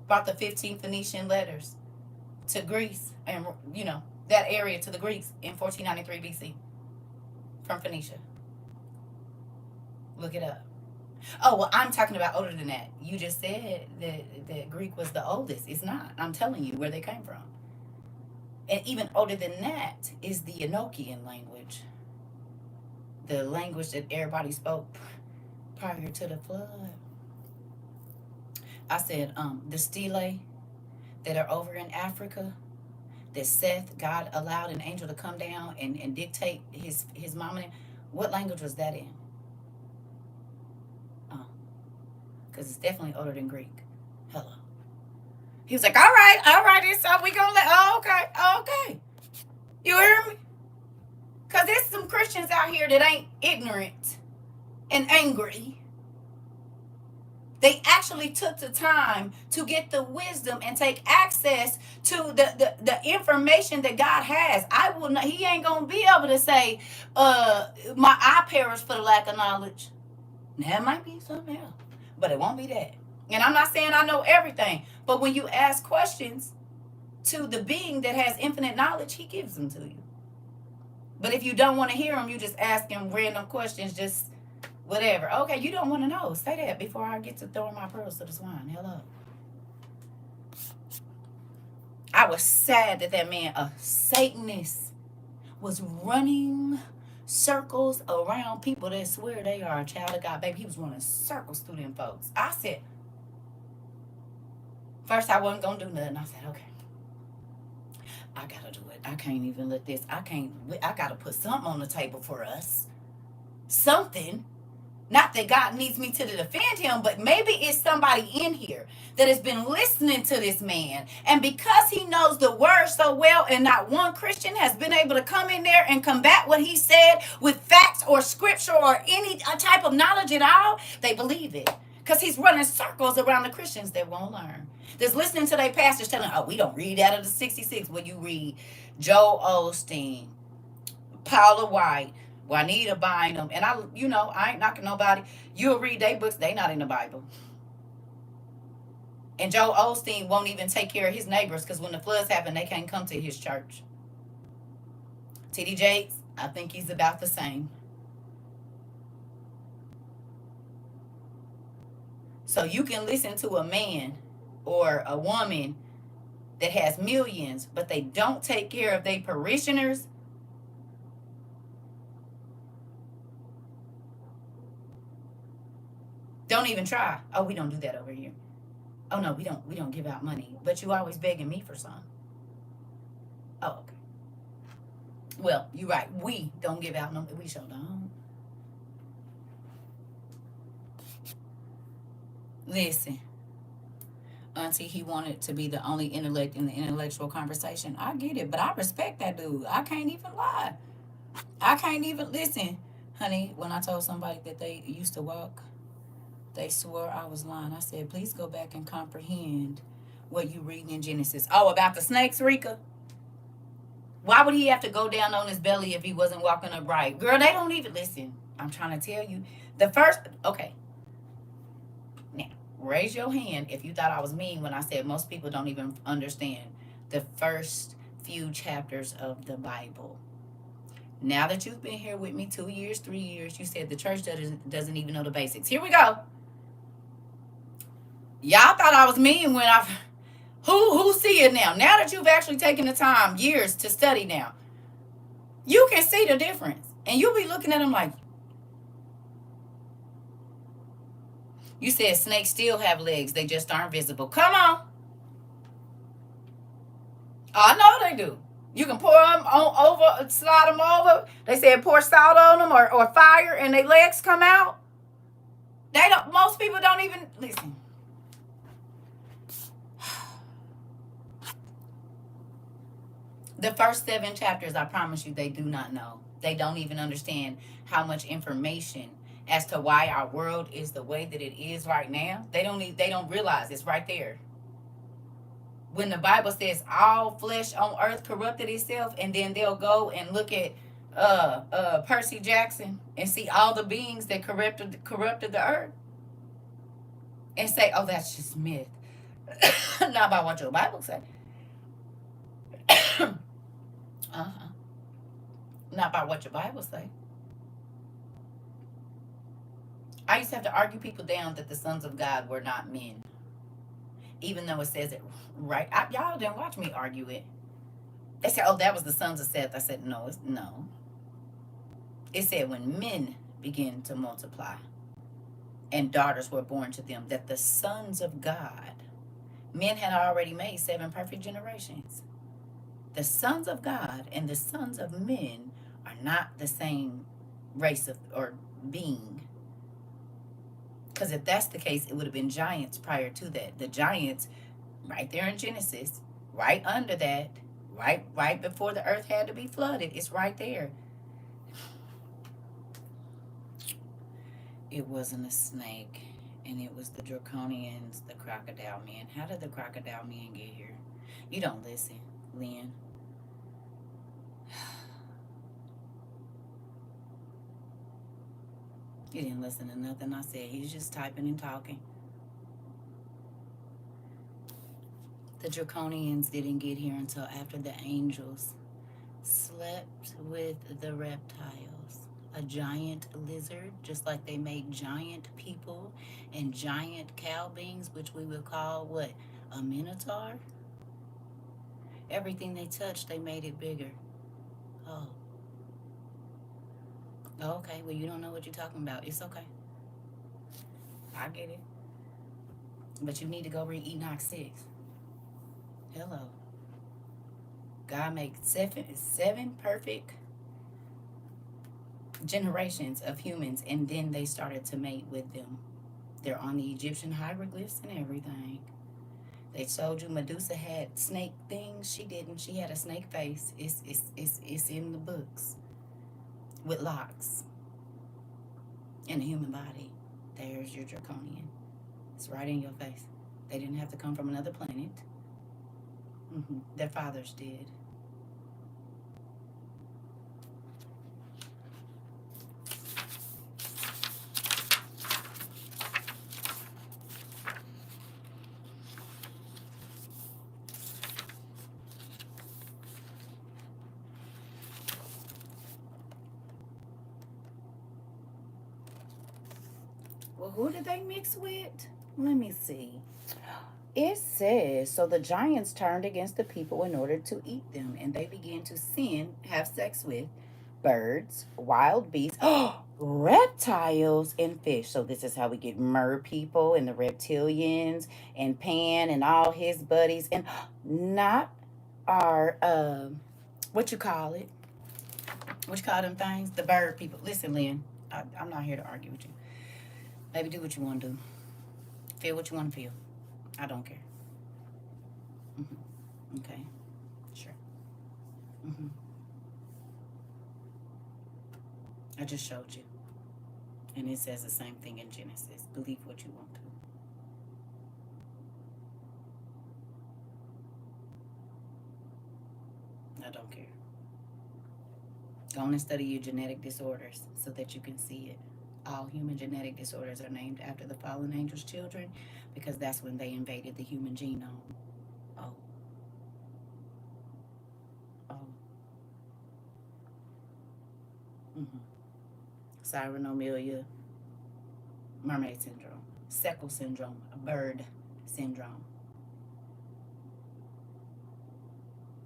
brought the 15 Phoenician letters. to Greece and, that area to the Greeks in 1493 BC from Phoenicia. Look it up. Oh, well, I'm talking about older than that. You just said that Greek was the oldest. It's not. I'm telling you where they came from. And even older than that is the Enochian language. The language that everybody spoke prior to the flood. I said the stelae that are over in Africa, that Seth, God allowed an angel to come down and dictate his mama. What language was that in? Because it's definitely older than Greek. Hello. He was like, all right, it's we gonna okay. You hear me? Because there's some Christians out here that ain't ignorant and angry. They actually took the time to get the wisdom and take access to the information that God has. I will not. He ain't gonna be able to say, I perish for the lack of knowledge. That might be something else, but it won't be that. And I'm not saying I know everything, but when you ask questions to the being that has infinite knowledge, he gives them to you. But if you don't want to hear him, you just ask him random questions, just whatever. Okay, you don't want to know. Say that before I get to throwing my pearls to the swine. Hello. I was sad that man, a Satanist, was running circles around people that swear they are a child of God. Baby, he was running circles through them folks. I said, first I wasn't going to do nothing. I said, okay, I got to do it. I can't even let this. I got to put something on the table for us. Something. Not that God needs me to defend him, but maybe it's somebody in here that has been listening to this man. And because he knows the word so well, and not one Christian has been able to come in there and combat what he said with facts or scripture or any type of knowledge at all, they believe it. Because he's running circles around the Christians that won't learn. That's listening to their pastors telling, we don't read out of the 66. Well, you read Joel Osteen, Paula White, Juanita Bynum, and I ain't knocking nobody. You'll read their books, they not in the Bible. And Joel Osteen won't even take care of his neighbors because when the floods happen, they can't come to his church. T.D. Jakes, I think he's about the same. So you can listen to a man or a woman that has millions, but they don't take care of their parishioners. Don't even try. Oh, we don't do that over here. Oh no, we don't give out money. But you always begging me for some. Oh, okay. Well, you're right. We don't give out no. We sure don't. Listen, Auntie, he wanted to be the only intellect in the intellectual conversation. I get it, but I respect that dude. I can't even lie. I can't even listen, honey. When I told somebody that they used to walk, they swore I was lying. I said, please go back and comprehend what you reading in Genesis. Oh, about the snakes, Rika? Why would he have to go down on his belly if he wasn't walking upright? Girl, they don't even listen. I'm trying to tell you. Okay. Now, raise your hand if you thought I was mean when I said most people don't even understand the first few chapters of the Bible. Now that you've been here with me 2 years, 3 years, you said the church doesn't even know the basics. Here we go. Y'all thought I was mean when who see it now? Now that you've actually taken the time, years to study now, you can see the difference. And you'll be looking at them like, you said snakes still have legs, they just aren't visible. Come on. I know they do. You can pour them over, slide them over. They said pour salt on them or fire and their legs come out. Most people don't even listen. The first 7 chapters, I promise you, they do not know. They don't even understand how much information as to why our world is the way that it is right now. They don't realize it's right there. When the Bible says all flesh on earth corrupted itself, and then they'll go and look at Percy Jackson and see all the beings that corrupted the earth and say, oh, that's just myth. Not about what your Bible says. Uh-huh. Not by what your Bible say. I used to have to argue people down that the sons of God were not men, even though it says it right. Y'all didn't watch me argue it. They said, "Oh, that was the sons of Seth." I said, "No, no." It said when men began to multiply and daughters were born to them, that the sons of God, men had already made 7 perfect generations. The sons of God and the sons of men are not the same race of or being. Because if that's the case, it would have been giants prior to that. The giants, right there in Genesis, right under that, right before the earth had to be flooded, it's right there. It wasn't a snake, and it was the draconians, the crocodile men. How did the crocodile men get here? You don't listen, Lynn. You didn't listen to nothing I said. He was just typing and talking. The draconians didn't get here until after the angels slept with the reptiles. A giant lizard, just like they made giant people and giant cow beings, which we would call what? A minotaur? Everything they touched, they made it bigger. Oh. Okay, well, you don't know what you're talking about. It's okay. I get it. But you need to go read Enoch 6. Hello. God made seven perfect generations of humans, and then they started to mate with them. They're on the Egyptian hieroglyphs and everything. They told you Medusa had snake things. She didn't. She had a snake face. It's in the books. With locks. In a human body. There's your draconian. It's right in your face. They didn't have to come from another planet. Their fathers did. Well, who did they mix with? Let me see. It says, so the giants turned against the people in order to eat them, and they began to sin, have sex with birds, wild beasts, reptiles, and fish. So this is how we get mer people and the reptilians and Pan and all his buddies, and not our what you call it? What you call them things? The bird people. Listen, Lynn, I'm not here to argue with you. Baby, do what you want to do. Feel what you want to feel. I don't care. Okay. Sure. I just showed you. And it says the same thing in Genesis. Believe what you want to. I don't care. Go on and study your genetic disorders so that you can see it. All human genetic disorders are named after the fallen angels' children because that's when they invaded the human genome. Oh. Cyronomelia, mermaid syndrome, Seckle syndrome, bird syndrome,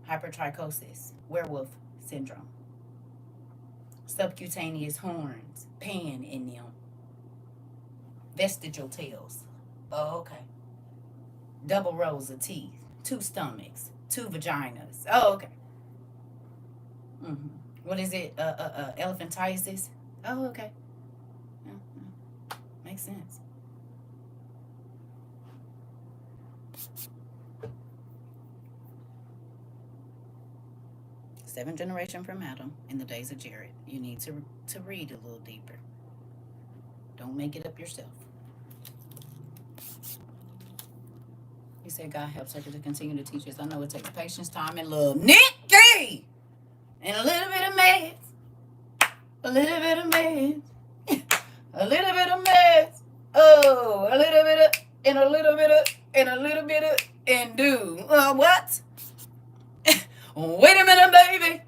hypertrichosis, werewolf syndrome, subcutaneous horns, Pan in them, vestigial tails. Oh, okay. Double rows of teeth, 2 stomachs, 2 vaginas. Oh, okay. What is it? Elephantiasis. Oh, okay. Makes sense. Seventh generation from Adam in the days of Jared. You need to read a little deeper. Don't make it up yourself. He said God helps her to continue to teach us. I know it takes patience, time, and love. Nikki! And a little bit of mess. A little bit of mess. A little bit of mess. Oh, a little bit of, and a little bit of, and a little bit of, and do. What? Wait a minute, baby.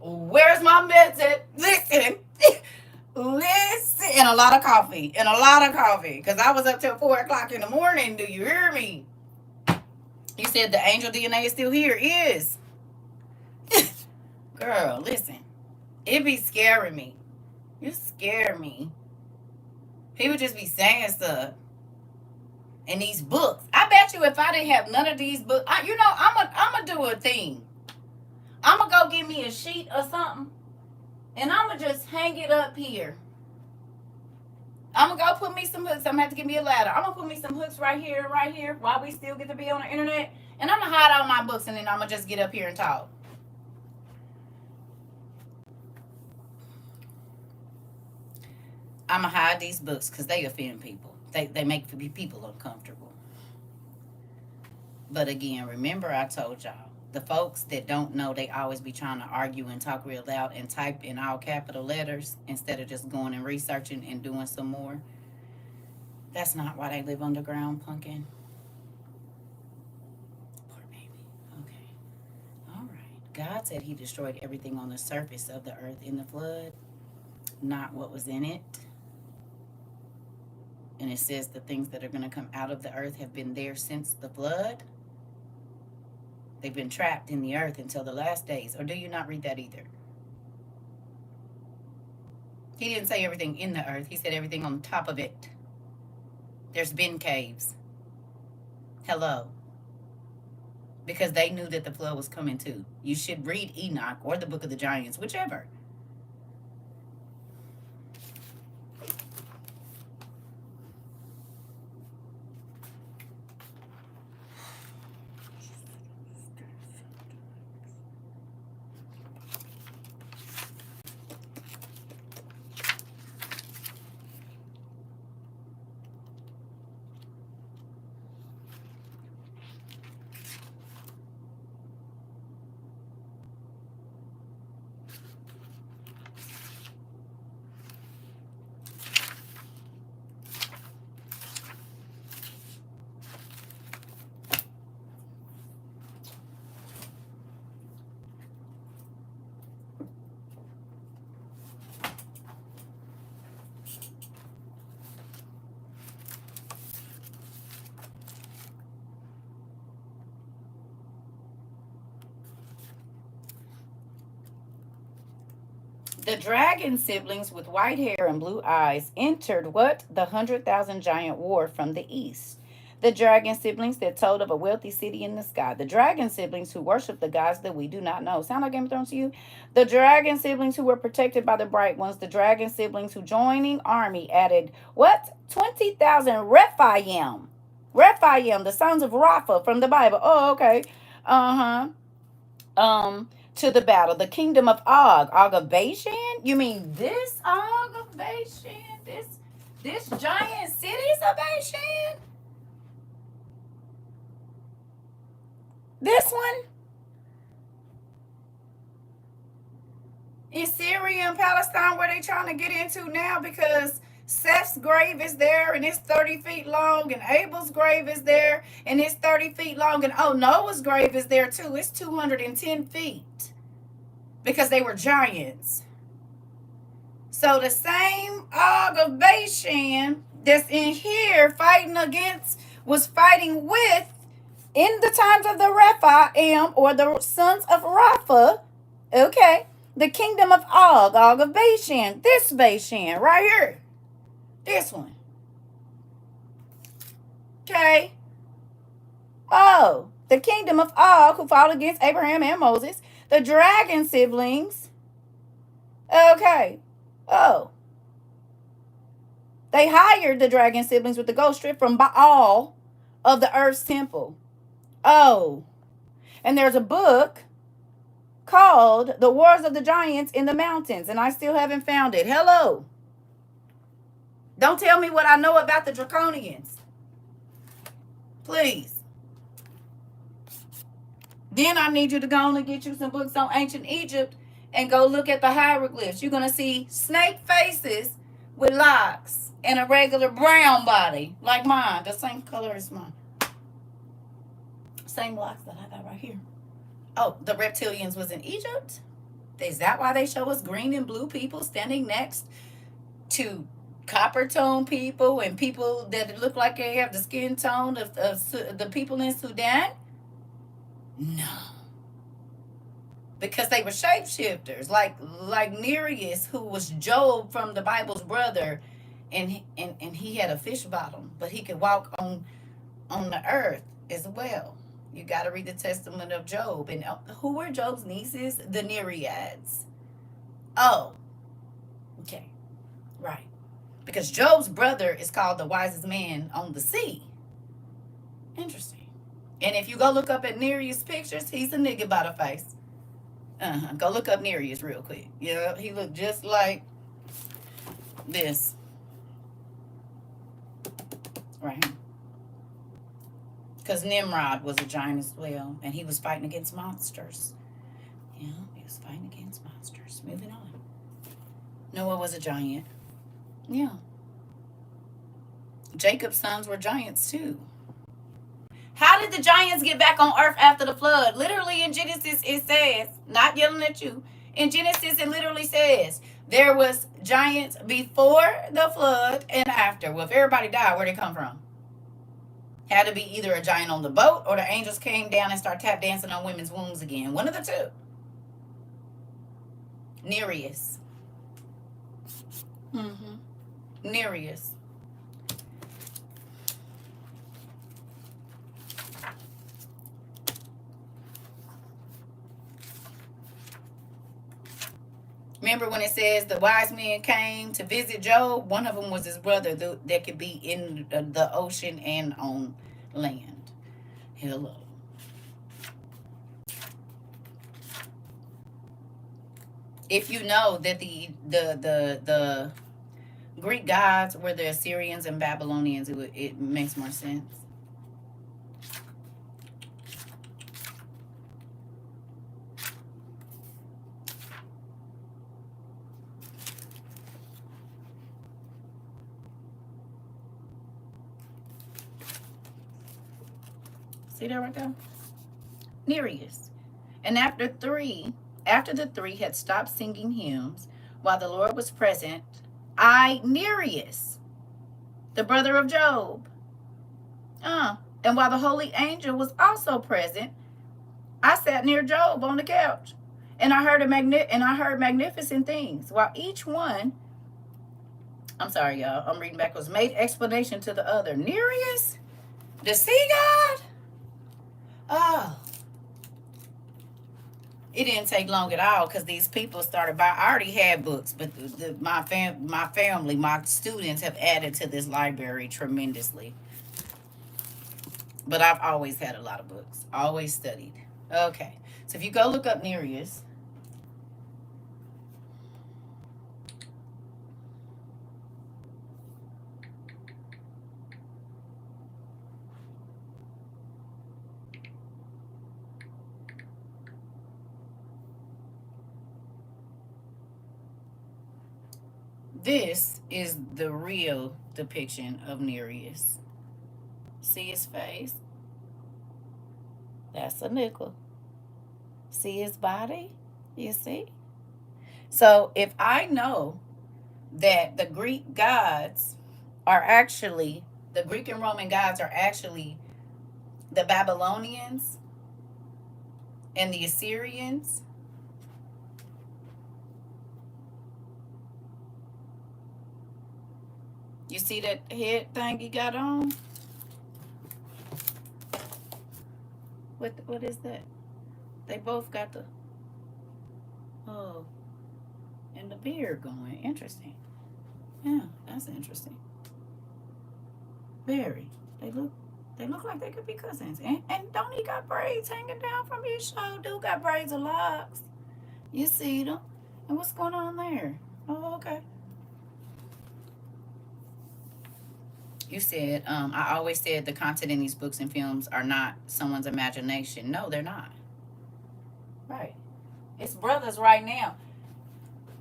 Where's my meds at? Listen. Listen. And a lot of coffee. And a lot of coffee. Because I was up till 4 o'clock in the morning. Do you hear me? You said the angel DNA is still here. Is. Girl, listen. It be scaring me. You scare me. People just be saying stuff. And these books. I bet you if I didn't have none of these books, I'm going to do a thing. I'm going to go get me a sheet or something. And I'm going to just hang it up here. I'm going to go put me some hooks. I'm going to have to get me a ladder. I'm going to put me some hooks right here while we still get to be on the internet. And I'm going to hide all my books and then I'm going to just get up here and talk. I'm going to hide these books because they offend people. They make people uncomfortable. But again, remember I told y'all, the folks that don't know, they always be trying to argue and talk real loud and type in all capital letters instead of just going and researching and doing some more. That's not why they live underground, pumpkin. Poor baby. Okay. All right. God said he destroyed everything on the surface of the earth in the flood, not what was in it. And it says the things that are going to come out of the earth have been there since the flood. They've been trapped in the earth until the last days. Or do you not read that either? He didn't say everything in the earth. He said everything on top of it. There's been caves. Hello. Because they knew that the flood was coming too. You should read Enoch or the Book of the Giants, whichever. The dragon siblings with white hair and blue eyes entered what? The 100,000 giant war from the east. The dragon siblings that told of a wealthy city in the sky. The dragon siblings who worship the gods that we do not know. Sound like Game of Thrones to you? The dragon siblings who were protected by the bright ones. The dragon siblings who joining army added what? 20,000 Rephaim. Rephaim, the sons of Rapha from the Bible. Oh, okay. To the battle. The kingdom of Og. Og of Bashan? You mean this Og of Bashan? This giant cities of Bashan? This one? In Syria and Palestine, where they trying to get into now because Seth's grave is there and it's 30 feet long, and Abel's grave is there and it's 30 feet long, and Noah's grave is there too. It's 210 feet because they were giants. So the same Og of Bashan that's in here was fighting with in the times of the Rephaim, or the sons of Rapha, okay, the kingdom of Og, Og of Bashan, this Bashan right here. This one. Okay. Oh, the kingdom of Og, who fought against Abraham and Moses. The dragon siblings. Okay. Oh. They hired the dragon siblings with the gold strip from Baal of the earth's temple. Oh. And there's a book called The Wars of the Giants in the Mountains, and I still haven't found it. Hello. Don't tell me what I know about the Draconians. Please. Then I need you to go on and get you some books on ancient Egypt and go look at the hieroglyphs. You're going to see snake faces with locks and a regular brown body like mine. The same color as mine. Same locks that I got right here. Oh, the reptilians was in Egypt? Is that why they show us green and blue people standing next to copper tone people and people that look like they have the skin tone of the people in Sudan? No. Because they were shapeshifters, like Nereus, who was Job from the Bible's brother, and he had a fish bottom, but he could walk on the earth as well. You got to read the Testament of Job. And who were Job's nieces? The Nereids. Oh, okay, right. Because Job's brother is called the wisest man on the sea. Interesting. And if you go look up at Nereus' pictures, he's a nigga by the face. Go look up Nereus real quick. Yeah, he looked just like this. Right here. Because Nimrod was a giant as well, and he was fighting against monsters. Yeah, he was fighting against monsters. Moving on. Noah was a giant. Yeah. Jacob's sons were giants too. How did the giants get back on earth after the flood? Literally in Genesis it says, not yelling at you. In Genesis it literally says, there was giants before the flood and after. Well, if everybody died, where'd they come from? Had to be either a giant on the boat or the angels came down and started tap dancing on women's wombs again. One of the two. Nereus. Nereus. Remember when it says the wise men came to visit Job? One of them was his brother that could be in the ocean and on land. Hello. If you know that the Greek gods were the Assyrians and Babylonians, it makes more sense. See that right there? Nereus. And after the three had stopped singing hymns, while the Lord was present, Nereus, the brother of Job, and while the holy angel was also present, I sat near Job on the couch, and I heard magnificent things, while each one, I'm sorry, y'all, I'm reading backwards, made explanation to the other. Nereus, the sea god? Oh, it didn't take long at all because these people started by. I already had books, but my family, my students have added to this library tremendously. But I've always had a lot of books, always studied. Okay, so if you go look up Nereus, this is the real depiction of Nereus. See his face? That's a nickel. See his body? You see? So if I know that the Greek gods are actually, the Greek and Roman gods are actually the Babylonians and the Assyrians, you see that head thing he got on? What is that? They both got the and the beard going. Interesting. Yeah, that's interesting. Very. They look like they could be cousins. And don't he got braids hanging down from his shoulder? Dude got braids of locks. You see them? And what's going on there? Oh, okay. You said, I always said the content in these books and films are not someone's imagination. No, they're not. Right. It's brothers right now.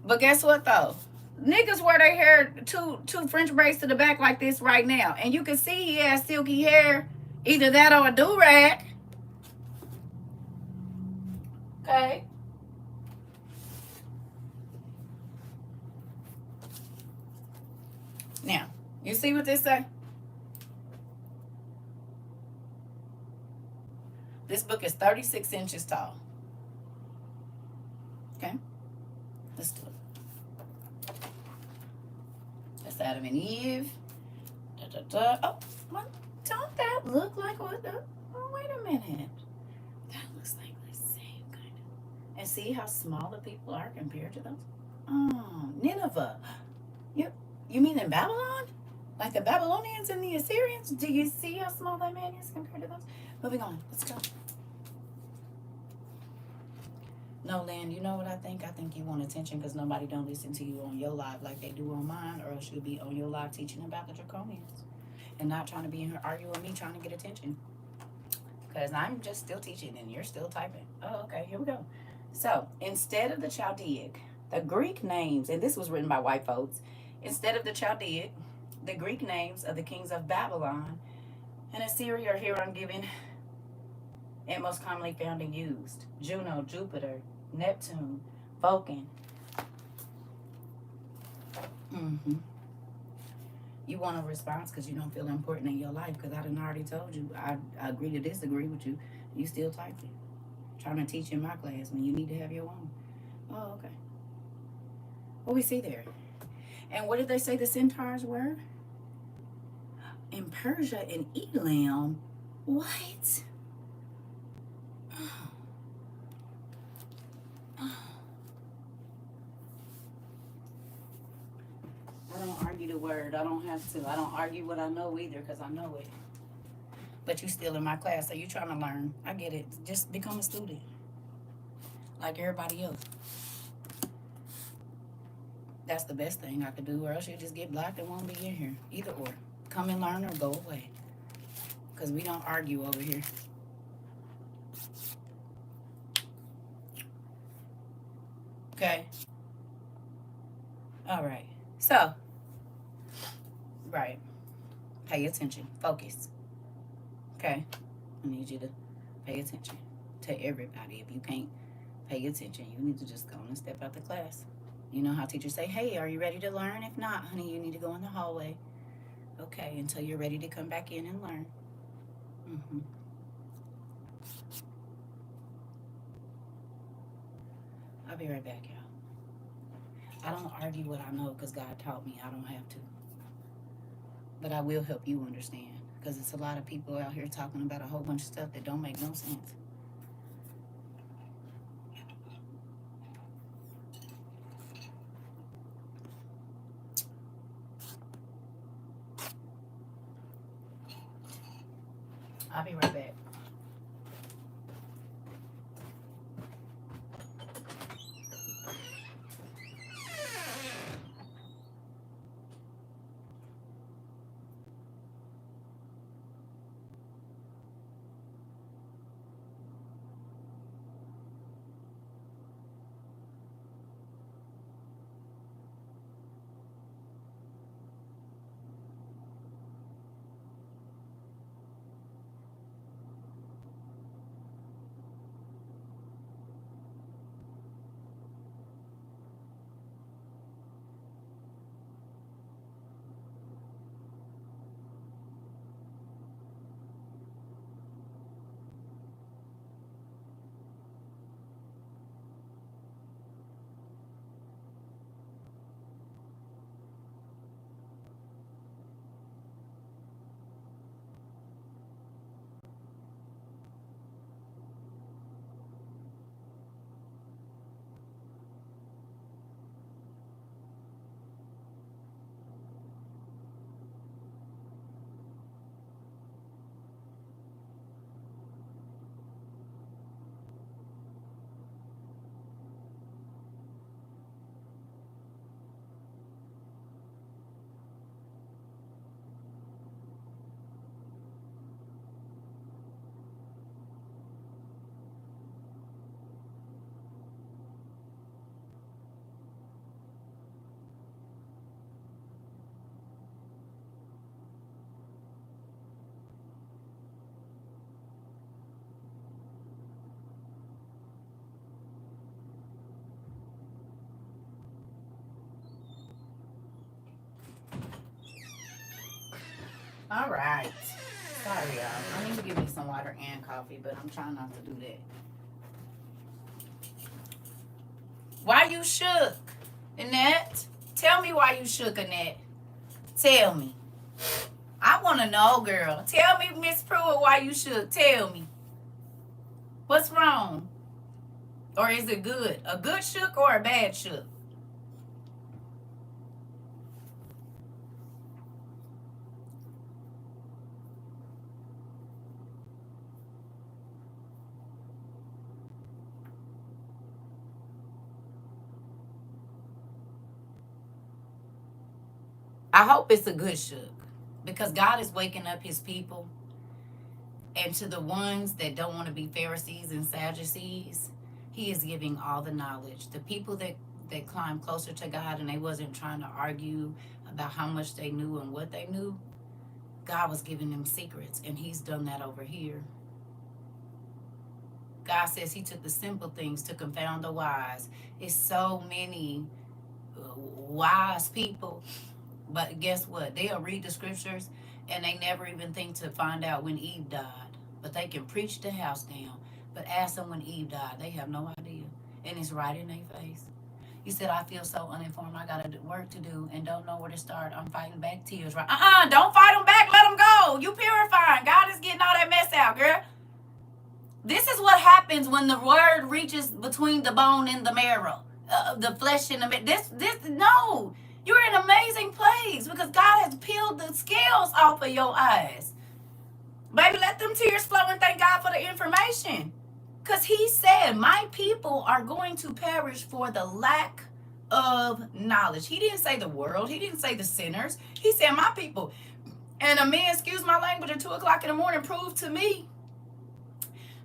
But guess what, though? Niggas wear their hair two French braids to the back like this right now. And you can see he has silky hair. Either that or a do-rag. Okay. Now, you see what this say? This book is 36 inches tall. Okay? Let's do it. That's Adam and Eve. Da, da, da. Oh, what? Don't that look like what? Oh, wait a minute. That looks like the same kind of. And see how small the people are compared to those? Oh, Nineveh. You mean in Babylon? Like the Babylonians and the Assyrians? Do you see how small that man is compared to those? Moving on. Let's go. No, Lynn, you know what I think? I think you want attention because nobody don't listen to you on your live like they do on mine, or else you'll be on your live teaching about the draconians and not trying to be in here arguing with me trying to get attention. Because I'm just still teaching and you're still typing. Oh, okay, here we go. So, instead of the Chaldaic, the Greek names, and this was written by white folks, instead of the Chaldaic, the Greek names of the kings of Babylon and Assyria are here on given and most commonly found and used. Juno, Jupiter, Neptune, Vulcan. You want a response because you don't feel important in your life because I done already told you. I agree to disagree with you. You still typing. Trying to teach in my class when you need to have your own. Oh, okay. What we see there? And what did they say the centaurs were? In Persia and Elam. What? I don't argue the word. I don't have to. I don't argue what I know either because I know it. But you still in my class, so you trying to learn. I get it. Just become a student. Like everybody else. That's the best thing I could do, or else you just get blocked and won't be in here. Either or. Come and learn or go away. Because we don't argue over here. Okay? All right. So, right. Pay attention. Focus. Okay? I need you to pay attention to everybody. If you can't pay attention, you need to just go and step out the class. You know how teachers say, hey, are you ready to learn? If not, honey, you need to go in the hallway. Okay, until you're ready to come back in and learn. I'll be right back, y'all. I don't argue what I know because God taught me. I don't have to. But I will help you understand because it's a lot of people out here talking about a whole bunch of stuff that don't make no sense. I'll be right back. All right. Sorry, y'all. I need to give me some water and coffee, but I'm trying not to do that. Why you shook, Annette? Tell me why you shook, Annette. Tell me. I want to know, girl. Tell me, Miss Pruitt, why you shook. Tell me. What's wrong? Or is it good? A good shook or a bad shook? I hope it's a good shook, because God is waking up his people, and to the ones that don't want to be Pharisees and Sadducees, he is giving all the knowledge. The people that climbed closer to God and they wasn't trying to argue about how much they knew and what they knew, God was giving them secrets, and he's done that over here. God says he took the simple things to confound the wise. It's so many wise people, but guess what? They'll read the scriptures and they never even think to find out when Eve died. But they can preach the house down. But ask them when Eve died. They have no idea. And it's right in their face. You said, I feel so uninformed. I got work to do and don't know where to start. I'm fighting back tears. Right? Don't fight them back. Let them go. You purifying. God is getting all that mess out, girl. This is what happens when the word reaches between the bone and the marrow. The flesh and the... No. You're in an amazing place because God has peeled the scales off of your eyes. Baby, let them tears flow and thank God for the information. Because he said, my people are going to perish for the lack of knowledge. He didn't say the world. He didn't say the sinners. He said my people. And a man, excuse my language, at 2 o'clock in the morning proved to me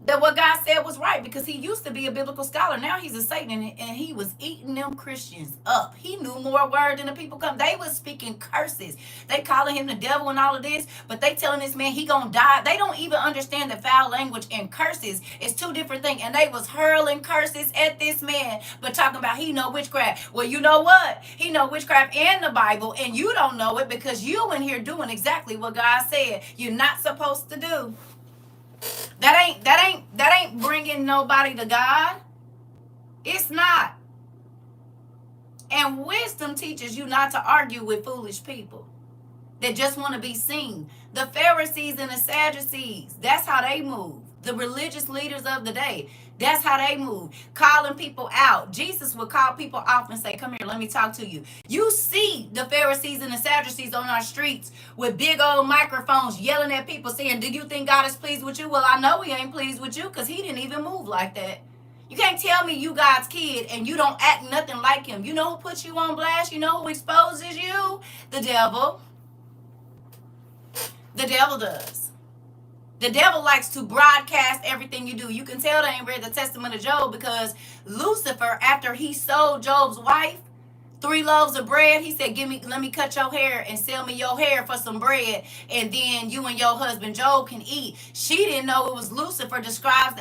that what God said was right, because he used to be a biblical scholar. Now he's a Satan, and he was eating them Christians up. He knew more word than the people come. They was speaking curses. They calling him the devil and all of this, but they telling this man he gonna die. They don't even understand the foul language, and curses is two different things. And they was hurling curses at this man, but talking about he know witchcraft. Well, you know what? He know witchcraft and the Bible, and you don't know it because you in here doing exactly what God said you're not supposed to do. That ain't bringing nobody to God. It's not. And wisdom teaches you not to argue with foolish people that just want to be seen. The Pharisees and the Sadducees, that's how they move. The religious leaders of the day, that's how they move. Calling people out. Jesus would call people off and say, come here, let me talk to you. You see the Pharisees and the Sadducees on our streets with big old microphones yelling at people saying, do you think God is pleased with you? Well, I know he ain't pleased with you because he didn't even move like that. You can't tell me you God's kid and you don't act nothing like him. You know who puts you on blast? You know who exposes you? The devil. The devil does. The devil likes to broadcast everything you do. You can tell they ain't read the Testament of Job because Lucifer, after he sold Job's wife 3 loaves of bread, he said, let me cut your hair and sell me your hair for some bread, and then you and your husband Job can eat. She didn't know it was Lucifer disguised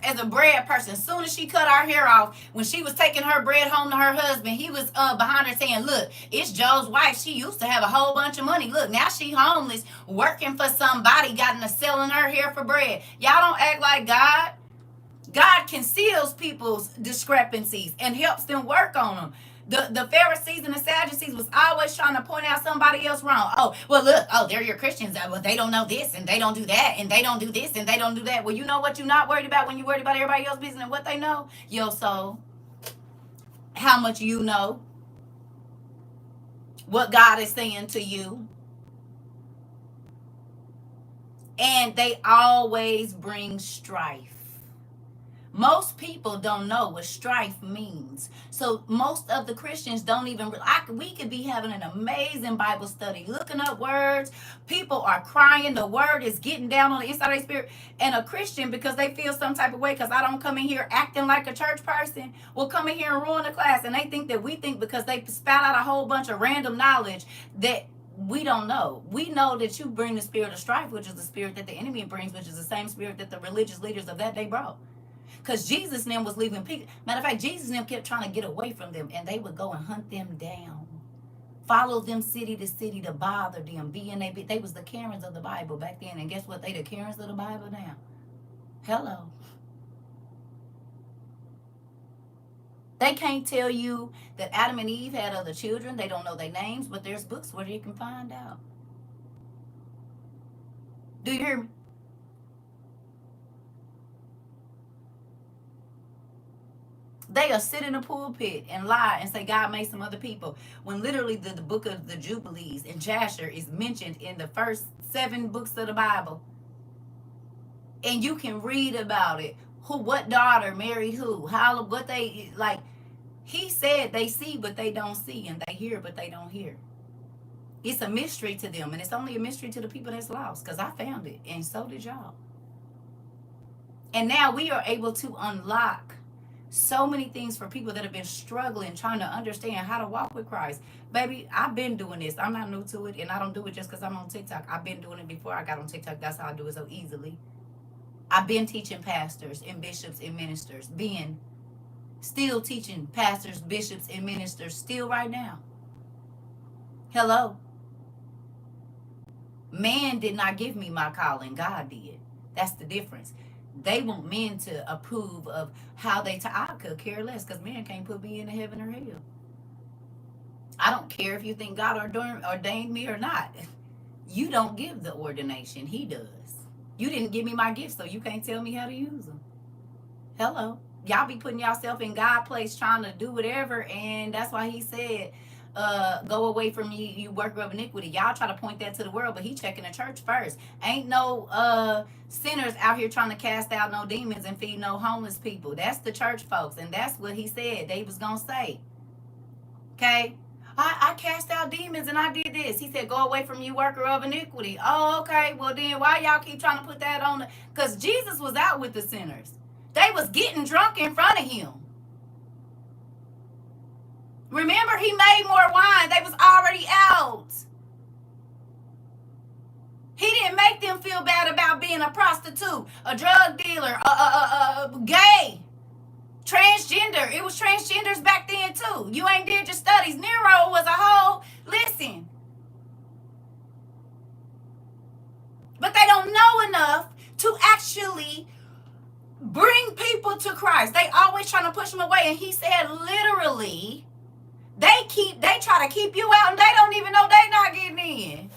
as a bread person. As soon as she cut our hair off, when she was taking her bread home to her husband, he was behind her saying, look, it's Joe's wife. She used to have a whole bunch of money. Look, now she homeless, working for somebody, gotten to selling her hair for bread. Y'all don't act like God. God conceals people's discrepancies and helps them work on them. The Pharisees and the Sadducees was always trying to point out somebody else wrong. Oh, well, look, they're your Christians. Well, they don't know this, and they don't do that, and they don't do this, and they don't do that. Well, you know what you're not worried about when you're worried about everybody else's business and what they know? Your soul. How much you know. What God is saying to you. And they always bring strife. Most people don't know what strife means. So most of the Christians don't even, we could be having an amazing Bible study, looking up words. People are crying. The word is getting down on the inside of their spirit. And a Christian, because they feel some type of way, because I don't come in here acting like a church person, will come in here and ruin the class. And they think that we think because they spout out a whole bunch of random knowledge that we don't know. We know that you bring the spirit of strife, which is the spirit that the enemy brings, which is the same spirit that the religious leaders of that day brought. Because Jesus and them was leaving people. Matter of fact, Jesus and them kept trying to get away from them, and they would go and hunt them down Follow them city to city to bother them. They was the Karens of the Bible back then. And guess what? They the Karens of the Bible now. Hello. They can't tell you that Adam and Eve had other children. They don't know their names, but there's books where you can find out. Do you hear me? They'll sit in a pulpit and lie and say God made some other people, when literally the book of the Jubilees and Jasher is mentioned in the first 7 books of the Bible. And you can read about it. What daughter married who, how, what they, like, he said they see but they don't see, and they hear but they don't hear. It's a mystery to them, and it's only a mystery to the people that's lost, because I found it, and so did y'all. And now we are able to unlock so many things for people that have been struggling, trying to understand how to walk with Christ. Baby, I've been doing this. I'm not new to it, and I don't do it just because I'm on TikTok. I've been doing it before I got on TikTok. That's how I do it so easily. I've been teaching pastors and bishops and ministers. Still teaching pastors, bishops, and ministers still right now. Hello. Man did not give me my calling. God did. That's the difference. They want men to approve of how I could care less, because man can't put me into heaven or hell. I don't care if you think God ordained me or not. You don't give the ordination. He does. You didn't give me my gifts, so you can't tell me how to use them. Hello. Y'all be putting yourself in God's place trying to do whatever, and that's why he said, go away from me, you worker of iniquity. Y'all try to point that to the world, but he checking the church first. Ain't no sinners out here trying to cast out no demons and feed no homeless people. That's the church folks, and that's what he said they was gonna say. Okay? I cast out demons and I did this. He said, go away from you, worker of iniquity. Oh, okay. Well, then why y'all keep trying to put that on? Because Jesus was out with the sinners. They was getting drunk in front of him. Remember, he made more wine. They was already out. He didn't make them feel bad about being a prostitute, a drug dealer, gay, transgender. It was transgenders back then too. You ain't did your studies. Nero was a whole, listen. But they don't know enough to actually bring people to Christ. They always trying to push them away. And he said literally, they try to keep you out and they don't even know they not getting in.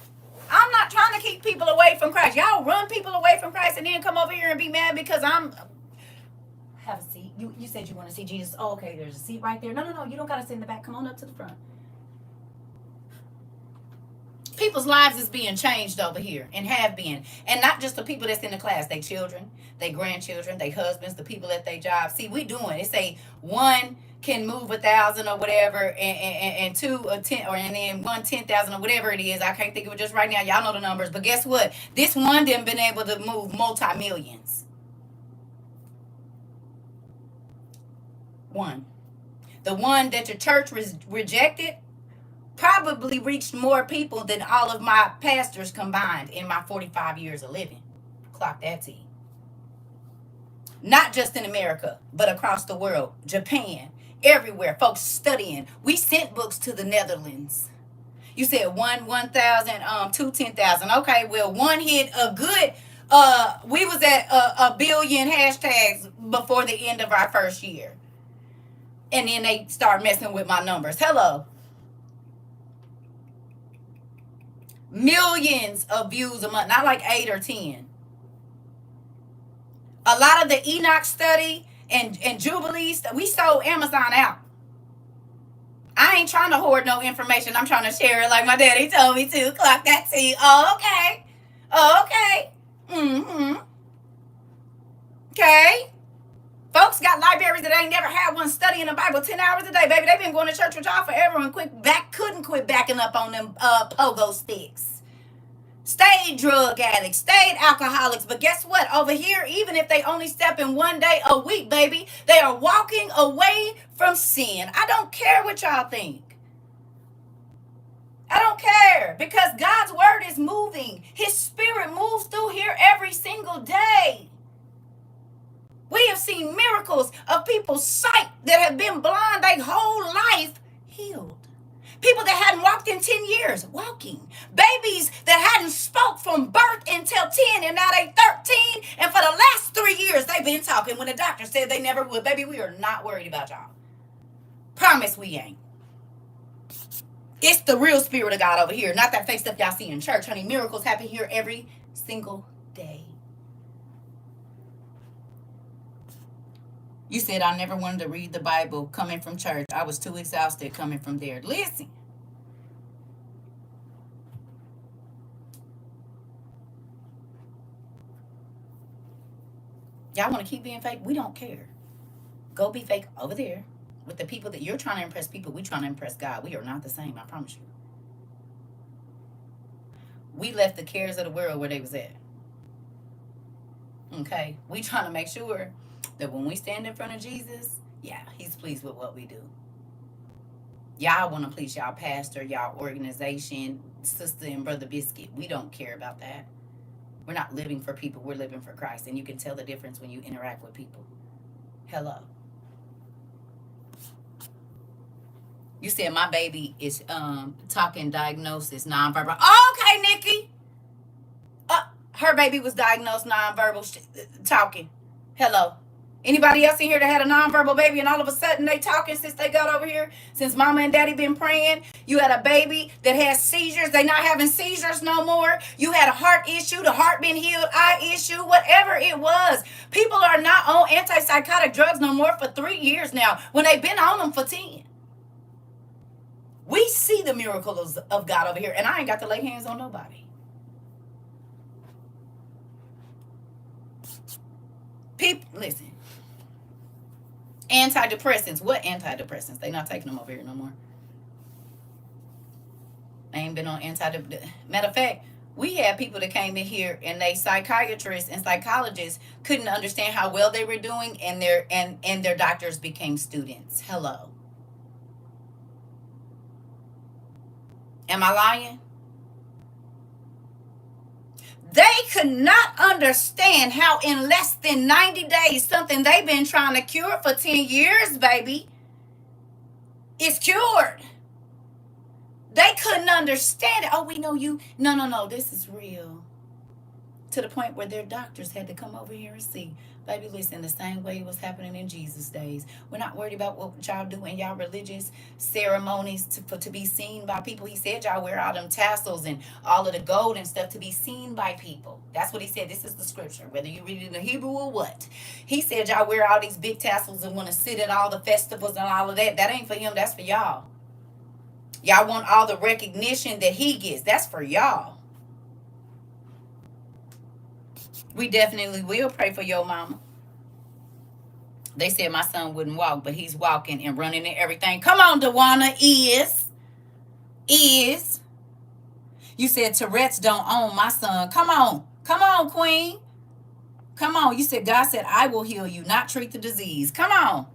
I'm not trying to keep people away from Christ. Y'all run people away from Christ and then come over here and be mad because I'm... Have a seat. You said you want to see Jesus. Oh, okay, there's a seat right there. No, you don't got to sit in the back. Come on up to the front. People's lives is being changed over here and have been. And not just the people that's in the class. They children, they grandchildren, they husbands, the people at their job. See, we doing it. Say one can move 1,000 or whatever, and two or 10, or and then 1 10,000 or whatever it is. I can't think of it just right now. Y'all know the numbers. But guess what? This one didn't been able to move multi-millions. One. The one that your church rejected probably reached more people than all of my pastors combined in my 45 years of living. Clock that T. Not just in America, but across the world. Japan, everywhere. Folks studying. We sent books to the Netherlands. You said 1,000, 2 10,000. Okay, well, one hit a good, we was at a billion hashtags before the end of our first year. And then they start messing with my numbers. Hello. Millions of views a month. Not like 8 or 10. A lot of the Enoch study and Jubilees, we sold Amazon out. I ain't trying to hoard no information. I'm trying to share it like my daddy told me to. Clock that T. Oh, okay. Oh, okay. Mm-hmm. Okay. Folks got libraries that ain't never had one studying the Bible 10 hours a day, baby. They've been going to church with y'all forever and couldn't quit backing up on them pogo sticks. Stayed drug addicts, stayed alcoholics. But guess what? Over here, even if they only step in 1 day a week, baby, they are walking away from sin. I don't care what y'all think. I don't care, because God's word is moving. His spirit moves through here every single day. We have seen miracles of people's sight that have been blind their whole life healed. People that hadn't walked in 10 years, walking. Babies that hadn't spoke from birth until 10, and now they 13. And for the last 3 years, they've been talking when the doctor said they never would. Baby, we are not worried about y'all. Promise we ain't. It's the real spirit of God over here, not that fake stuff y'all see in church. Honey, miracles happen here every single day. You said I never wanted to read the Bible coming from church. I was too exhausted coming from there. Listen. Y'all want to keep being fake? We don't care. Go be fake over there with the people that you're trying to impress people. We trying to impress God. We are not the same, I promise you. We left the cares of the world where they was at. Okay? We trying to make sure that when we stand in front of Jesus, yeah, he's pleased with what we do. Y'all want to please y'all pastor, y'all organization, sister and brother biscuit. We don't care about that. We're not living for people. We're living for Christ. And you can tell the difference when you interact with people. Hello. You said my baby is talking diagnosis nonverbal. Okay, Nikki. Her baby was diagnosed nonverbal talking. Hello. Anybody else in here that had a nonverbal baby and all of a sudden they talking since they got over here? Since mama and daddy been praying? You had a baby that has seizures. They not having seizures no more. You had a heart issue. The heart been healed. Eye issue. Whatever it was. People are not on antipsychotic drugs no more for 3 years now when they've been on them for 10. We see the miracles of God over here, and I ain't got to lay hands on nobody. People, listen. Antidepressants. What antidepressants? They not taking them over here no more. They ain't been on antidepressants. Matter of fact, we had people that came in here and they psychiatrists and psychologists couldn't understand how well they were doing, and their doctors became students. Hello. Am I lying? They could not understand how in less than 90 days, something they've been trying to cure for 10 years, baby, is cured. They couldn't understand it. Oh, we know you. No, this is real. To the point where their doctors had to come over here and see. Baby, listen, the same way it was happening in Jesus' days. We're not worried about what y'all do in y'all religious ceremonies to be seen by people. He said y'all wear all them tassels and all of the gold and stuff to be seen by people. That's what he said. This is the scripture, whether you read it in the Hebrew or what. He said y'all wear all these big tassels and want to sit at all the festivals and all of that. That ain't for him. That's for y'all. Y'all want all the recognition that he gets. That's for y'all. We definitely will pray for your mama. They said my son wouldn't walk, but he's walking and running and everything. Come on, Dewana. Is. You said Tourette's don't own my son. Come on, Queen. Come on. You said God said I will heal you, not treat the disease. Come on.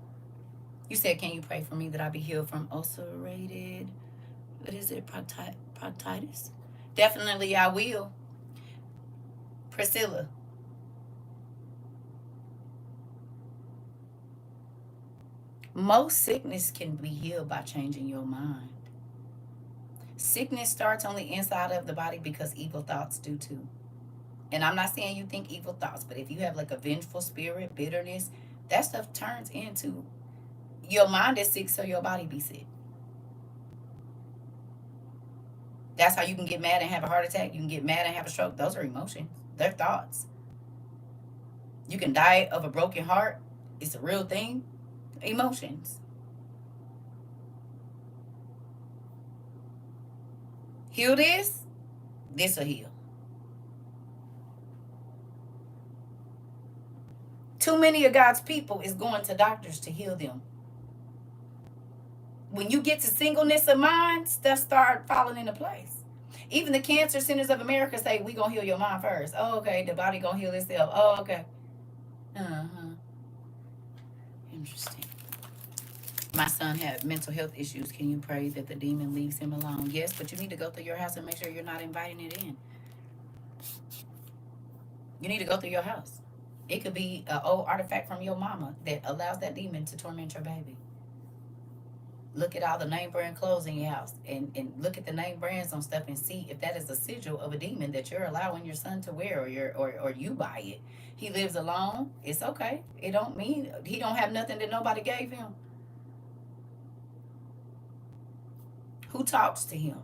You said, can you pray for me that I be healed from ulcerated, what is it, proctitis? Definitely I will. Priscilla. Most sickness can be healed by changing your mind. Sickness starts on the inside of the body because evil thoughts do too. And I'm not saying you think evil thoughts, but if you have like a vengeful spirit, bitterness, that stuff turns into, your mind is sick, so your body be sick. That's how you can get mad and have a heart attack. You can get mad and have a stroke. Those are emotions. They're thoughts. You can die of a broken heart. It's a real thing. Emotions. Heal this. This will heal. Too many of God's people is going to doctors to heal them. When you get to singleness of mind, stuff start falling into place. Even the Cancer Centers of America say, we going to heal your mind first. Oh, okay. The body going to heal itself. Oh, okay. Interesting. My son had mental health issues. Can you pray that the demon leaves him alone? Yes, but you need to go through your house and make sure you're not inviting it in. You need to go through your house. It could be an old artifact from your mama that allows that demon to torment your baby. Look at all the name brand clothes in your house, and look at the name brands on stuff and see if that is a sigil of a demon that you're allowing your son to wear, or you buy it. He lives alone. It's okay. It don't mean he don't have nothing that nobody gave him. Who talks to him?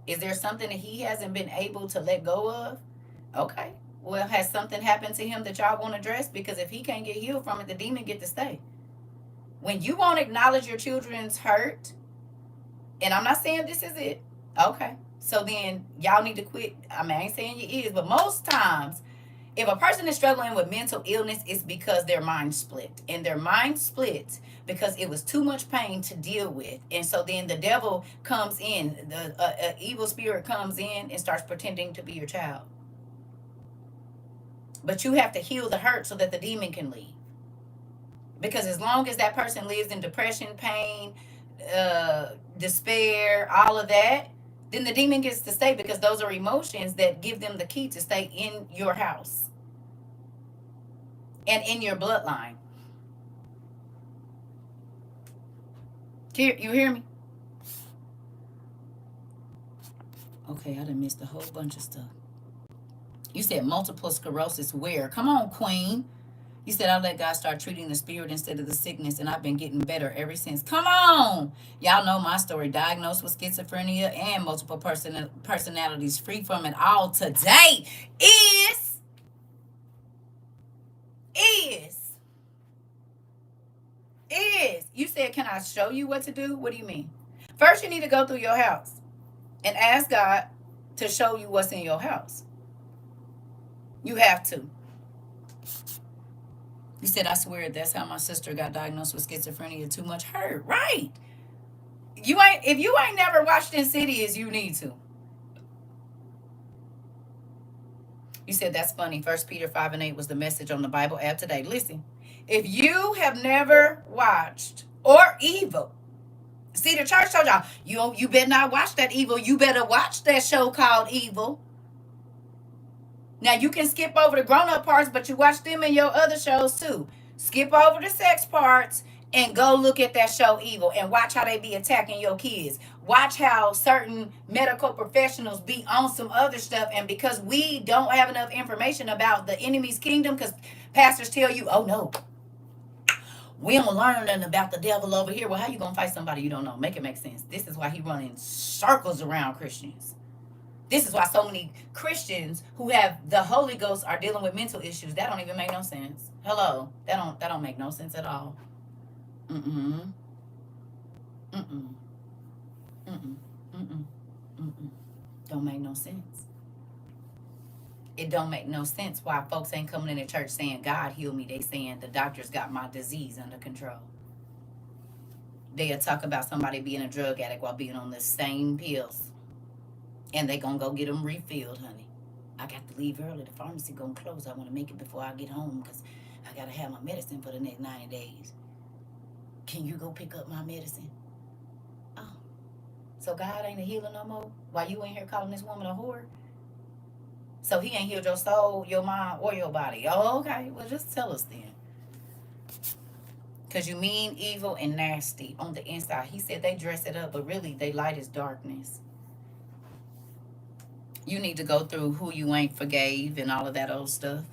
Is there something that he hasn't been able to let go of? Okay. Well, has something happened to him that y'all won't address? Because if he can't get healed from it, the demon get to stay. When you won't acknowledge your children's hurt, and I'm not saying this is it, okay, so then y'all need to quit. I mean, I ain't saying you is, but most times, if a person is struggling with mental illness, it's because their mind split. And their mind split because it was too much pain to deal with. And so then the devil comes in, the evil spirit comes in and starts pretending to be your child. But you have to heal the hurt so that the demon can leave. Because as long as that person lives in depression, pain, despair, all of that, then the demon gets to stay, because those are emotions that give them the key to stay in your house and in your bloodline. You hear me? Okay, I done missed a whole bunch of stuff. You said multiple sclerosis where? Come on, queen. You said I let God start treating the spirit instead of the sickness, and I've been getting better ever since. Come on. Y'all know my story. Diagnosed with schizophrenia and multiple personalities, free from it all today. You said, can I show you what to do? What do you mean? First, you need to go through your house and ask God to show you what's in your house. You have to. You said, I swear that's how my sister got diagnosed with schizophrenia. Too much hurt. Right. If you ain't never watched Insidious, you need to. You said that's funny. 1 Peter 5:8 was the message on the Bible app today. Listen, if you have never watched or evil, see, the church told y'all, you better not watch that evil. You better watch that show called Evil. Now, you can skip over the grown-up parts, but you watch them in your other shows too. Skip over the sex parts and go look at that show Evil and watch how they be attacking your kids. Watch how certain medical professionals be on some other stuff. And because we don't have enough information about the enemy's kingdom, because pastors tell you, oh no, we don't learn nothing about the devil over here. Well, how you going to fight somebody you don't know? Make it make sense. This is why he running circles around Christians. This is why so many Christians who have the Holy Ghost are dealing with mental issues. That don't even make no sense. Hello. That don't make no sense at all. Mm-mm. Mm-mm. Mm-mm. Mm-mm. Mm-mm. Don't make no sense. It don't make no sense why folks ain't coming in the church saying, God heal me. They saying the doctors got my disease under control. They'll talk about somebody being a drug addict while being on the same pills. And they gonna go get them refilled, honey. I got to leave early. The pharmacy gonna close. I want to make it before I get home because I gotta have my medicine for the next 90 days. Can you go pick up my medicine? Oh, so God ain't a healer no more? Why you ain't here calling this woman a whore? So he ain't healed your soul, your mind, or your body. Oh, okay. Well, just tell us then. Because you mean, evil, and nasty on the inside. He said they dress it up, but really they light is darkness. You need to go through who you ain't forgave and all of that old stuff.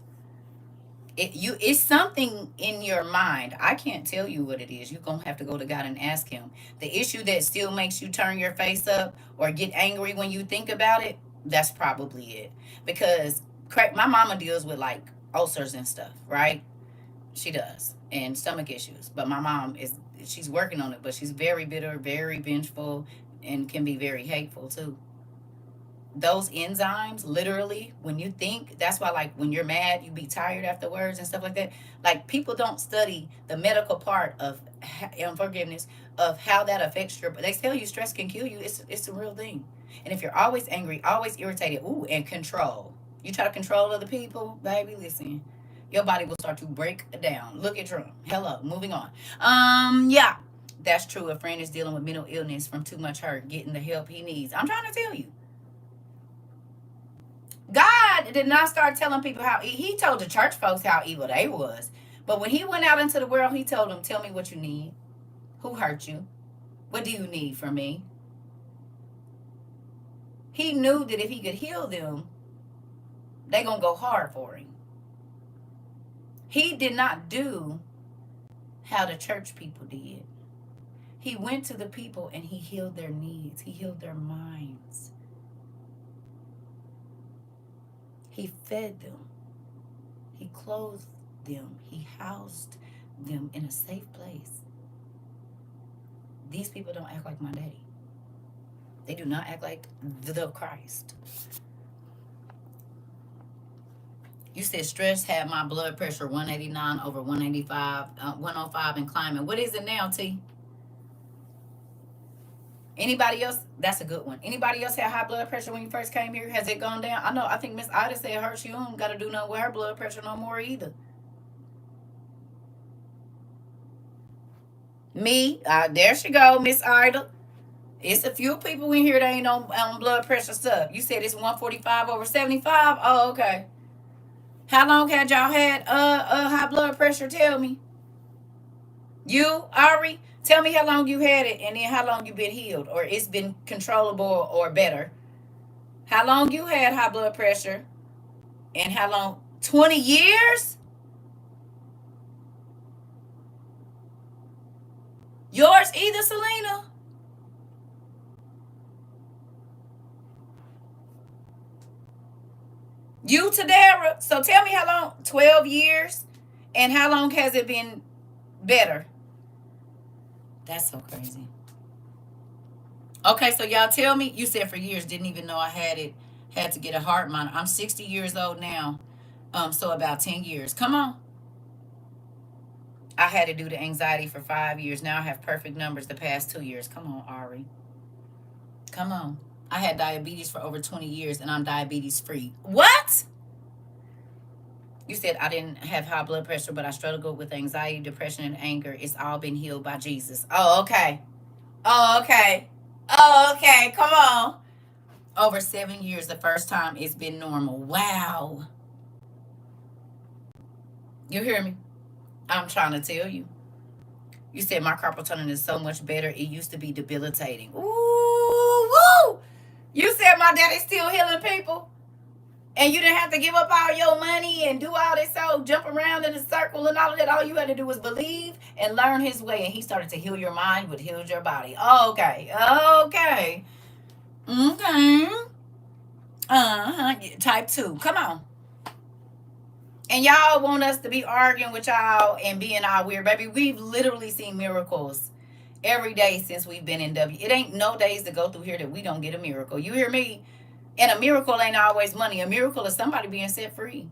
It's something in your mind. I can't tell you what it is. You're going to have to go to God and ask him. The issue that still makes you turn your face up or get angry when you think about it, that's probably it. Because my mama deals with like ulcers and stuff, right? She does. And stomach issues. But my mom she's working on it, but she's very bitter, very vengeful, and can be very hateful too. Those enzymes, literally, when you think, that's why, like, when you're mad, you be tired afterwards and stuff like that. Like, people don't study the medical part of unforgiveness, of how that affects your, they tell you stress can kill you. It's a real thing. And if you're always angry, always irritated, and control. You try to control other people, baby, listen, your body will start to break down. Look at Trump. Hello, moving on. Yeah, that's true. A friend is dealing with mental illness from too much hurt, getting the help he needs. I'm trying to tell you. God did not start telling people how he told the church folks how evil they was. But when he went out into the world, he told them, tell me what you need. Who hurt you? What do you need from me? He knew that if he could heal them, they gonna go hard for him. He did not do how the church people did. He went to the people and he healed their needs. He healed their minds. He fed them. He clothed them. He housed them in a safe place. These people don't act like my daddy. They do not act like the Christ. You said stress had my blood pressure 189 over 185, 105 and climbing. What is it now, T? Anybody else? That's a good one. Anybody else had high blood pressure when you first came here? Has it gone down? I think Miss Ida said her, she don't got to do nothing with her blood pressure no more either. Me, there she go, Miss Ida. It's a few people in here that ain't on blood pressure stuff. You said it's 145 over 75? Oh, okay. How long had y'all had high blood pressure? Tell me. You, Ari, tell me how long you had it and then how long you been healed or it's been controllable or better. How long you had high blood pressure and how long? 20 years? Yours either, Selena? You, Tadara. So tell me how long? 12 years? And how long has it been better? That's so crazy. Okay, so y'all tell me. You said for years, didn't even know I had it. Had to get a heart monitor. I'm 60 years old now. So about 10 years. Come on. I had to do the anxiety for 5 years. Now I have perfect numbers the past 2 years. Come on, Ari. Come on. I had diabetes for over 20 years and I'm diabetes free. What? You said I didn't have high blood pressure, but I struggled with anxiety, depression, and anger. It's all been healed by Jesus. Oh, okay. Oh, okay. Oh, okay. Come on. Over 7 years, the first time it's been normal. Wow. You hear me? I'm trying to tell you. You said my carpal tunnel is so much better. It used to be debilitating. Ooh, woo! You said my daddy's still healing people? And you didn't have to give up all your money and do all this old jump around in a circle and all of that. All you had to do was believe and learn his way. And he started to heal your mind, but healed your body. Okay. Okay. Okay. Type 2. Come on. And y'all want us to be arguing with y'all and being all weird. Baby, we've literally seen miracles every day since we've been in W. It ain't no days to go through here that we don't get a miracle. You hear me? And a miracle ain't always money. A miracle is somebody being set free.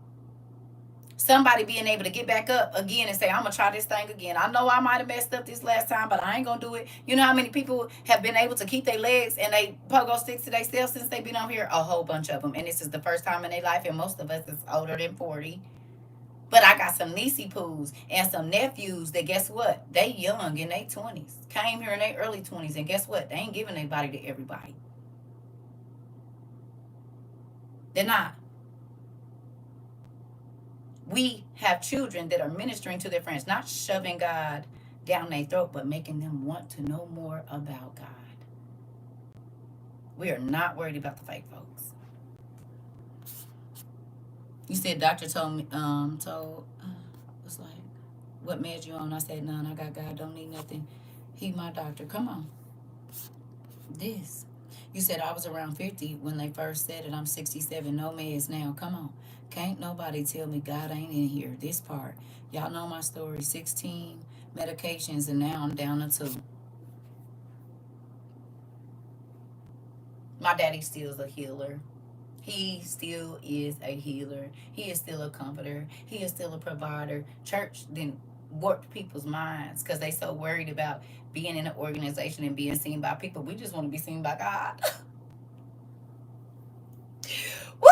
Somebody being able to get back up again and say, I'm going to try this thing again. I know I might have messed up this last time, but I ain't going to do it. You know how many people have been able to keep their legs and they pogo sticks to themselves since they've been on here? A whole bunch of them. And this is the first time in their life, and most of us is older than 40. But I got some niecey poos and some nephews that, guess what? They young in their 20s. Came here in their early 20s. And guess what? They ain't giving their body to everybody. They're not. We have children that are ministering to their friends, not shoving God down their throat, but making them want to know more about God. We are not worried about the fake folks. You said doctor told me, was like, what meds you on? I said, none. I got God. Don't need nothing. He my doctor. Come on. This. You said I was around 50 when they first said it. I'm 67. No meds now. Come on. Can't nobody tell me God ain't in here. This part. Y'all know my story. 16 medications and now I'm down to 2. My daddy still's a healer. He still is a healer. He is still a comforter. He is still a provider. Church then warped people's minds because they so worried about being in an organization and being seen by people. We just want to be seen by God. Woo!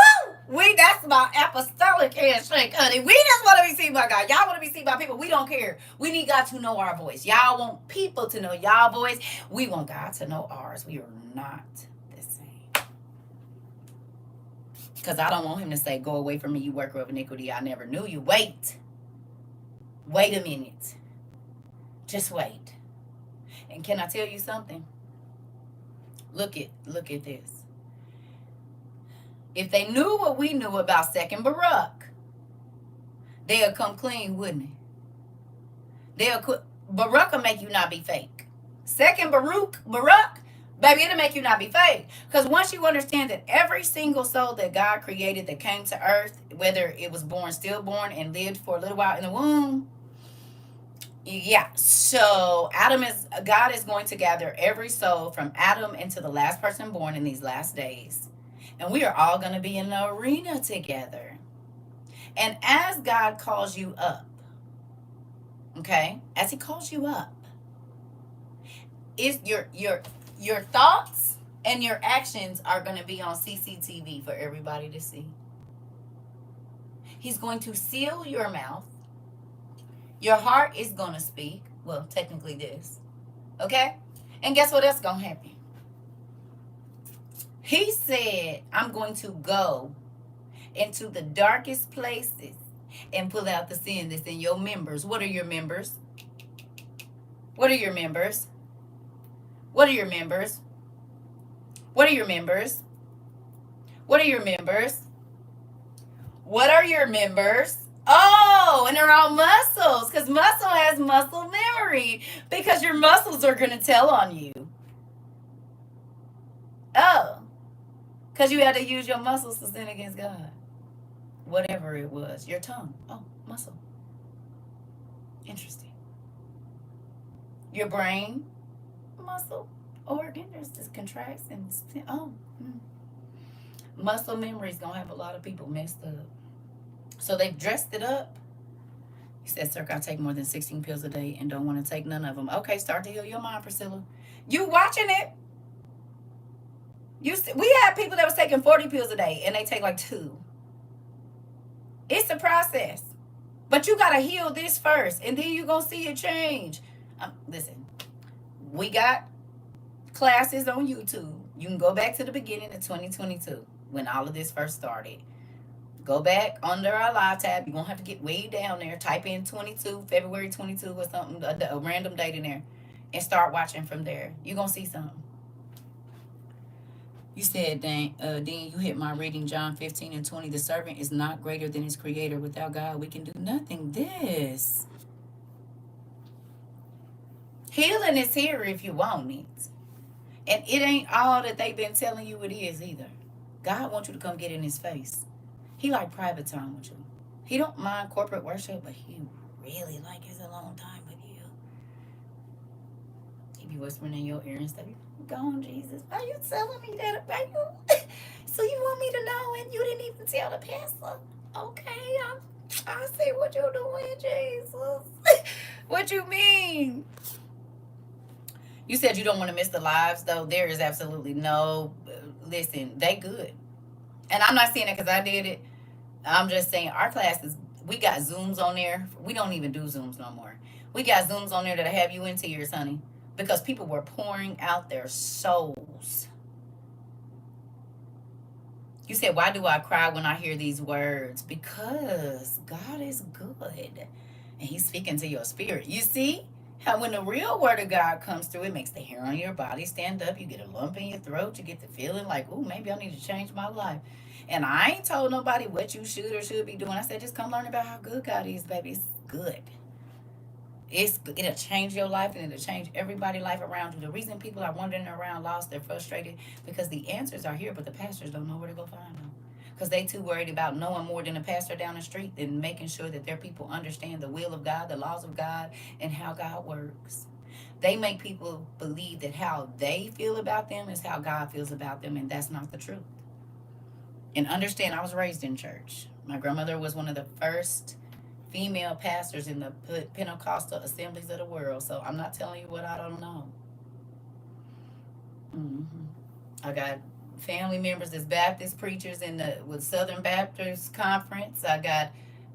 That's my apostolic handshake, honey. We just want to be seen by God. Y'all want to be seen by people. We don't care. We need God to know our voice. Y'all want people to know y'all voice. We want God to know ours. We are not the same. Because I don't want him to say, go away from me, you worker of iniquity. I never knew you. Wait. Wait a minute. Just wait. And can I tell you something? Look at this. If they knew what we knew about second Baruch, they'll come clean, wouldn't they? Baruch will make you not be fake. Second Baruch, baby, it'll make you not be fake. Because once you understand that every single soul that God created that came to earth, whether it was born, stillborn, and lived for a little while in the womb, yeah. So God is going to gather every soul from Adam into the last person born in these last days. And we are all going to be in the arena together. And as God calls you up, okay, as he calls you up, is your thoughts and your actions are going to be on CCTV for everybody to see. He's going to seal your mouth. Your heart is going to speak. Well, technically this. Okay? And guess what else is going to happen? He said, I'm going to go into the darkest places and pull out the sin that's in your members. What are your members? What are your members? What are your members? What are your members? What are your members? What are your members? Oh, and they're all muscles, because muscle has muscle memory, because your muscles are going to tell on you. Oh, because you had to use your muscles to sin against God. Whatever it was. Your tongue. Oh, muscle. Interesting. Your brain. Muscle. Organ. There's this contracts and muscle memory is going to have a lot of people messed up. So they've dressed it up. He said, "CERCA, I take more than 16 pills a day and don't want to take none of them." Okay, start to heal your mind, Priscilla. You watching it? We had people that was taking 40 pills a day and they take like 2. It's a process. But you got to heal this first, and then you're going to see it change. Listen, we got classes on YouTube. You can go back to the beginning of 2022 when all of this first started. Go back under our live tab. You're going to have to get way down there. Type in 22, February 22 or something, a random date in there, and start watching from there. You're going to see something. You said, Dean, you hit my reading, John 15 and 20. The servant is not greater than his creator. Without God, we can do nothing. This. Healing is here if you want it. And it ain't all that they've been telling you it is either. God wants you to come get in his face. He like private time with you. He don't mind corporate worship, but he really like his alone time with you. He be whispering in your ear and stuff. Go on, Jesus. Why you telling me that about you? So you want me to know and you didn't even tell the pastor? Okay, I see what you're doing, Jesus. What you mean? You said you don't want to miss the lives, though. There is absolutely no... Listen, they good. And I'm not saying it because I did it. I'm just saying our classes, we got Zooms on there. We don't even do Zooms no more. We got Zooms on there that'll have you in tears, honey. Because people were pouring out their souls. You said, why do I cry when I hear these words? Because God is good. And he's speaking to your spirit. You see how when the real word of God comes through, it makes the hair on your body stand up. You get a lump in your throat. You get the feeling like, oh, maybe I need to change my life. And I ain't told nobody what you should or should be doing. I said, just come learn about how good God is, baby. It's good. It'll change your life, and it'll change everybody's life around you. The reason people are wandering around lost, they're frustrated, because the answers are here, but the pastors don't know where to go find them. Because they too worried about knowing more than a pastor down the street than making sure that their people understand the will of God, the laws of God, and how God works. They make people believe that how they feel about them is how God feels about them, and that's not the truth. And understand, I was raised in church. My grandmother was one of the first female pastors in the Pentecostal assemblies of the world. So I'm not telling you what I don't know. I got family members that's Baptist preachers with Southern Baptist Conference. I got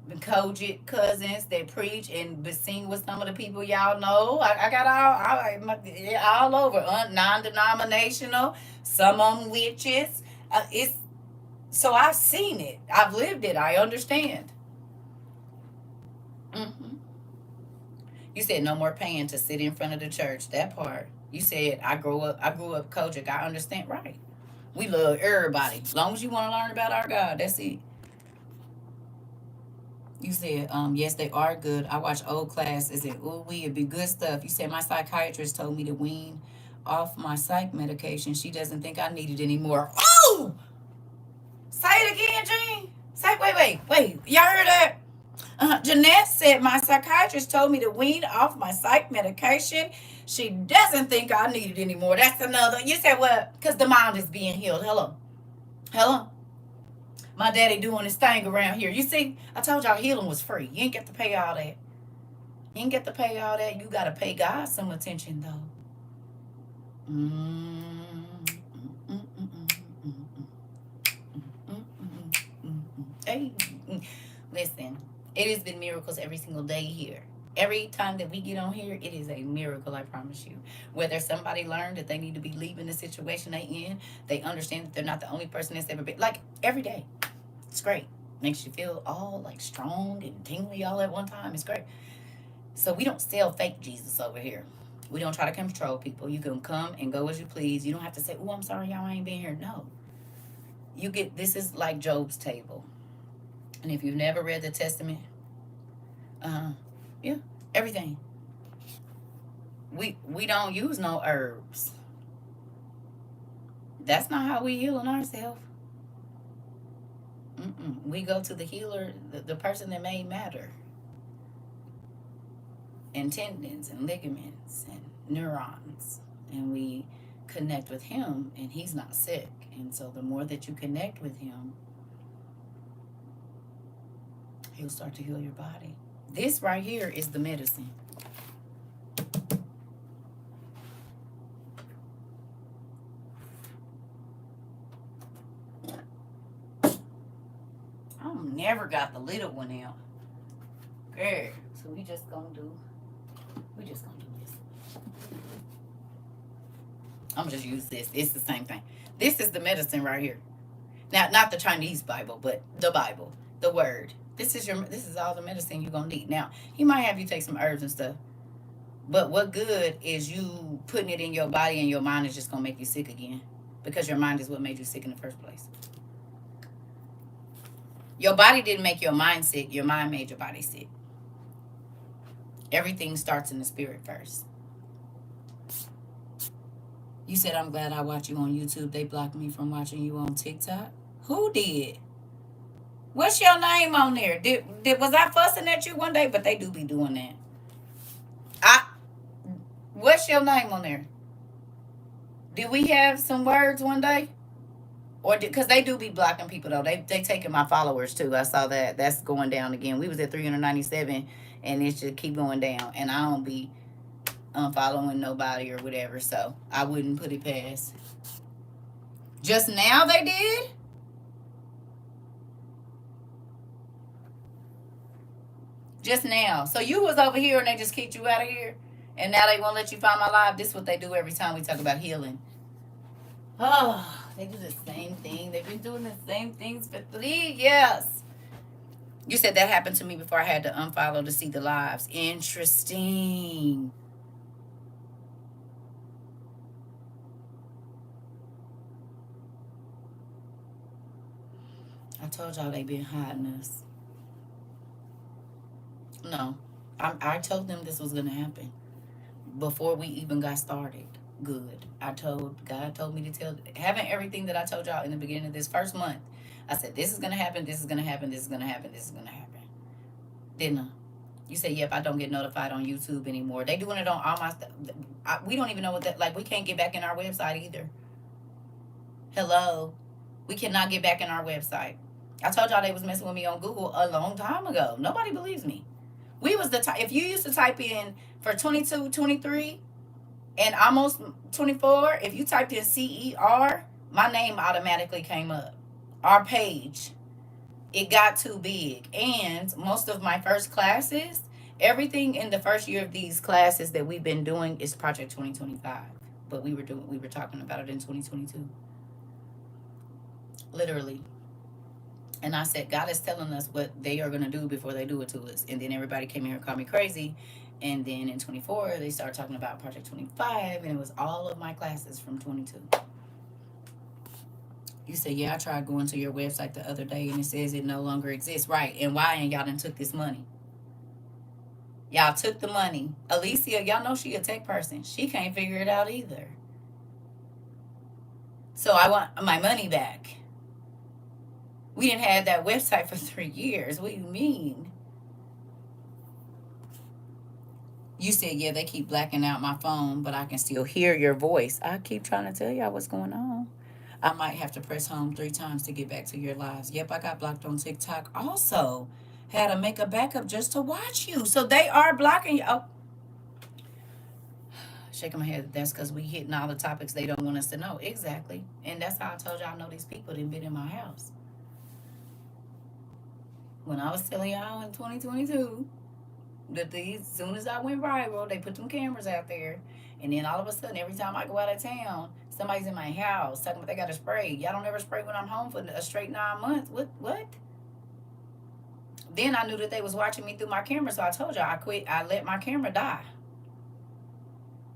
Kojic cousins that preach and sing with some of the people y'all know. I got all over, non-denominational, some of them witches. So I've seen it. I've lived it. I understand. You said no more paying to sit in front of the church. That part. You said I grew up Kojic. I understand. Right. We love everybody. As long as you want to learn about our God, that's it. You said, yes, they are good. I watch old classes and ooh we it'd be good stuff. You said my psychiatrist told me to wean off my psych medication. She doesn't think I need it anymore. Oh! Say it again, Gene. Say wait. Y'all heard that? Jeanette said my psychiatrist told me to wean off my psych medication. She doesn't think I need it anymore. That's another. You said what? Because the mind is being healed. Hello. My daddy doing his thing around here. You see, I told y'all healing was free. You ain't get to pay all that. You ain't get to pay all that. You got to pay God some attention, though. Hey, listen, it has been miracles every single day here. Every time that we get on here, it is a miracle, I promise you. Whether somebody learned that they need to be leaving the situation they in, they understand that they're not the only person that's ever been, like, every day. It's great. Makes you feel all, like, strong and tingly all at one time. It's great. So we don't sell fake Jesus over here. We don't try to control people. You can come and go as you please. You don't have to say, oh, I'm sorry, y'all, I ain't been here. No. You get, this is like Job's table. And if you've never read the Testament, yeah, everything. We don't use no herbs. That's not how we heal on ourselves. We go to the healer, the person that made matter, and tendons and ligaments and neurons, and we connect with him, and he's not sick. And so the more that you connect with him, he'll start to heal your body. This right here is the medicine. I never got the little one out. Girl. So we just gonna do this. I'm gonna just use this. It's the same thing. This is the medicine right here. Now, not the Chinese Bible, but the Bible, the Word. This is all the medicine you're gonna need. Now, he might have you take some herbs and stuff, but what good is you putting it in your body and your mind is just gonna make you sick again, because your mind is what made you sick in the first place. Your body didn't make your mind sick. Your mind made your body sick. Everything starts in the spirit first. You said, I'm glad I watch you on YouTube. They blocked me from watching you on TikTok. Who did? What's your name on there? Was I fussing at you one day? But they do be doing that. What's your name on there? Did we have some words one day? Or because they do be blocking people though. They taking my followers too. I saw that. That's going down again. We was at 397 and it should keep going down. And I don't be unfollowing nobody or whatever, so I wouldn't put it past. Just now they did? Just now. So you was over here and they just kicked you out of here? And now they won't let you find my live? This is what they do every time we talk about healing. Oh, they do the same thing. They've been doing the same things for 3 years. You said that happened to me before I had to unfollow to see the lives. Interesting. I told y'all they been hiding us. No, I told them this was going to happen before we even got started. Good. God told me to tell, having everything that I told y'all in the beginning of this first month. I said, this is going to happen, this is going to happen, this is going to happen, this is going to happen. Didn't I? You say, yep, I don't get notified on YouTube anymore. They doing it on all my stuff. We don't even know what that, like, we can't get back in our website either. Hello. We cannot get back in our website. I told y'all they was messing with me on Google a long time ago. Nobody believes me. We was the if you used to type in for 22, 23, and almost 24, if you typed in CER, my name automatically came up. Our page, it got too big. And most of my first classes, everything in the first year of these classes that we've been doing is Project 2025. But we were talking about it in 2022. Literally. And I said, God is telling us what they are going to do before they do it to us. And then everybody came here and called me crazy. And then in 24, they started talking about Project 25, and it was all of my classes from 22. You said, yeah, I tried going to your website the other day, and it says it no longer exists. Right, and why? And y'all done took this money. Y'all took the money. Alicia, y'all know she a tech person. She can't figure it out either. So I want my money back. We didn't have that website for 3 years. What do you mean? You said, yeah, they keep blacking out my phone, but I can still hear your voice. I keep trying to tell y'all what's going on. I might have to press home 3 times to get back to your lives. Yep, I got blocked on TikTok. Also, had to make a backup just to watch you. So they are blocking you. Oh, shaking my head. That's because we hitting all the topics they don't want us to know. Exactly. And that's how I told y'all I know these people didn't been in my house. When I was telling y'all in 2022 that as soon as I went viral, they put them cameras out there. And then all of a sudden, every time I go out of town, somebody's in my house talking about they got to spray. Y'all don't ever spray when I'm home for a straight 9 months. What? Then I knew that they was watching me through my camera, so I told y'all I quit. I let my camera die.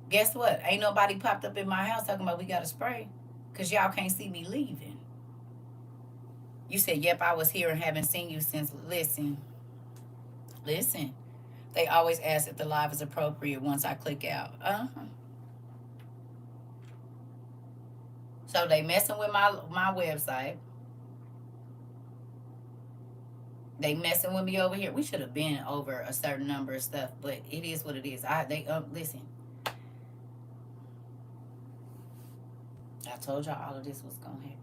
Guess what? Ain't nobody popped up in my house talking about we got to spray because y'all can't see me leaving. You said, yep, I was here and haven't seen you since. Listen. They always ask if the live is appropriate once I click out. So they messing with my website. They messing with me over here. We should have been over a certain number of stuff, but it is what it is. Listen. I told y'all all of this was gonna happen.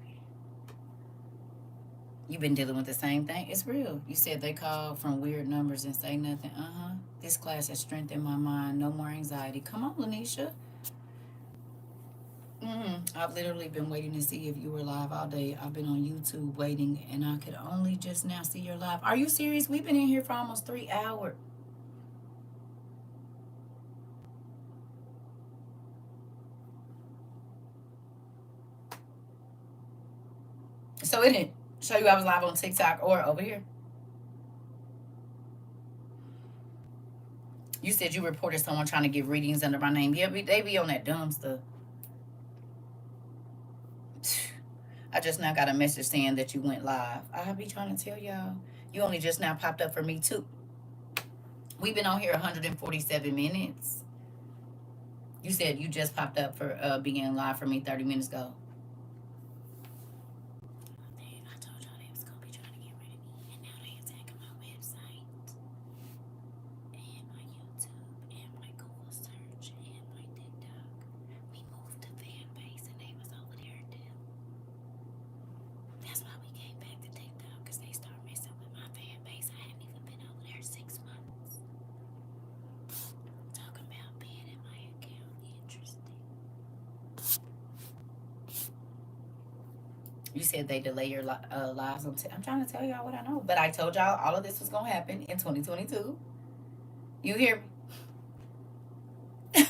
You've been dealing with the same thing. It's real. You said they call from weird numbers and say nothing. This class has strengthened my mind. No more anxiety. Come on, Lanisha. I've literally been waiting to see if you were live all day. I've been on YouTube waiting, and I could only just now see your live. Are you serious? We've been in here for almost 3 hours. So it didn't show you I was live on TikTok or over here. You said you reported someone trying to give readings under my name. Yeah, they be on that dumb stuff. I just now got a message saying that you went live. I'll be trying to tell y'all. You only just now popped up for me too. We've been on here 147 minutes. You said you just popped up for being live for me 30 minutes ago. I told y'all they was gonna be trying to get rid of me, and now they attacking my website and my YouTube and my Google search and my TikTok. We moved to fan base and they was over there too. That's why we came back to TikTok, because they start messing with my fan base. I haven't even been over there 6 months. Talking about being in my account. Interesting. You said they delay your lives. I'm trying to tell y'all what I know. But I told y'all all of this was going to happen in 2022. You hear me?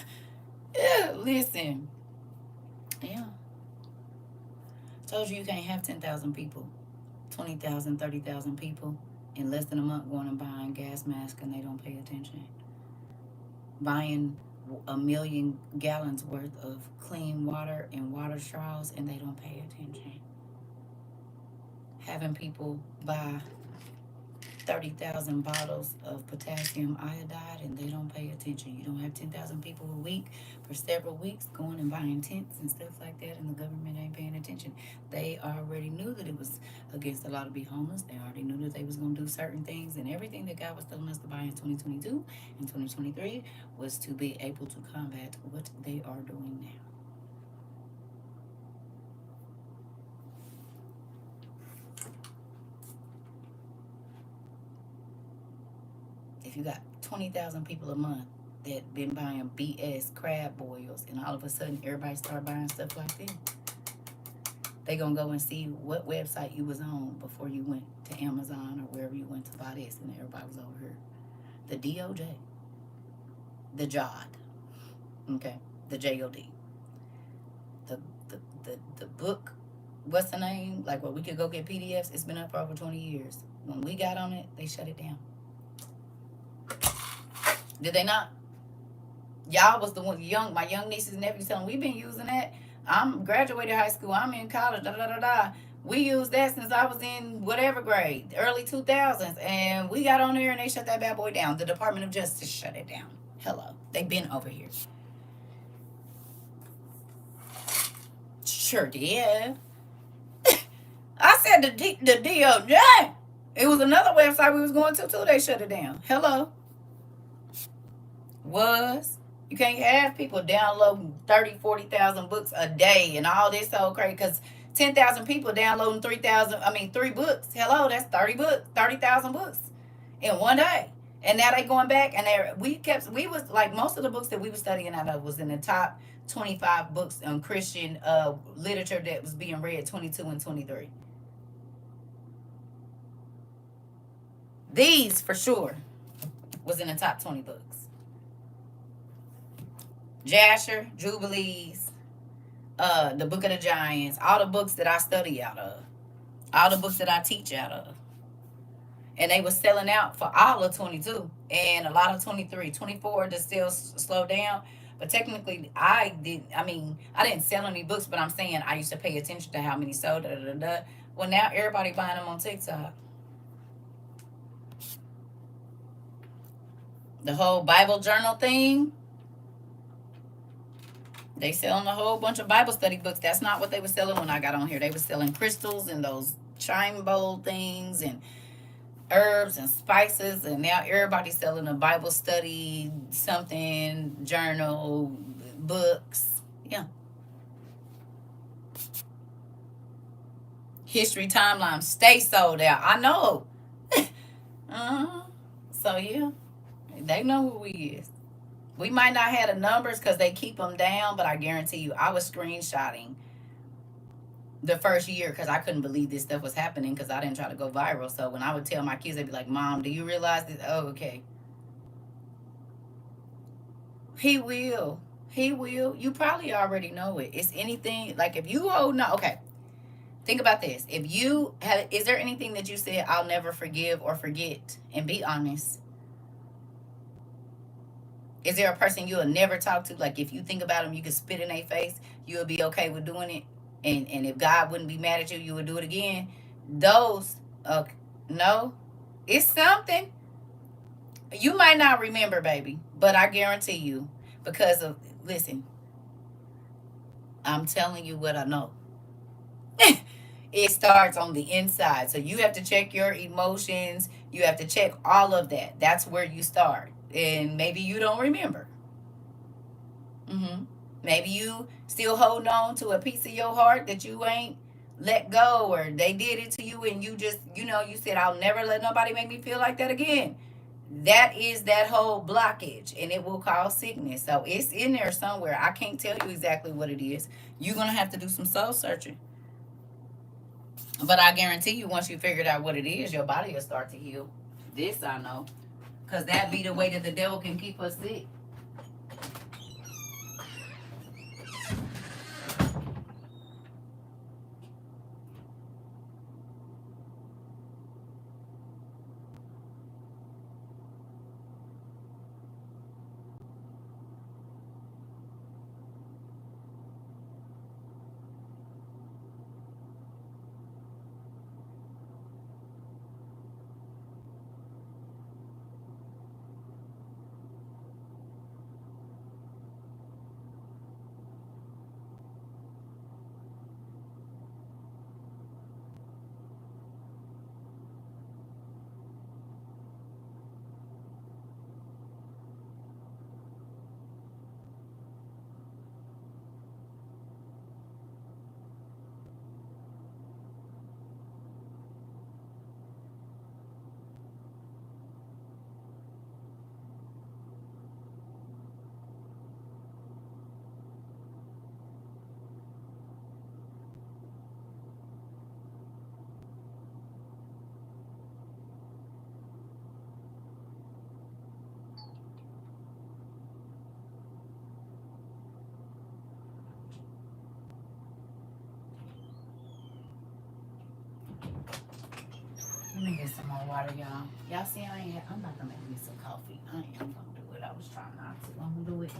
Yeah, listen. Yeah. Told you can't have 10,000 people, 20,000, 30,000 people in less than a month going and buying gas masks and they don't pay attention. Buying 1 million gallons worth of clean water and water straws and they don't pay attention. Having people buy 30,000 bottles of potassium iodide and they don't pay attention. You don't have 10,000 people a week for several weeks going and buying tents and stuff like that, and the government ain't paying attention. They already knew that it was against the law to be homeless. They already knew that they was going to do certain things, and everything that God was telling us to buy in 2022 and 2023 was to be able to combat what they are doing now. If you got 20,000 people a month that been buying BS crab boils, and all of a sudden everybody start buying stuff like this, they gonna go and see what website you was on before you went to Amazon or wherever you went to buy this, and everybody was over here. The DOJ, the JOD, okay, the JOD, the book. What's the name? Like where we could go get PDFs. It's been up for over 20 years. When we got on it, they shut it down. Did they not? Y'all was the one my young nieces and nephews telling we've been using that. I'm graduated high school. I'm in college. Da da da da. We used that since I was in whatever grade, early 2000s, and we got on there and they shut that bad boy down. The Department of Justice shut it down. Hello, they've been over here. Sure did. I said the DOJ. It was another website we was going to too. They shut it down. Hello. Was. You can't have people downloading 30, 40,000 books a day and all this so crazy because 10,000 people downloading 3 books. Hello, that's 30 books, 30,000 books in one day. And now they going back and we was like most of the books that we were studying out of was in the top 25 books on Christian literature that was being read 22 and 23. These for sure was in the top 20 books. Jasher, Jubilees, the Book of the Giants, all the books that I study out of, all the books that I teach out of. And they were selling out for all of 22 and a lot of 23. 24 to still slow down. But technically, I didn't sell any books, but I'm saying I used to pay attention to how many sold. Da, da, da, da. Well, now everybody buying them on TikTok. The whole Bible journal thing. They selling a whole bunch of Bible study books. That's not what they were selling when I got on here. They were selling crystals and those chime bowl things and herbs and spices. And now everybody's selling a Bible study, something, journal, books. Yeah. History timeline stay sold out. I know. So yeah, they know who we is. We might not have the numbers because they keep them down, but I guarantee you, I was screenshotting the first year because I couldn't believe this stuff was happening because I didn't try to go viral. So when I would tell my kids, they'd be like, "Mom, do you realize this?" Oh, okay. He will. He will. You probably already know it. It's anything like if you hold on. Okay. Think about this. If you have, is there anything that you said I'll never forgive or forget? And be honest. Is there a person you'll never talk to? Like if you think about them, you can spit in their face. You'll be okay with doing it. And if God wouldn't be mad at you, you would do it again. Those, okay, no, it's something. You might not remember, baby, but I guarantee you, because of, listen, I'm telling you what I know. It starts on the inside. So you have to check your emotions. You have to check all of that. That's where you start. And maybe you don't remember. Maybe you still holding on to a piece of your heart that you ain't let go, or they did it to you and you just, you said, I'll never let nobody make me feel like that again. That is that whole blockage and it will cause sickness. So it's in there somewhere. I can't tell you exactly what it is. You're going to have to do some soul searching. But I guarantee you, once you figured out what it is, your body will start to heal. This I know. Because that be the way that the devil can keep us sick. Let me get some more water, y'all. Y'all see, I'm about to make me some coffee. I am going to do it. I was trying not to. I'm gonna do it.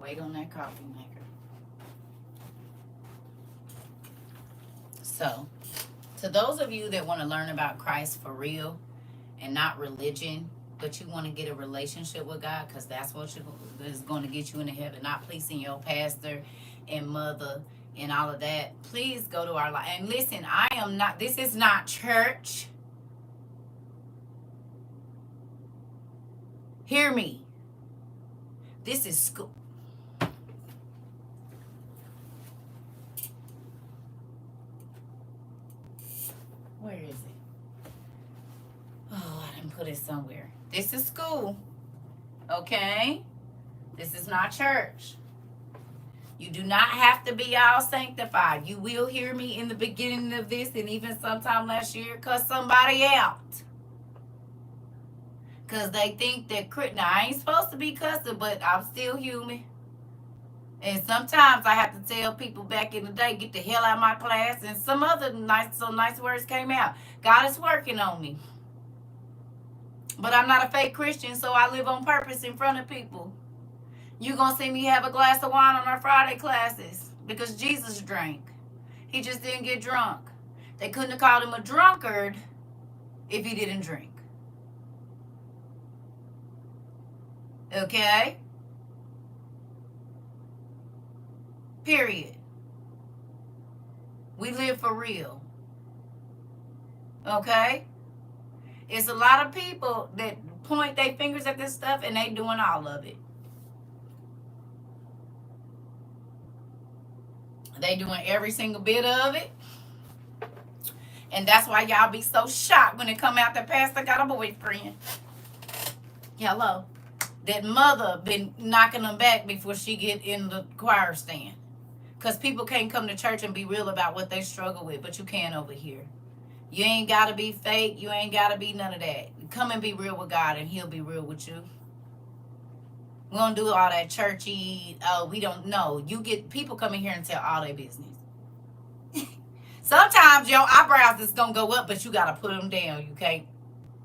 Wait on that coffee maker. So, to those of you that want to learn about Christ for real and not religion, but you want to get a relationship with God, because that's what is going to get you into heaven, not pleasing your pastor and mother and all of that, please go to our life. And listen, this is not church. Hear me. This is school. Where is it? Oh, I didn't put it somewhere. This is school. Okay? This is not church. You do not have to be all sanctified. You will hear me in the beginning of this and even sometime last year cuss somebody out. Because they think that, now I ain't supposed to be cussing, but I'm still human. And sometimes I have to tell people back in the day, get the hell out of my class. And some other nice words came out. God is working on me. But I'm not a fake Christian, so I live on purpose in front of people. You're going to see me have a glass of wine on our Friday classes because Jesus drank. He just didn't get drunk. They couldn't have called him a drunkard if he didn't drink. Okay? Period. We live for real. Okay? It's a lot of people that point their fingers at this stuff and they doing all of it. They doing every single bit of it. And that's why y'all be so shocked when it come out that pastor got a boyfriend. Hello. That mother been knocking them back before she get in the choir stand. Because people can't come to church and be real about what they struggle with, but you can over here. You ain't got to be fake. You ain't got to be none of that. Come and be real with God, and he'll be real with you. We don't do all that churchy, we don't know. You get people come in here and tell all their business. Sometimes your eyebrows is going to go up, but you got to put them down.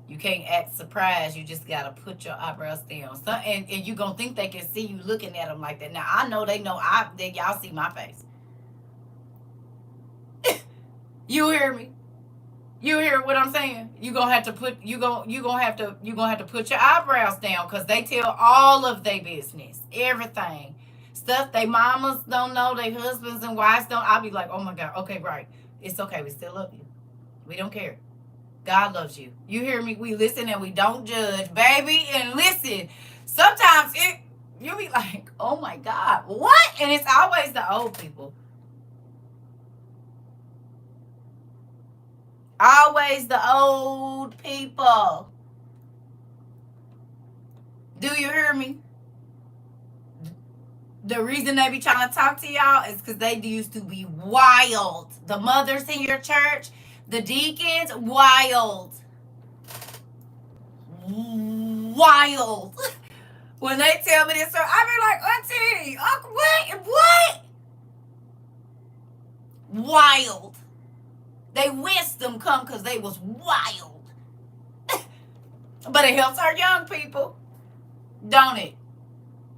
You can't act surprised. You just got to put your eyebrows down. And you going to think they can see you looking at them like that. Now, I know they know that y'all see my face. You hear me? You hear what I'm saying? You gonna have to put put your eyebrows down because they tell all of their business, everything, stuff they mamas don't know, their husbands and wives don't. I'll be like, oh my God, okay, right, it's okay, we still love you, we don't care. God loves you. You hear me? We listen and we don't judge, baby. And listen, sometimes you'll be like, oh my God, what? And it's always the old people. Always the old people. Do you hear me? The reason they be trying to talk to y'all is because they used to be wild. The mothers in your church, the deacons, wild. Wild. When they tell me this, I be like, Auntie, what? Wild. They wisdom come because they was wild. But it helps our young people, don't it?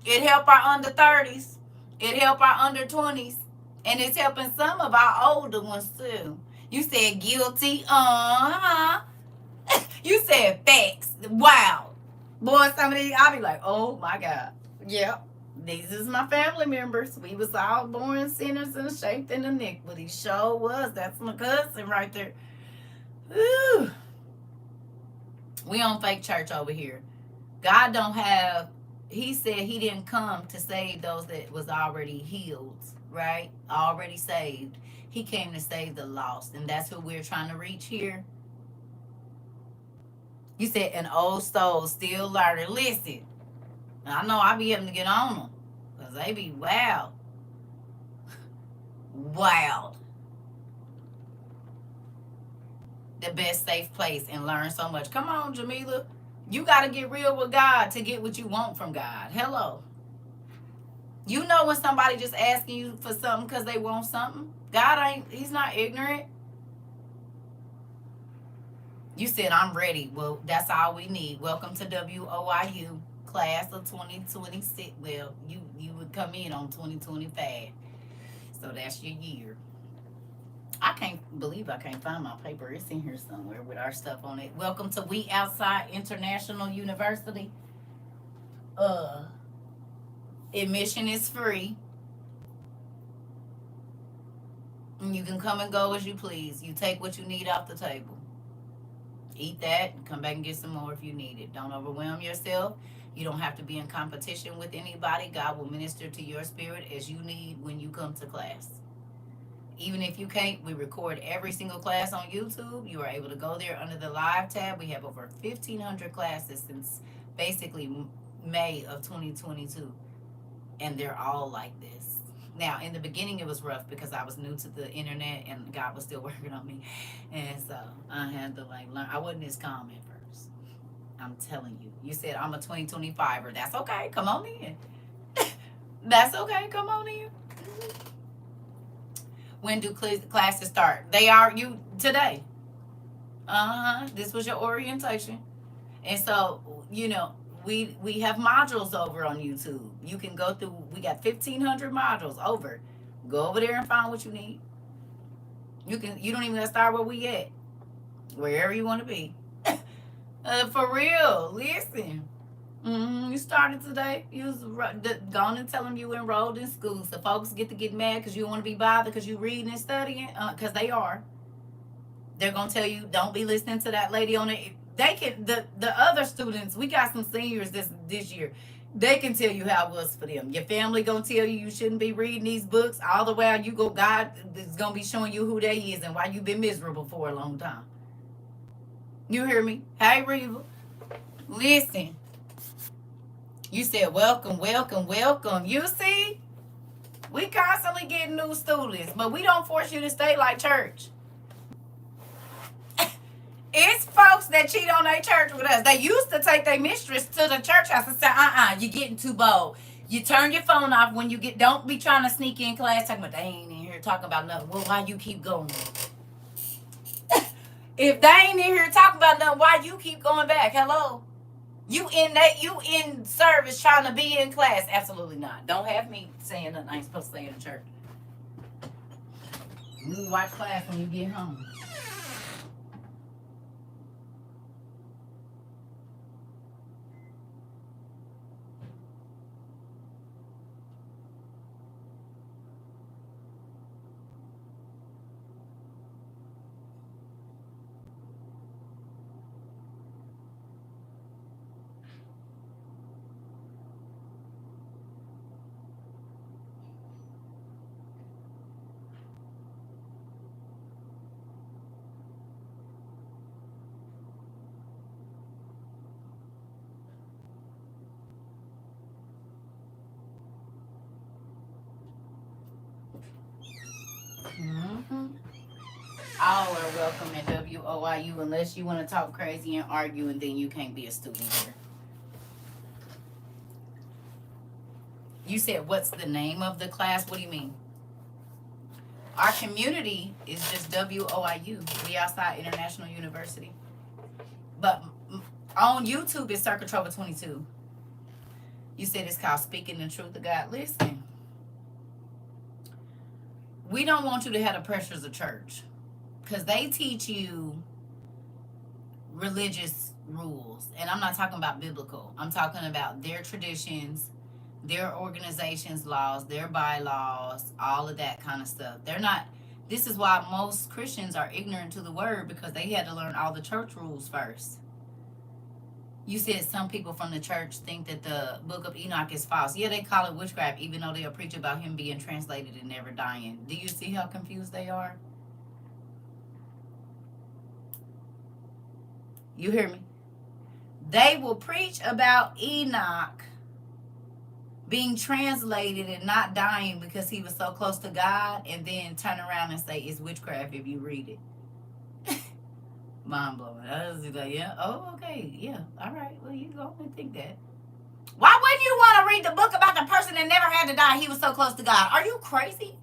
It help our under 30s. It help our under 20s. And it's helping some of our older ones too. You said guilty. You said facts. Wow. Boy, some of these, I'll be like, oh my God. Yep. These is my family members. We was all born sinners and shaped in iniquity. Sure was. That's my cousin right there. Ooh. We on fake church over here. God don't have, he said he didn't come to save those that was already healed, right? Already saved. He came to save the lost. And that's who we're trying to reach here. You said an old soul still learning. Listen, I know I be having to get on them. Because they be wild. Wild. The best safe place and learn so much. Come on, Jamila. You got to get real with God to get what you want from God. Hello. You know when somebody just asking you for something because they want something? God ain't, he's not ignorant. You said, I'm ready. Well, that's all we need. Welcome to WOIU, class of 2026. Well, you would come in on 2025. So that's your year. I can't believe I can't find my paper. It's in here somewhere with our stuff on it. Welcome to We Outside International University. Admission is free. And you can come and go as you please. You take what you need off the table. Eat that and come back and get some more if you need it. Don't overwhelm yourself. You don't have to be in competition with anybody. God will minister to your spirit as you need when you come to class. Even if you can't, we record every single class on YouTube. You are able to go there under the live tab. We have over 1,500 classes since basically May of 2022. And they're all like this. Now, in the beginning, it was rough because I was new to the internet and God was still working on me. And so I had to learn. I wasn't as calm at first. I'm telling you. You said I'm a 2025er. That's okay. Come on in. That's okay. Come on in. When do classes start? They are you today. This was your orientation. And so, we have modules over on YouTube. You can go through, we got 1,500 modules over. Go over there and find what you need. You don't even have to start where we at. Wherever you want to be. For real, listen. You started today. You was going and tell them you enrolled in school. So folks get to get mad because you don't want to be bothered because you reading and studying. Because they are. They're going to tell you, don't be listening to that lady on it. They can, the other students, we got some seniors this year. They can tell you how it was for them. Your family going to tell you shouldn't be reading these books. All the while you go, God is going to be showing you who they is and why you've been miserable for a long time. You hear me? Hey, Reva. Listen. You said, welcome, welcome, welcome. You see? We constantly get new students, but we don't force you to stay like church. It's folks that cheat on their church with us. They used to take their mistress to the church house and say, you're getting too bold. You turn your phone off when you get, don't be trying to sneak in class talking about, they ain't in here talking about nothing. Well, why you keep going? If they ain't in here talking about nothing, why you keep going back? Hello? You in service trying to be in class? Absolutely not. Don't have me saying nothing I ain't supposed to say in the church. You watch class when you get home. All are welcome at WOIU unless you want to talk crazy and argue, and then you can't be a student here. You said, what's the name of the class? What do you mean? Our community is just WOIU, We Outside International University. But on YouTube, it's CERCA TROVA 22. You said it's called Speaking the Truth of God. Listen, we don't want you to have the pressures of church because they teach you religious rules. And I'm not talking about biblical. I'm talking about their traditions, Their organization's laws, their bylaws, all of that kind of stuff. They're not. This is why most Christians are ignorant to the word, because they had to learn all the church rules first. You said some people from the church think that the book of Enoch is false. Yeah, they call it witchcraft, even though they'll preach about him being translated and never dying. Do you see how confused they are? You hear me? They will preach about Enoch being translated and not dying because he was so close to God, and then turn around and say it's witchcraft if you read it. Mind blowing. I was like, yeah, oh, okay, yeah, all right. Well, you go and think that. Why wouldn't you want to read the book about the person that never had to die? He was so close to God. Are you crazy?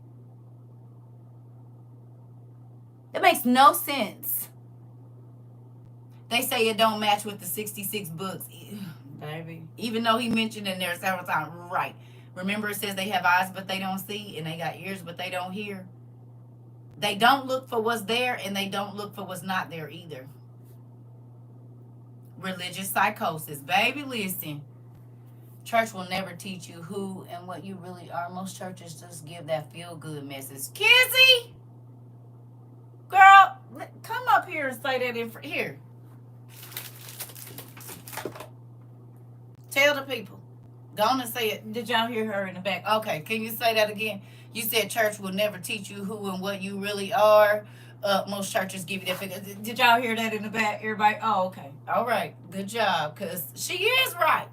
That makes no sense. They say it don't match with the 66 books. Baby. Even though he mentioned in there several times. Right. Remember, it says they have eyes but they don't see, and they got ears but they don't hear. They don't look for what's there, and they don't look for what's not there either. Religious psychosis. Baby, listen. Church will never teach you who and what you really are. Most churches just give that feel-good message. Kizzy! Girl, come up here and say that in here. Tell the people. Go on and say it. Did y'all hear her in the back? Okay, can you say that again? You said church will never teach you who and what you really are. Most churches give you that figure. Did y'all hear that in the back? Everybody? Oh, okay. All right. Good job, because she is right.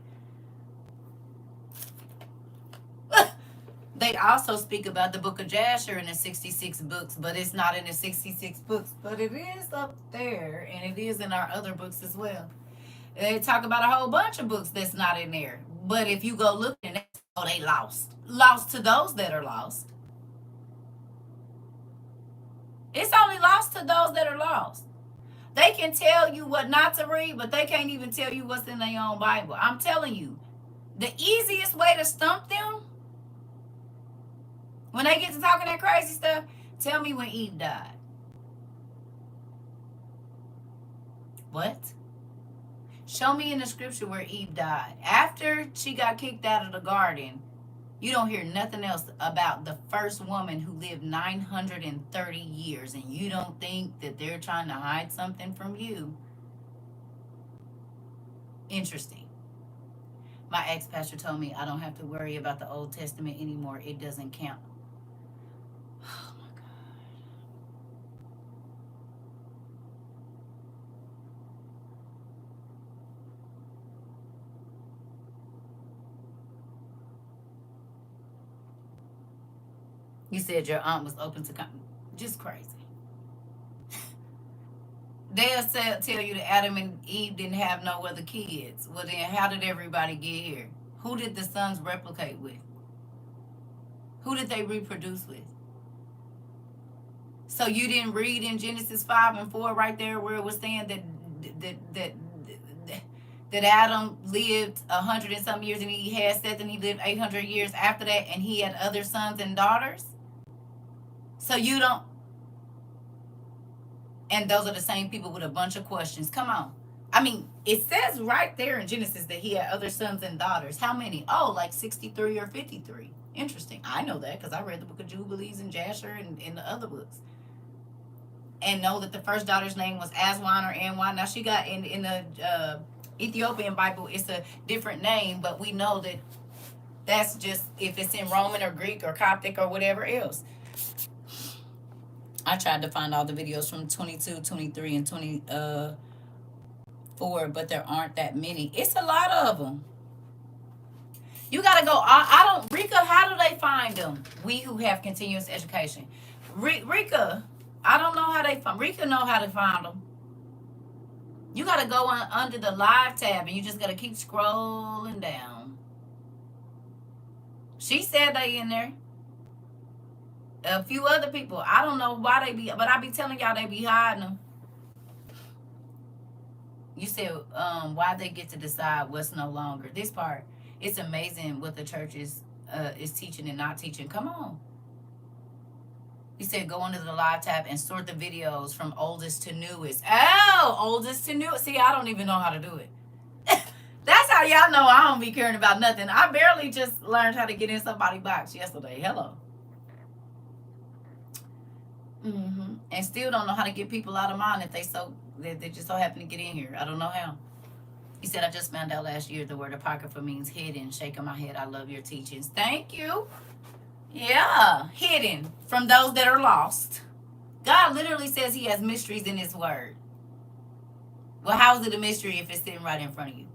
They also speak about the book of Jasher in the 66 books, but it's not in the 66 books. But it is up there, and it is in our other books as well. They talk about a whole bunch of books that's not in there. But if you go look at it, oh, they lost. Lost to those that are lost. It's only lost to those that are lost. They can tell you what not to read, but they can't even tell you what's in their own Bible. I'm telling you, the easiest way to stump them, when they get to talking that crazy stuff, tell me when Eve died. What? Show me in the scripture where Eve died. After she got kicked out of the garden, you don't hear nothing else about the first woman who lived 930 years, and you don't think that they're trying to hide something from you. Interesting. My ex-pastor told me I don't have to worry about the Old Testament anymore. It doesn't count. Oh my God. You said your aunt was open to come. Just crazy. They'll tell you that Adam and Eve didn't have no other kids. Well, then how did everybody get here? Who did the sons replicate with? Who did they reproduce with? So you didn't read in Genesis 5 and 4 right there where it was saying that Adam lived 100 and some years, and he had Seth, and he lived 800 years after that, and he had other sons and daughters? So you don't. And those are the same people with a bunch of questions. Come on. I mean, it says right there in Genesis that he had other sons and daughters. How many? Oh, like 63 or 53. Interesting. I know that because I read the book of Jubilees and Jasher and the other books. And know that the first daughter's name was Aswan or Anwan. Now, she got in the Ethiopian Bible, it's a different name, but we know that that's just if it's in Roman or Greek or Coptic or whatever else. I tried to find all the videos from 22, 23, and 24, but there aren't that many. It's a lot of them. You got to go. I don't, Rika, how do they find them? We who have continuous education. Rika, I don't know how they find. Rika know how to find them. You got to go under the live tab, and you just got to keep scrolling down. She said they in there. A few other people. I don't know why they be, but I be telling y'all they be hiding them. You said why they get to decide what's no longer. This part, it's amazing what the church is teaching and not teaching. Come on. He said go under the live tab and sort the videos from oldest to newest. Oh, oldest to newest. See, I don't even know how to do it. That's how y'all know I don't be caring about nothing. I barely just learned how to get in somebody's box yesterday. Hello. And still don't know how to get people out of mine if they just so happen to get in here. I don't know how. He said, I just found out last year the word apocrypha means hidden. Shaking my head. I love your teachings. Thank you. Yeah, hidden from those that are lost. God literally says he has mysteries in his word. Well, how is it a mystery if it's sitting right in front of you?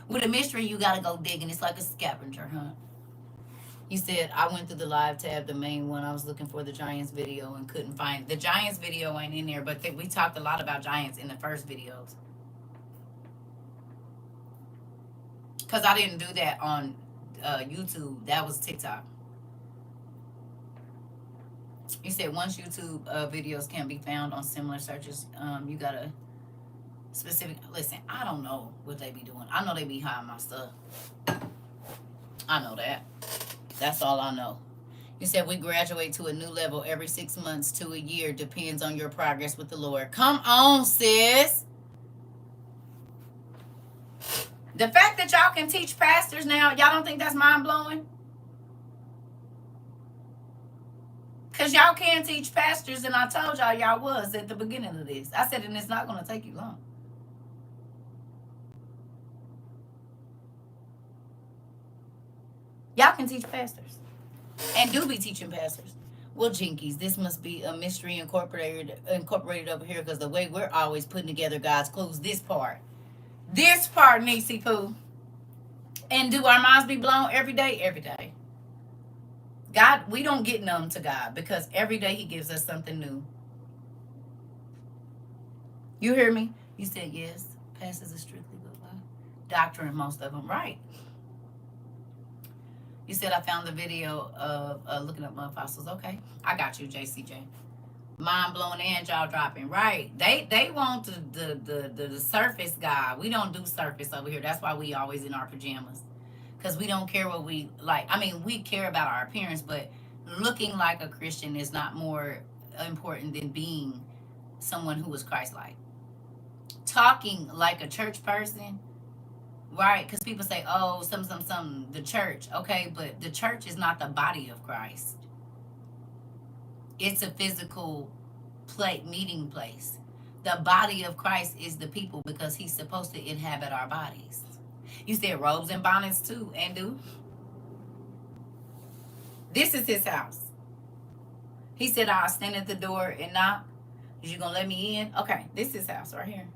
With a mystery, you got to go digging. It's like a scavenger hunt. He said, I went through the live tab, the main one. I was looking for the Giants video and couldn't find it. The Giants video ain't in there, but we talked a lot about Giants in the first videos. Because I didn't do that on YouTube. That was TikTok. He said, once YouTube videos can be found on similar searches, you got to specific. Listen, I don't know what they be doing. I know they be hiding my stuff. I know that. That's all I know. You said we graduate to a new level every 6 months to a year. Depends on your progress with the Lord. Come on, sis. The fact that y'all can teach pastors now, y'all don't think that's mind-blowing? Because y'all can teach pastors, and I told y'all was at the beginning of this. I said, and it's not going to take you long. Y'all can teach pastors. And do be teaching pastors. Well, jinkies, this must be a mystery incorporated over here, because the way we're always putting together God's clues, this part, Nisi Poo. And do our minds be blown every day? Every day. God, we don't get numb to God, because every day he gives us something new. You hear me? You said yes. Pastors are strictly good by doctrine, most of them. Right. You said I found the video of looking up mud fossils. Okay, I got you, JCJ. Mind blowing and jaw dropping. Right. They want the surface guy. We don't do surface over here. That's why we always in our pajamas. Because we don't care what we like. I mean, we care about our appearance, but looking like a Christian is not more important than being someone who is Christ-like. Talking like a church person. Right, because people say, oh, some, the church. Okay, but the church is not the body of Christ. It's a physical meeting place. The body of Christ is the people, because he's supposed to inhabit our bodies. You said robes and bonnets too, and do. This is his house. He said, I'll stand at the door and knock. Is you going to let me in? Okay, this is his house right here.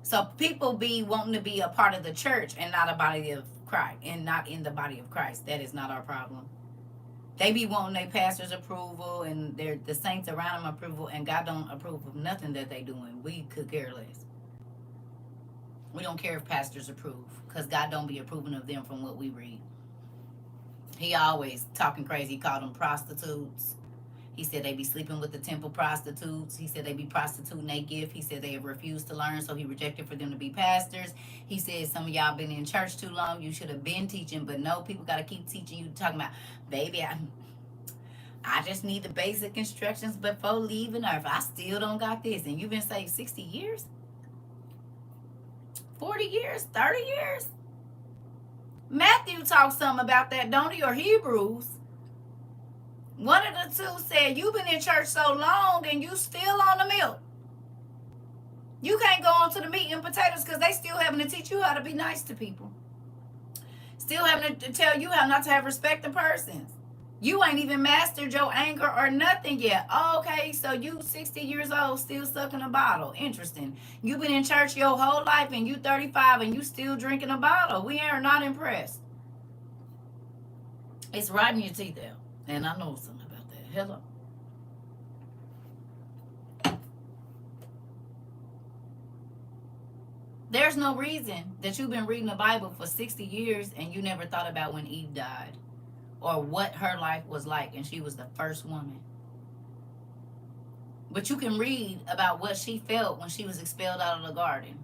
So people be wanting to be a part of the church and not a body of Christ, and not in the body of Christ. That is not our problem. They be wanting their pastor's approval and the saints around them approval, and God don't approve of nothing that they doing. We could care less. We don't care if pastors approve, because God don't be approving of them from what we read. He always talking crazy. He called them prostitutes. He said they be sleeping with the temple prostitutes. He said they be prostituting their gift. He said they have refused to learn, so he rejected for them to be pastors. He said some of y'all been in church too long. You should have been teaching, but no, people got to keep teaching you, talking about, baby, I just need the basic instructions before leaving earth. I still don't got this. And you've been saved 60 years? 40 years? 30 years? Matthew talks something about that, don't he? Or Hebrews. One of the two said, you've been in church so long and you still on the milk. You can't go on to the meat and potatoes, because they still having to teach you how to be nice to people. Still having to tell you how not to have respect to persons. You ain't even mastered your anger or nothing yet. Okay, so you 60 years old, still sucking a bottle. Interesting. You've been in church your whole life and you 35 and you still drinking a bottle. We are not impressed. It's rotting your teeth out. And I know something about that. Hello. There's no reason that you've been reading the Bible for 60 years and you never thought about when Eve died, or what her life was like, and she was the first woman. But you can read about what she felt when she was expelled out of the garden.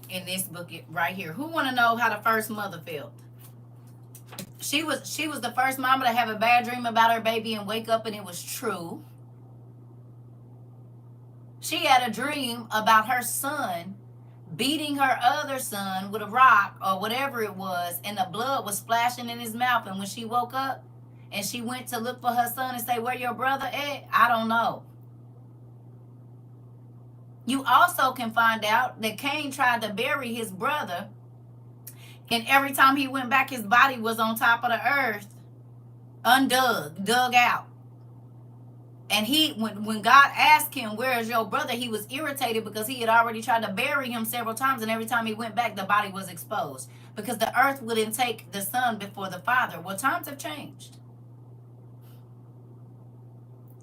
In this book right here. Who want to know how the first mother felt? She was the first mama to have a bad dream about her baby and wake up and it was true. She had a dream about her son beating her other son with a rock or whatever it was, and the blood was splashing in his mouth. And when she woke up and she went to look for her son and say, "Where your brother at?" I don't know. You also can find out that Cain tried to bury his brother, and every time he went back, his body was on top of the earth, dug out. And when God asked him, "Where is your brother?" he was irritated because he had already tried to bury him several times, and every time he went back, the body was exposed because the earth wouldn't take the son before the father. Well, times have changed.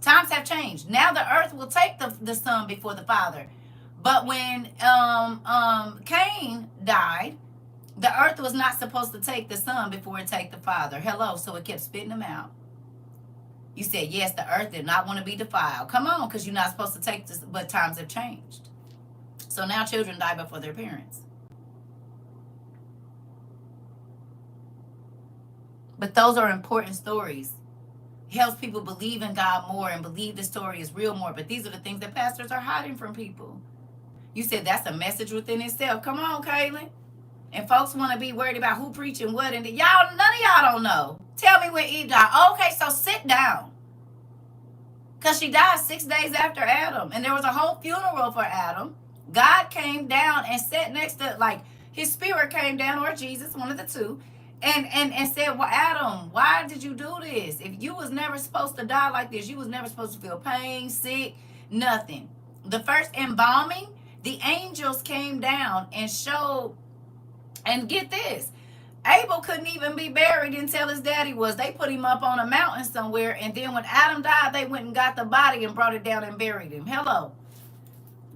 Times have changed. Now the earth will take the son before the father. But when Cain died, the earth was not supposed to take the son before it take the father. Hello, so it kept spitting them out. You said, yes, the earth did not want to be defiled. Come on, because you're not supposed to take this, but times have changed. So now children die before their parents. But those are important stories. It helps people believe in God more and believe the story is real more. But these are the things that pastors are hiding from people. You said that's a message within itself. Come on, Kaylin. And folks want to be worried about who preaching what. And y'all, none of y'all don't know. Tell me when Eve died. Okay, so sit down. Because she died 6 days after Adam. And there was a whole funeral for Adam. God came down and sat next to, like, his spirit came down, or Jesus, one of the two, and said, well, Adam, why did you do this? If you was never supposed to die like this, you was never supposed to feel pain, sick, nothing. The first embalming, the angels came down and showed, and get this, Abel couldn't even be buried until his daddy was. They put him up on a mountain somewhere, and then when Adam died, they went and got the body and brought it down and buried him. Hello.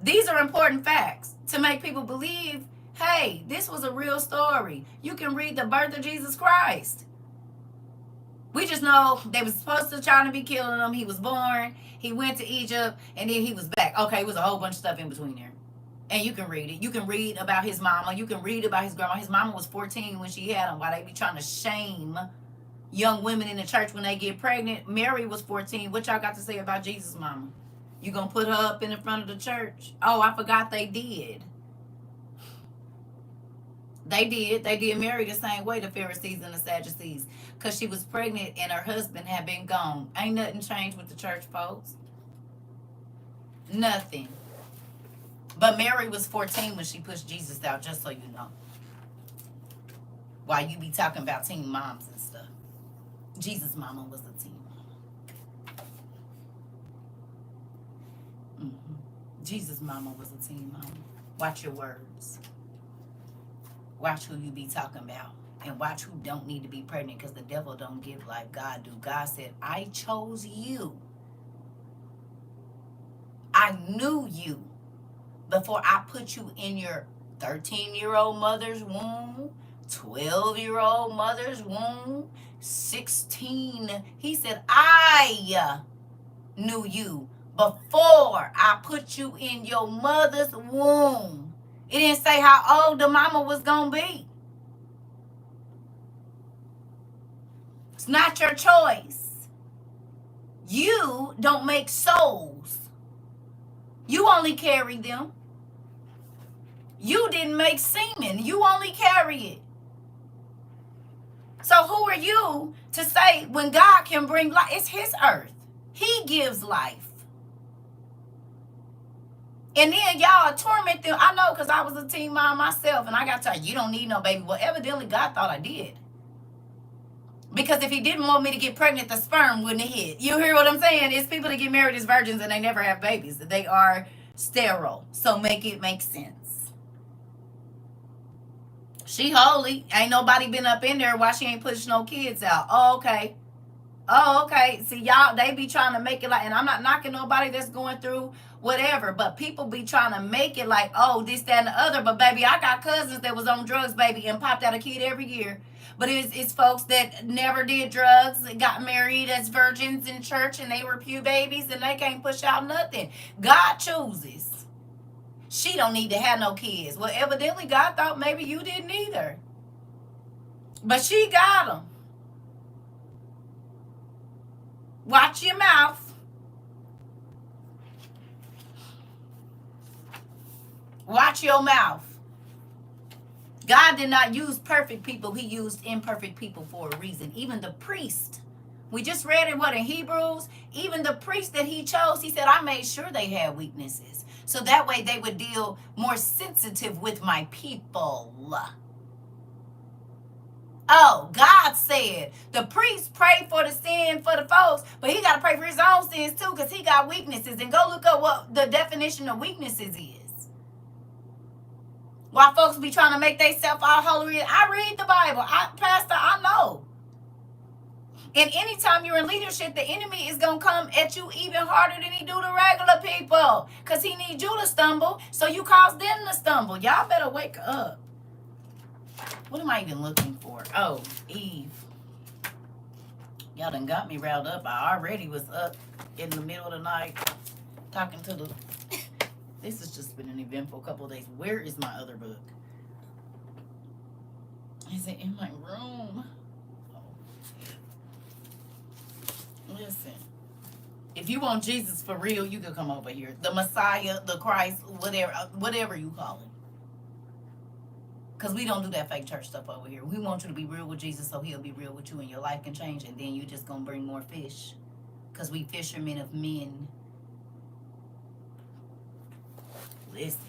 These are important facts to make people believe, hey, this was a real story. You can read the birth of Jesus Christ. We just know they were supposed to try to be killing him. He was born. He went to Egypt, and then he was back. Okay, it was a whole bunch of stuff in between there. And you can read it. You can read about his mama. You can read about his grandma. His mama was 14 when she had him. Why they be trying to shame young women in the church when they get pregnant? Mary was 14. What y'all got to say about Jesus' mama? You gonna put her up in the front of the church? Oh, I forgot they did. They did. They did Mary the same way, the Pharisees and the Sadducees. Because she was pregnant and her husband had been gone. Ain't nothing changed with the church, folks. Nothing. But Mary was 14 when she pushed Jesus out, just so you know. While you be talking about teen moms and stuff. Jesus' mama was a teen mama. Jesus' mama was a teen mama. Watch your words. Watch who you be talking about. And watch who don't need to be pregnant, because the devil don't give like God do. God said, I chose you. I knew you before I put you in your 13-year-old mother's womb, 12-year-old mother's womb, 16. He said, I knew you before I put you in your mother's womb. It didn't say how old the mama was going to be. It's not your choice. You don't make souls. You only carry them. You didn't make semen. You only carry it. So who are you to say when God can bring life? It's his earth. He gives life. And then y'all torment them. I know, because I was a teen mom myself, and I got to tell you, you don't need no baby. Well, evidently God thought I did. Because if he didn't want me to get pregnant, the sperm wouldn't have hit. You hear what I'm saying? It's people that get married as virgins and they never have babies. They are sterile. So make it make sense. She holy. Ain't nobody been up in there. Why she ain't pushing no kids out? Oh, okay. Oh, okay. See, y'all, they be trying to make it like, and I'm not knocking nobody that's going through whatever, but people be trying to make it like, oh, this, that, and the other. But baby, I got cousins that was on drugs, baby, and popped out a kid every year. But it's folks that never did drugs, got married as virgins in church, and they were pew babies, and they can't push out nothing. God chooses. She don't need to have no kids. Well, evidently God thought maybe you didn't either. But she got them. Watch your mouth. Watch your mouth. God did not use perfect people. He used imperfect people for a reason. Even the priest. We just read it, in Hebrews? Even the priest that he chose, he said, I made sure they had weaknesses. So that way they would deal more sensitive with my people. Oh, God said the priest prayed for the sin for the folks, but he got to pray for his own sins too, because he got weaknesses. And go look up what the definition of weaknesses is. Why folks be trying to make themselves all holy. I read the Bible. Pastor, I know. And anytime you're in leadership, the enemy is going to come at you even harder than he do the regular people. Because he needs you to stumble, so you cause them to stumble. Y'all better wake up. What am I even looking for? Oh, Eve. Y'all done got me riled up. I already was up in the middle of the night talking to the... This has just been an eventful couple of days. Where is my other book? Is it in my room? Listen, if you want Jesus for real, you can come over here. The Messiah, the Christ, whatever you call it. Because we don't do that fake church stuff over here. We want you to be real with Jesus so he'll be real with you and your life can change. And then you just going to bring more fish. Because we fishermen of men. Listen.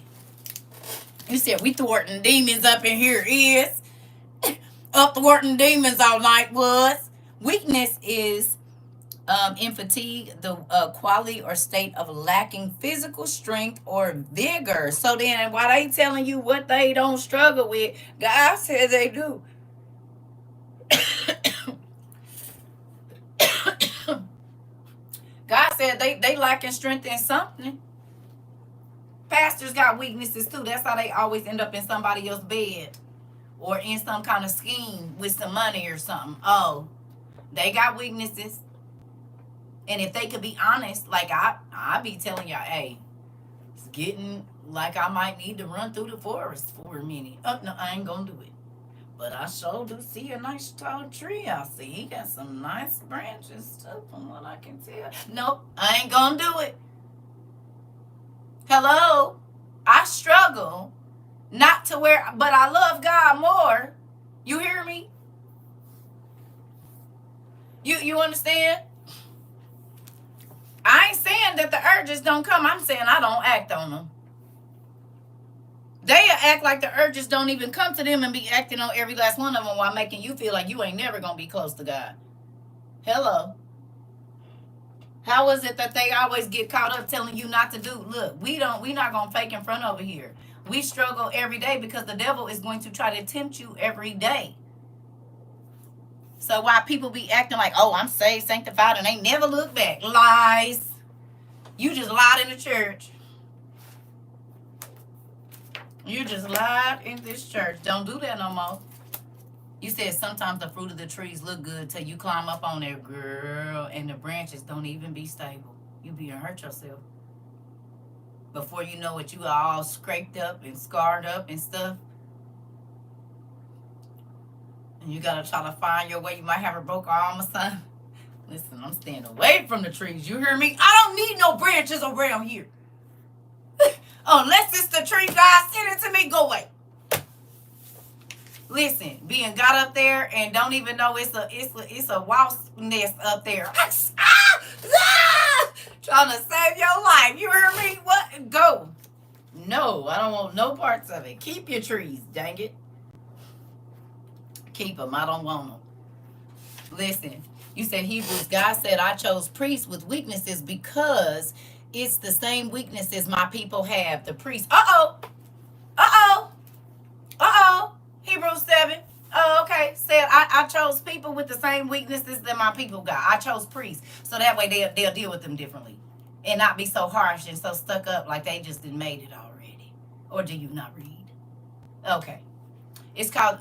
You said we thwarting demons up in here is. Up thwarting demons all night was. Weakness is in fatigue, the quality or state of lacking physical strength or vigor. So then why they telling you what they don't struggle with, God says they do. God said they lacking strength in something. Pastors got weaknesses too. That's how they always end up in somebody else's bed or in some kind of scheme with some money or something. Oh, they got weaknesses. And if they could be honest, like I be telling y'all, hey, it's getting like I might need to run through the forest for a minute. Oh, no, I ain't gonna do it. But I sure do see a nice tall tree. I see he got some nice branches too, from what I can tell. Nope, I ain't gonna do it. Hello? I struggle not to where, but I love God more. You hear me? You understand? I ain't saying that the urges don't come. I'm saying I don't act on them. They act like the urges don't even come to them and be acting on every last one of them while making you feel like you ain't never going to be close to God. Hello. How is it that they always get caught up telling you not to do? Look, we not going to fake in front over here. We struggle every day because the devil is going to try to tempt you every day. So why people be acting like, oh, I'm saved, sanctified, and they never look back. Lies. You just lied in the church. You just lied in this church. Don't do that no more. You said sometimes the fruit of the trees look good till you climb up on there, girl, and the branches don't even be stable. You be hurt yourself. Before you know it, you are all scraped up and scarred up and stuff. And you gotta try to find your way. You might have a broken arm or something. Listen, I'm staying away from the trees. You hear me? I don't need no branches around here. Unless it's the tree God sent it to me, go away. Listen, being got up there and don't even know it's a wasp nest up there. Trying to save your life. You hear me? What? Go. No, I don't want no parts of it. Keep your trees, dang it. Keep them. I don't want them. Listen, you said Hebrews. God said, I chose priests with weaknesses because it's the same weaknesses my people have. The priests. Hebrews 7. Oh, okay. Said I chose people with the same weaknesses that my people got. I chose priests. So that way they'll deal with them differently. And not be so harsh and so stuck up like they just didn't made it already. Or do you not read? Okay. It's called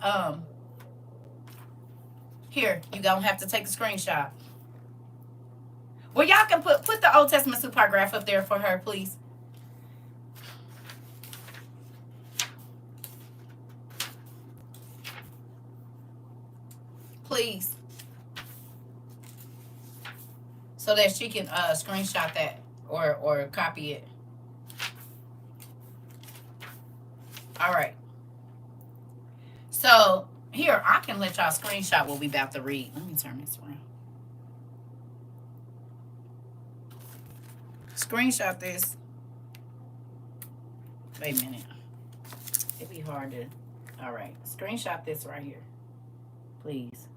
here, you gonna have to take a screenshot. Well, y'all can put the Old Testament supergraph up there for her, please. Please. So that she can screenshot that or copy it. All right. So here, I can let y'all screenshot what we about to read. Let me turn this around. Screenshot this. Wait a minute. It'd be hard to. All right. Screenshot this right here. Please.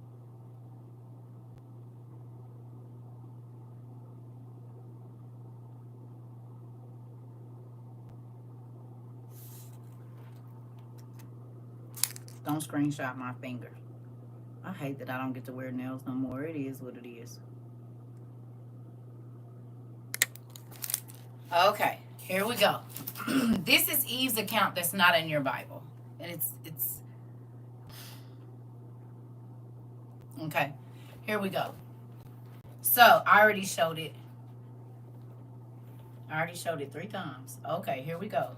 Don't screenshot my finger. I hate that I don't get to wear nails no more. It is what it is. Okay, here we go. This is Eve's account that's not in your Bible. And it's okay. Here we go. So I already showed it. I already showed it 3 times. Okay, here we go.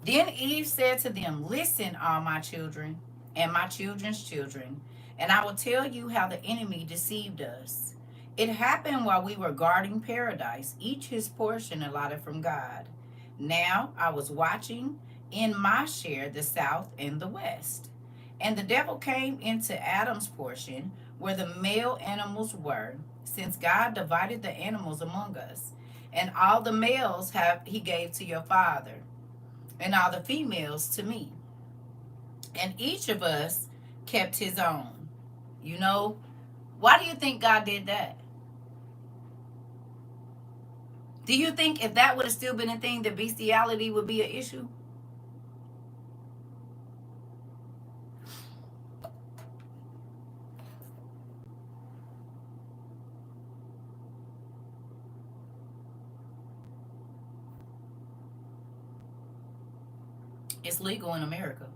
Then Eve said to them, listen, all my children, and my children's children, and I will tell you how the enemy deceived us. It happened while we were guarding paradise, each his portion allotted from God. Now I was watching in my share the south and the west. And the devil came into Adam's portion, where the male animals were, since God divided the animals among us. And all the males he gave to your father, and all the females to me. And each of us kept his own. You know, why do you think God did that? Do you think if that would have still been a thing, that bestiality would be an issue? It's legal in America,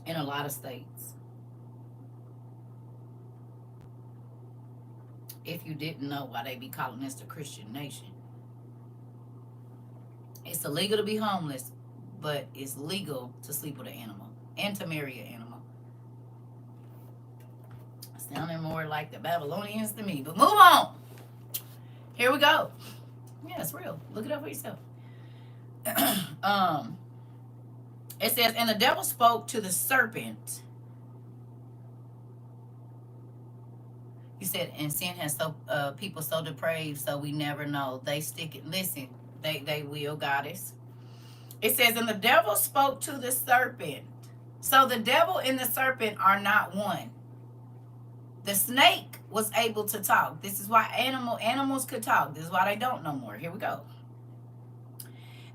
in a lot of states. If you didn't know why they be calling this the Christian nation. It's illegal to be homeless, but it's legal to sleep with an animal and to marry an animal. Sounding more like the Babylonians to me, but move on. Here we go. Yeah, it's real. Look it up for yourself. It says, and the devil spoke to the serpent. He said, and sin has so people so depraved, so we never know. They stick it. Listen, they will, goddess. It says, and the devil spoke to the serpent. So the devil and the serpent are not one. The snake was able to talk. This is why animals could talk. This is why they don't no more. Here we go.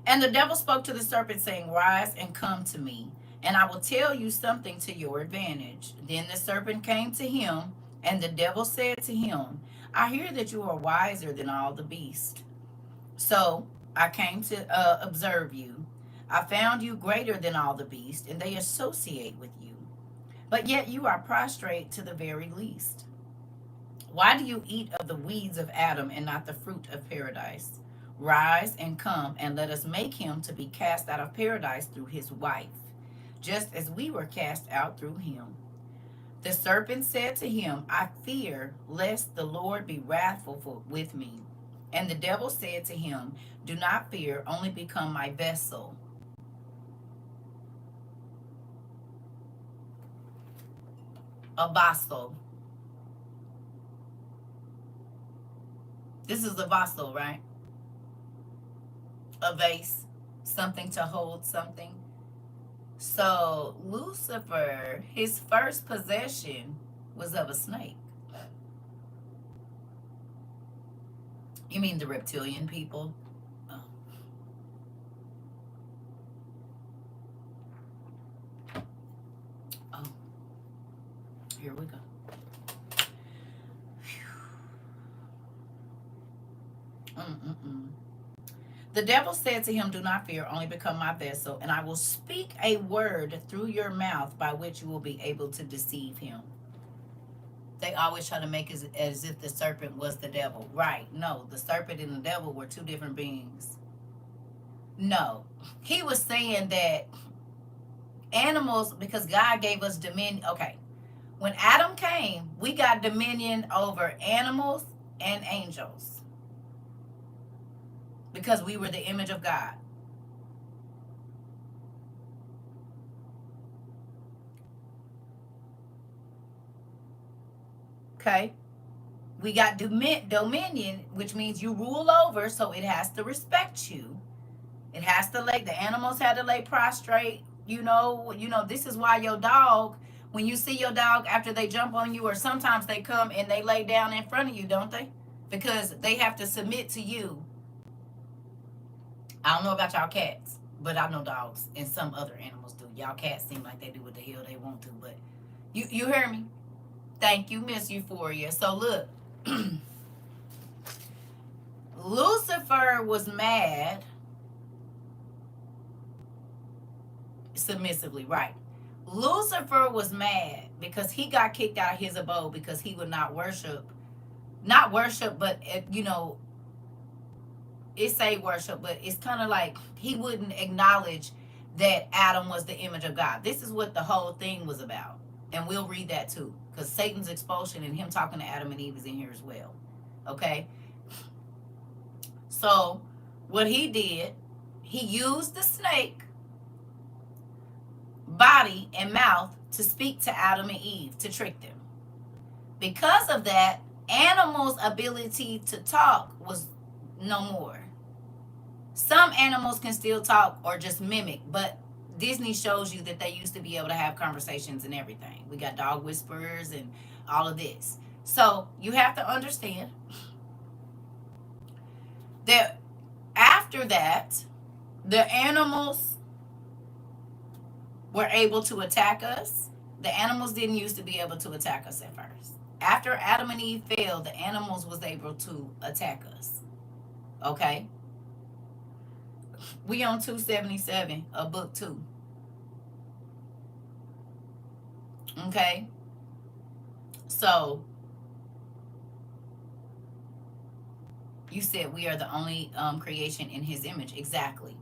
And the devil spoke to the serpent, saying, rise and come to me, and I will tell you something to your advantage. Then the serpent came to him, and the devil said to him, I hear that you are wiser than all the beasts. So I came to observe you. I found you greater than all the beasts, and they associate with you. But yet you are prostrate to the very least. Why do you eat of the weeds of Adam and not the fruit of paradise? Rise and come, and let us make him to be cast out of paradise through his wife, just as we were cast out through him. The serpent said to him, I fear lest the Lord be wrathful with me. And the devil said to him, do not fear, only become my vessel. A vassal. This is a vassal, right? A vase, something to hold something. So Lucifer, his first possession was of a snake. You mean the reptilian people? Oh. Oh. Here we go. The devil said to him, do not fear, only become my vessel, and I will speak a word through your mouth by which you will be able to deceive him. They always try to make it as if the serpent was the devil. Right. No, the serpent and the devil were 2 different beings. No. He was saying that animals, because God gave us dominion. Okay. When Adam came, we got dominion over animals and angels, because we were the image of God. Okay? We got dominion, which means you rule over, so it has to respect you. It has to lay, the animals had to lay prostrate. This is why your dog, when you see your dog after they jump on you, or sometimes they come and they lay down in front of you, don't they? Because they have to submit to you. I don't know about y'all cats, but I know dogs and some other animals do. Y'all cats seem like they do what the hell they want to, but you hear me? Thank you, Miss Euphoria. So look, Lucifer was mad submissively, right? Lucifer was mad because he got kicked out of his abode because he would not worship, but it say worship, but it's kind of like he wouldn't acknowledge that Adam was the image of God. This is what the whole thing was about, and we'll read that too, because Satan's expulsion and him talking to Adam and Eve is in here as well. Okay, so what he did, he used the snake body and mouth to speak to Adam and Eve, to trick them. Because of that, animals' ability to talk was no more. Some animals can still talk or just mimic, but Disney shows you that they used to be able to have conversations and everything. We got dog whisperers and all of this. So you have to understand that after that, the animals were able to attack us. The animals didn't used to be able to attack us at first. After Adam and Eve fell, the animals was able to attack us. Okay? We on 277 of book 2. Okay? So, you said we are the only creation in his image. Exactly.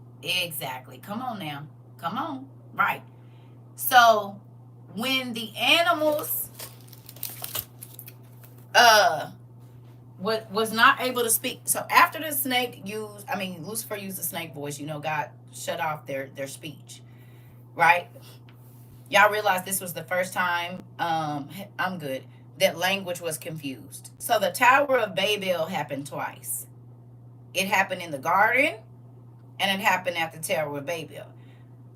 Come on now. Come on. Right. So, when the animals was not able to speak. So after the snake Lucifer used the snake voice, God shut off their speech. Right? Y'all realize this was the first time, I'm good, that language was confused. So the Tower of Babel happened twice. It happened in the garden, and it happened at the Tower of Babel.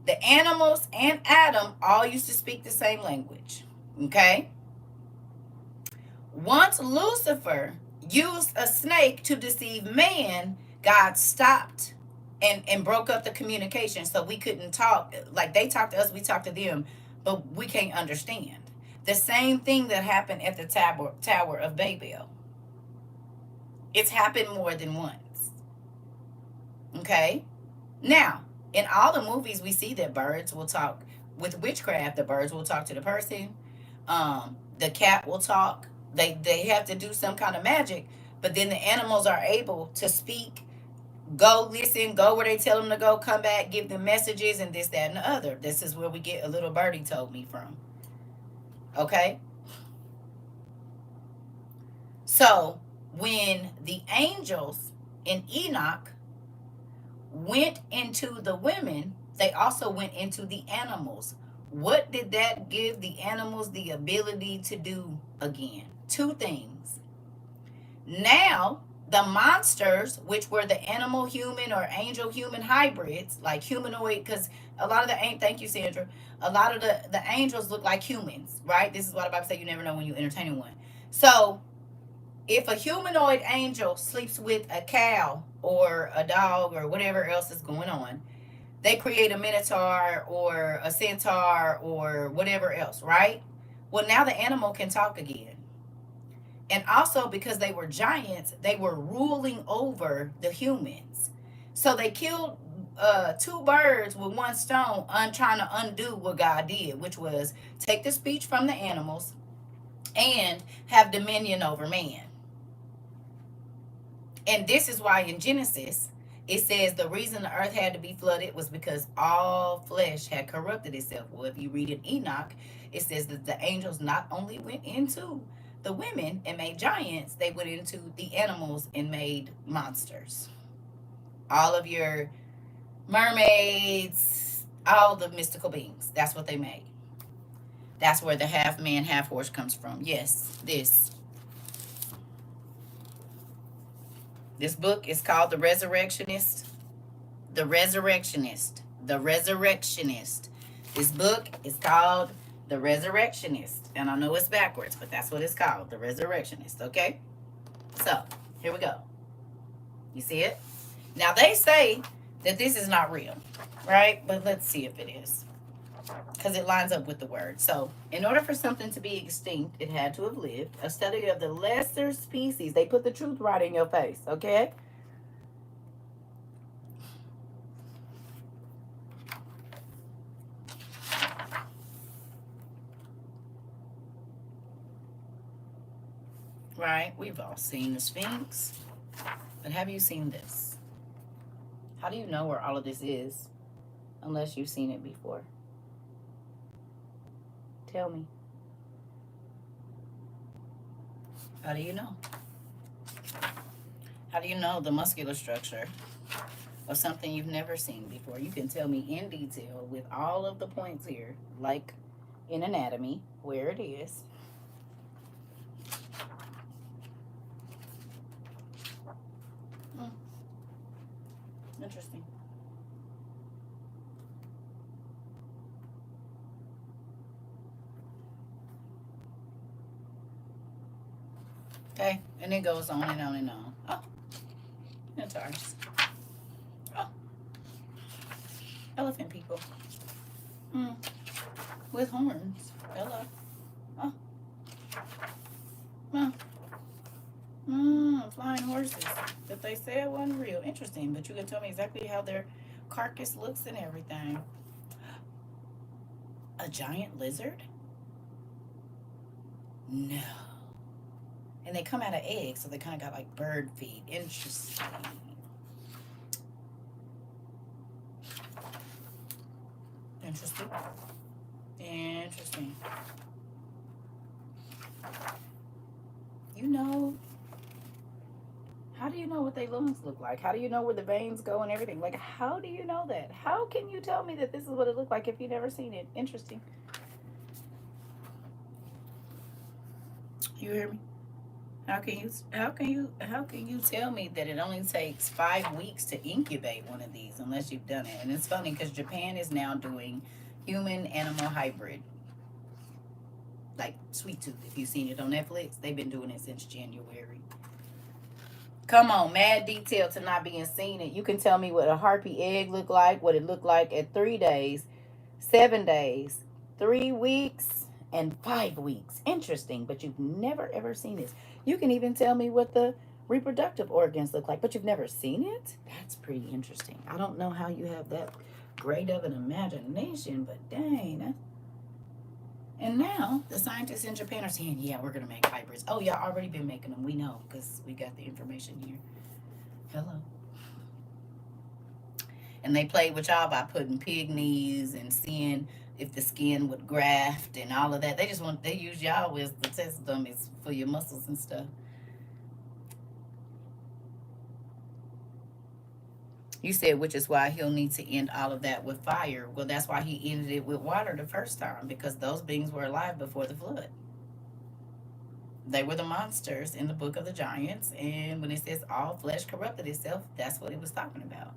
The animals and Adam all used to speak the same language. Okay? Once Lucifer used a snake to deceive man, God stopped and broke up the communication, so we couldn't talk. Like they talked to us, we talked to them, but we can't understand. The same thing that happened at the Tower of Babel. It's happened more than once. Okay? Now, in all the movies, we see that birds will talk. With witchcraft, the birds will talk to the person. The cat will talk. They have to do some kind of magic, but then the animals are able to speak, go listen, go where they tell them to go, come back, give them messages, and this, that, and the other. This is where we get a little birdie told me from. Okay? So, when the angels in Enoch went into the women, they also went into the animals. What did that give the animals the ability to do again? 2 things. Now, the monsters, which were the animal human or angel human hybrids, like humanoid, because a lot of thank you, Sandra, a lot of the angels look like humans, right? This is what the Bible says, you never know when you're entertaining one. So, if a humanoid angel sleeps with a cow or a dog or whatever else is going on, they create a minotaur or a centaur or whatever else, right? Well, now the animal can talk again. And also because they were giants, they were ruling over the humans. So they killed 2 birds with 1 stone, trying to undo what God did, which was take the speech from the animals and have dominion over man. And this is why in Genesis, it says the reason the earth had to be flooded was because all flesh had corrupted itself. Well, if you read in Enoch, it says that the angels not only went into the women and made giants, they went into the animals and made monsters. All of your mermaids, all the mystical beings, that's what they made. That's where the half man, half horse comes from. Yes, this. This book is called The Resurrectionist. The Resurrectionist. The Resurrectionist. This book is called The Resurrectionist. And I know it's backwards, but that's what it's called. The Resurrectionist. Okay? So, here we go. You see it? Now, they say that this is not real, right? But let's see if it is, because it lines up with the word. So, in order for something to be extinct, it had to have lived. A study of the lesser species. They put the truth right in your face, okay? Right? We've all seen the Sphinx. But have you seen this? How do you know where all of this is unless you've seen it before? Tell me. How do you know? How do you know the muscular structure of something you've never seen before? You can tell me in detail with all of the points here, like in anatomy, where it is. Interesting. Okay, and it goes on and on and on. Oh, that's ours. Oh, elephant people. With horns. Hello. Oh. Flying horses that they said wasn't real. Interesting, but you can tell me exactly how their carcass looks and everything. A giant lizard? No. And they come out of eggs, so they kind of got like bird feet. Interesting. Interesting. Interesting. You know, how do you know what their lungs look like? How do you know where the veins go and everything? Like, how do you know that? How can you tell me that this is what it looked like if you've never seen it? Interesting. You hear me? How can you tell me that it only takes 5 weeks to incubate one of these unless you've done it? And it's funny because Japan is now doing human animal hybrid. Like Sweet Tooth, if you've seen it on Netflix, they've been doing it since January. Come on, mad detail to not being seen it. You can tell me what a harpy egg looked like, what it looked like at 3 days, 7 days, 3 weeks, and 5 weeks. Interesting, but you've never ever seen this. You can even tell me what the reproductive organs look like, but you've never seen it? That's pretty interesting. I don't know how you have that great of an imagination, but dang. And now the scientists in Japan are saying, yeah, we're going to make hybrids. Oh, y'all already been making them. We know because we got the information here. Hello. And they played with y'all by putting pig knees and seeing if the skin would graft and all of that. They use y'all as the test dummies for your muscles and stuff. You said, which is why he'll need to end all of that with fire. Well, that's why he ended it with water the first time, because those beings were alive before the flood. They were the monsters in the book of the giants. And when it says all flesh corrupted itself, that's what it was talking about.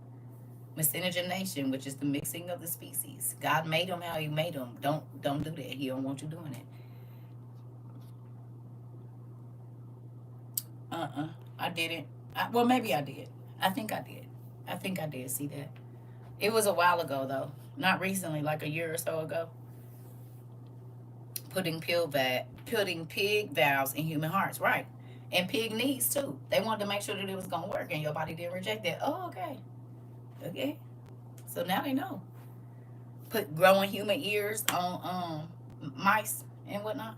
Miscegenation, which is the mixing of the species. God made them how he made them. Don't do that. He don't want you doing it. I didn't. Well, maybe I did. I think I did see that. It was a while ago, though. Not recently, like a year or so ago. Putting pig valves in human hearts, right? And pig knees, too. They wanted to make sure that it was going to work, and your body didn't reject that. Oh, okay. Okay. So now they know. Put growing human ears on mice and whatnot.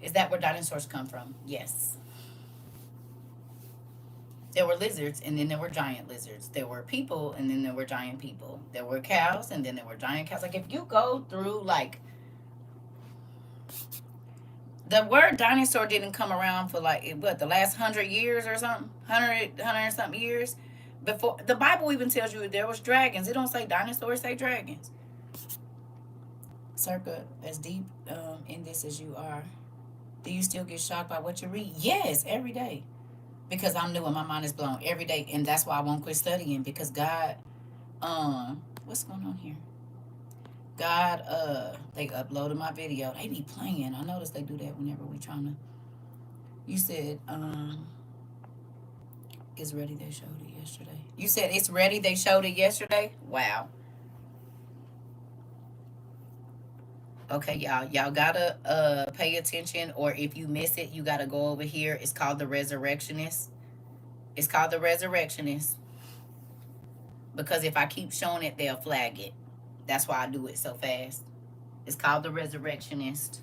Is that where dinosaurs come from? Yes. There were lizards, and then there were giant lizards. There were people, and then there were giant people. There were cows, and then there were giant cows. Like, if you go through, like, the word dinosaur didn't come around for, like, what, the last 100 years or something? 100 and something years? Before the Bible even tells you there was dragons. It don't say dinosaurs, say dragons. CERCA, as deep in this as you are, do you still get shocked by what you read? Yes, every day. because I'm new and my mind is blown every day, and that's why I won't quit studying, because God, what's going on here? God, they uploaded my video. They be playing. I notice they do that whenever we trying to. You said, it's ready. They showed it yesterday. You said it's ready. They showed it yesterday. Wow. Okay, y'all gotta pay attention, or if you miss it, you gotta go over here. It's called the Resurrectionist. It's called the Resurrectionist because if I keep showing it, they'll flag it. That's why I do it so fast. It's called the Resurrectionist,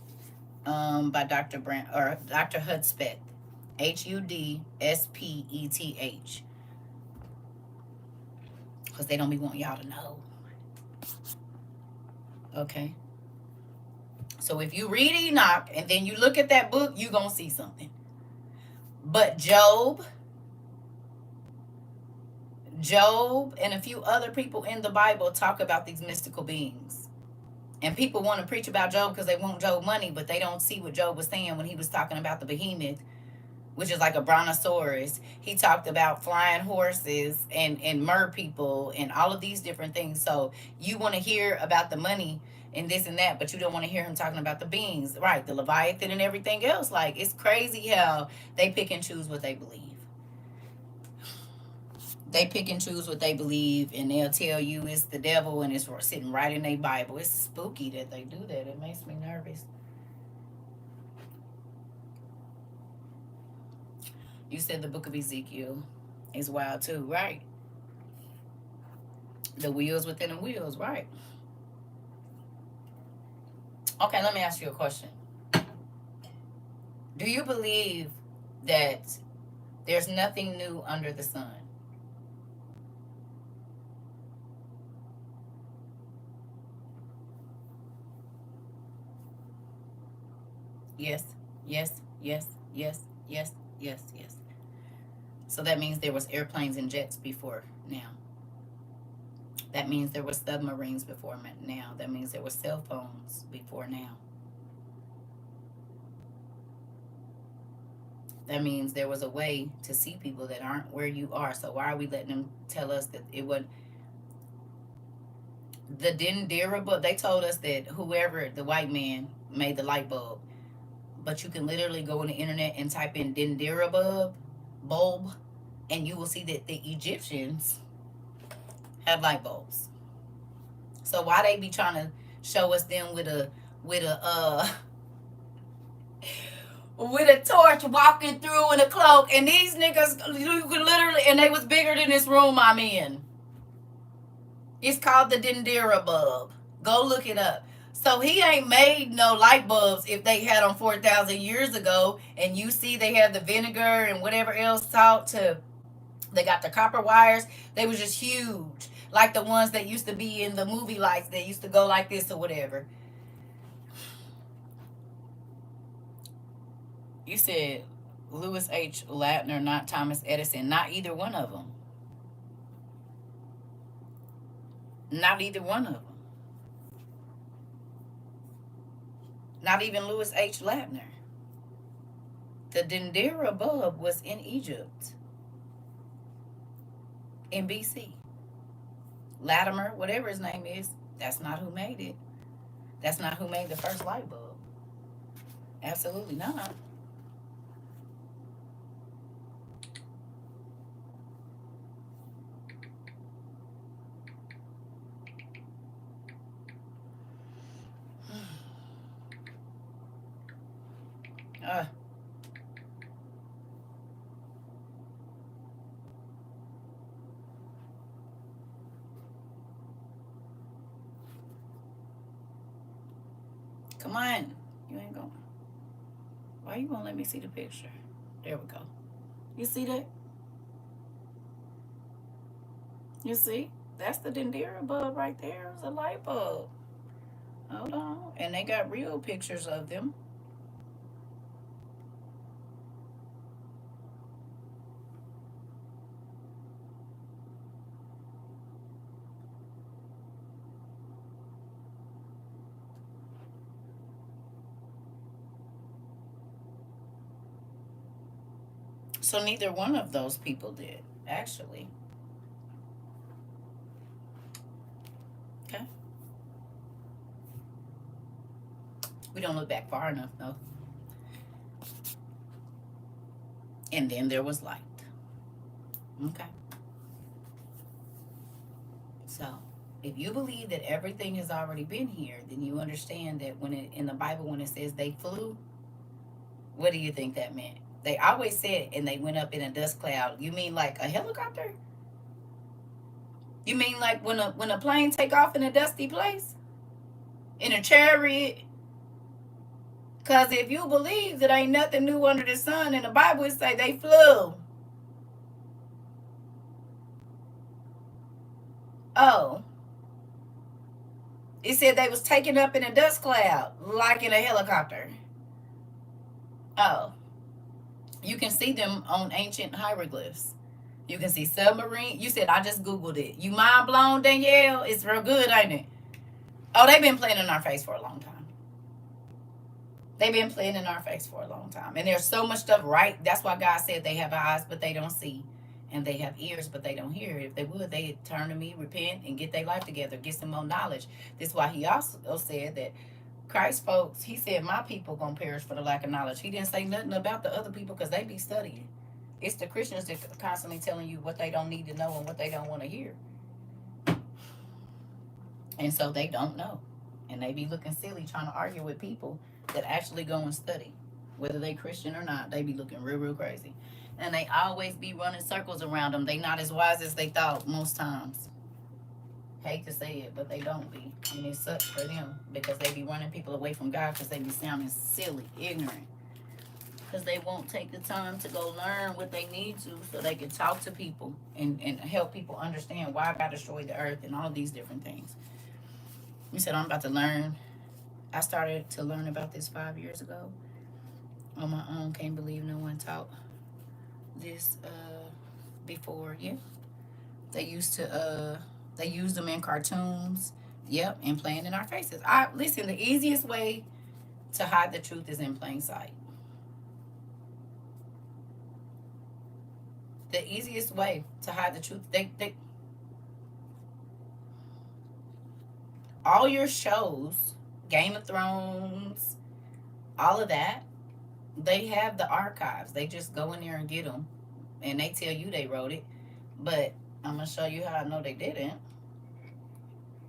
by Dr. Brand or Dr. Hudspeth, Hudspeth, because they don't be wanting y'all to know. Okay. So if you read Enoch and then you look at that book, you gonna see something. But Job, and a few other people in the Bible talk about these mystical beings. And people want to preach about Job because they want Job money, but they don't see what Job was saying when he was talking about the behemoth, which is like a brontosaurus. He talked about flying horses and mer people and all of these different things. So you want to hear about the money and this and that, but you don't want to hear him talking about the beings, right? The Leviathan and everything else. Like, it's crazy how they pick and choose what they believe. They pick and choose what they believe, and they'll tell you it's the devil, and it's sitting right in their Bible. It's spooky that they do that. It makes me nervous. You said the book of Ezekiel is wild too, right? The wheels within the wheels, right? Okay, let me ask you a question. Do you believe that there's nothing new under the sun? Yes, yes, yes, yes, yes, yes, yes. So that means there was airplanes and jets before now. That means there was submarines before now. That means there were cell phones before now. That means there was a way to see people that aren't where you are. So why are we letting them tell us that it would? The Dendera bulb, they told us that whoever, the white man, made the light bulb. But you can literally go on the internet and type in Dendera bulb, and you will see that the Egyptians have light bulbs. So why they be trying to show us them with a with a torch walking through in a cloak, and these niggas, you could literally, and they was bigger than this room I'm in. It's called the Dendera bulb. Go look it up. So he ain't made no light bulbs if they had them 4,000 years ago, and you see they have the vinegar and whatever else taught to. They got the copper wires. They was just huge, like the ones that used to be in the movie lights that used to go like this or whatever. You said Lewis H. Latner, not Thomas Edison. Not either one of them. Not either one of them. Not even Lewis H. Latner. The Dendera bulb was in Egypt, in BC. Latimer, whatever his name is, that's not who made it. That's not who made the first light bulb. Absolutely not. Uh, Come on. You ain't going. Why you won't let me see the picture? There we go. You see that? You see? That's the Dendera bulb right there. It's a light bulb. Hold on. And they got real pictures of them. So neither one of those people did, actually. Okay. We don't look back far enough, though. And then there was light. Okay. So, if you believe that everything has already been here, then you understand that when it in the Bible, when it says they flew, what do you think that meant? They always said, and they went up in a dust cloud. You mean like a helicopter? You mean like when a plane take off in a dusty place, in a chariot? Cause if you believe that ain't nothing new under the sun, in the Bible it say they flew. Oh, it said they was taken up in a dust cloud, like in a helicopter. Oh, you can see them on ancient hieroglyphs. You can see submarine. You said I just Googled it. You mind blown, Danielle? It's real good, ain't it? Oh, they've been playing in our face for a long time. They've been playing in our face for a long time. And there's so much stuff right. That's why God said they have eyes, but they don't see. And they have ears, but they don't hear. If they would, they'd turn to me, repent, and get their life together, get some more knowledge. This is why he also said that Christ folks, he said, my people going to perish for the lack of knowledge. He didn't say nothing about the other people because they be studying. It's the Christians that are constantly telling you what they don't need to know and what they don't want to hear. And so they don't know. And they be looking silly trying to argue with people that actually go and study. Whether they Christian or not, they be looking real, real crazy. And they always be running circles around them. They not as wise as they thought most times. Hate to say it, but they don't be. And it sucks for them because they be running people away from God because they be sounding silly, ignorant. Because they won't take the time to go learn what they need to so they can talk to people and help people understand why God destroyed the earth and all these different things. You said, I'm about to learn. I started to learn about this 5 years ago on my own. Can't believe no one taught this before. Yeah, they used them in cartoons. Yep, and playing in our faces. Listen, the easiest way to hide the truth is in plain sight. The easiest way to hide the truth, they all your shows, Game of Thrones, all of that, they have the archives. They just go in there and get them, and they tell you they wrote it. But I'm gonna show you how I know they didn't.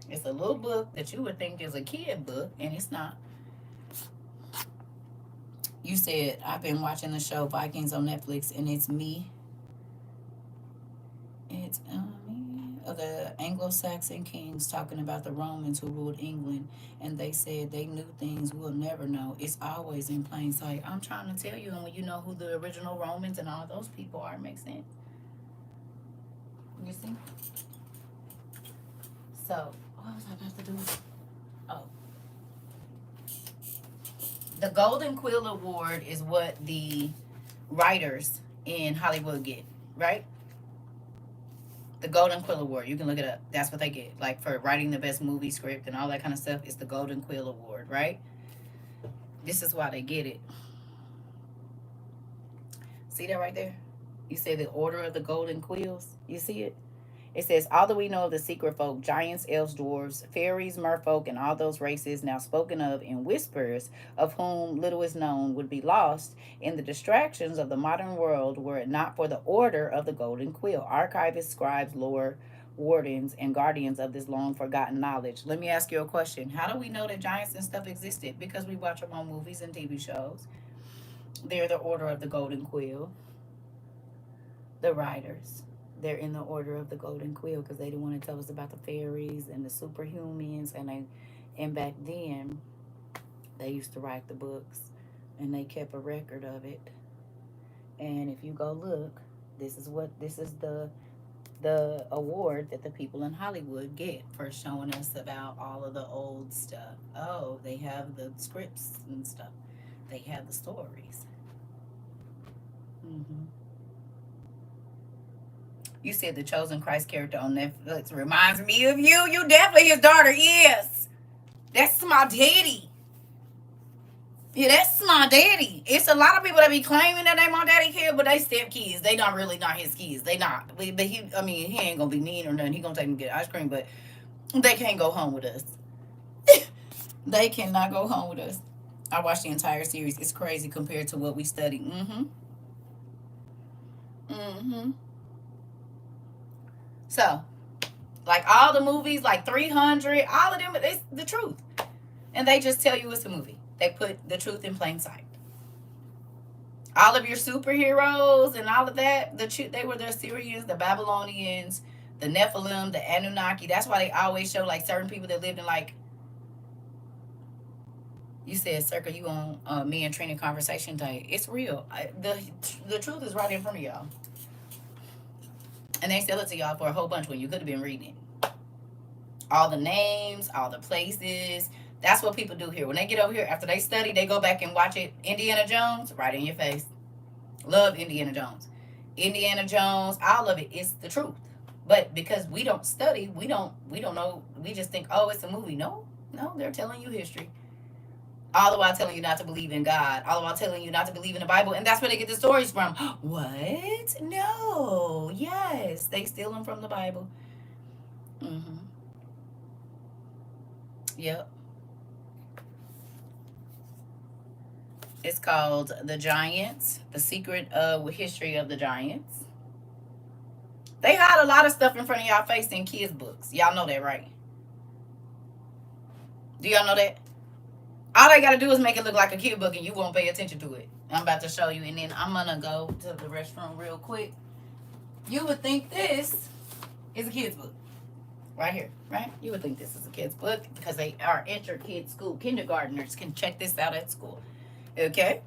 It's a little book that you would think is a kid book, and it's not. You said I've been watching the show Vikings on Netflix, and it's me. It's of the Anglo-Saxon kings talking about the Romans who ruled England, and they said they knew things we'll never know. It's always in plain sight. I'm trying to tell you, and when you know who the original Romans and all those people are, it makes sense. You see? So, what was I about to do? Oh. The Golden Quill Award is what the writers in Hollywood get, right? The Golden Quill Award. You can look it up. That's what they get. Like for writing the best movie script and all that kind of stuff. It's the Golden Quill Award, right? This is why they get it. See that right there? You say the Order of the Golden Quills. You see it? It says, although we know of the secret folk, giants, elves, dwarves, fairies, merfolk, and all those races now spoken of in whispers, of whom little is known, would be lost in the distractions of the modern world were it not for the Order of the Golden Quill, archivists, scribes, lore wardens, and guardians of this long forgotten knowledge. Let me ask you a question. How do we know that giants and stuff existed? Because we watch them on movies and TV shows. They're the Order of the Golden Quill. The writers. They're in the Order of the Golden Quill because they didn't want to tell us about the fairies and the superhumans, and back then they used to write the books and they kept a record of it. And if you go look, this is the award that the people in Hollywood get for showing us about all of the old stuff. Oh, they have the scripts and stuff. They have the stories. Mm-hmm. You said the Chosen Christ character on Netflix reminds me of you. You definitely his daughter. Yes. That's my daddy. Yeah, that's my daddy. It's a lot of people that be claiming that they my daddy kid, but they step kids. They not really not his kids. They not. But he, I mean, he ain't gonna be mean or nothing. He gonna take them to get ice cream, but they can't go home with us. They cannot go home with us. I watched the entire series. It's crazy compared to what we studied. Mm-hmm. Mm-hmm. So, like all the movies, like 300, all of them, it's the truth. And they just tell you it's a movie. They put the truth in plain sight. All of your superheroes and all of that, they were the Assyrians, the Babylonians, the Nephilim, the Anunnaki. That's why they always show like certain people that lived in like, you said, Circa, you on me and Trina conversation day. It's real. The truth is right in front of y'all. And they sell it to y'all for a whole bunch when you could have been reading it. All the names, all the places. That's what people do here. When they get over here, after they study, they go back and watch it. Indiana Jones, right in your face. Love Indiana Jones. Indiana Jones, all of it is the truth. But because we don't study, we don't know. We just think, oh, it's a movie. No, they're telling you history. All the while telling you not to believe in God. All the while telling you not to believe in the Bible. And that's where they get the stories from. What? No. Yes. They steal them from the Bible. Mm-hmm. Yep. It's called The Giants, The Secret of History of the Giants. They hide a lot of stuff in front of y'all face in kids' books. Y'all know that, right? Do y'all know that? All they gotta do is make it look like a kid book and you won't pay attention to it. I'm about to show you, and then I'm gonna go to the restroom real quick. You would think this is a kid's book. Right here, right? You would think this is a kid's book because they are inter-kid school. Kindergartners can check this out at school. Okay?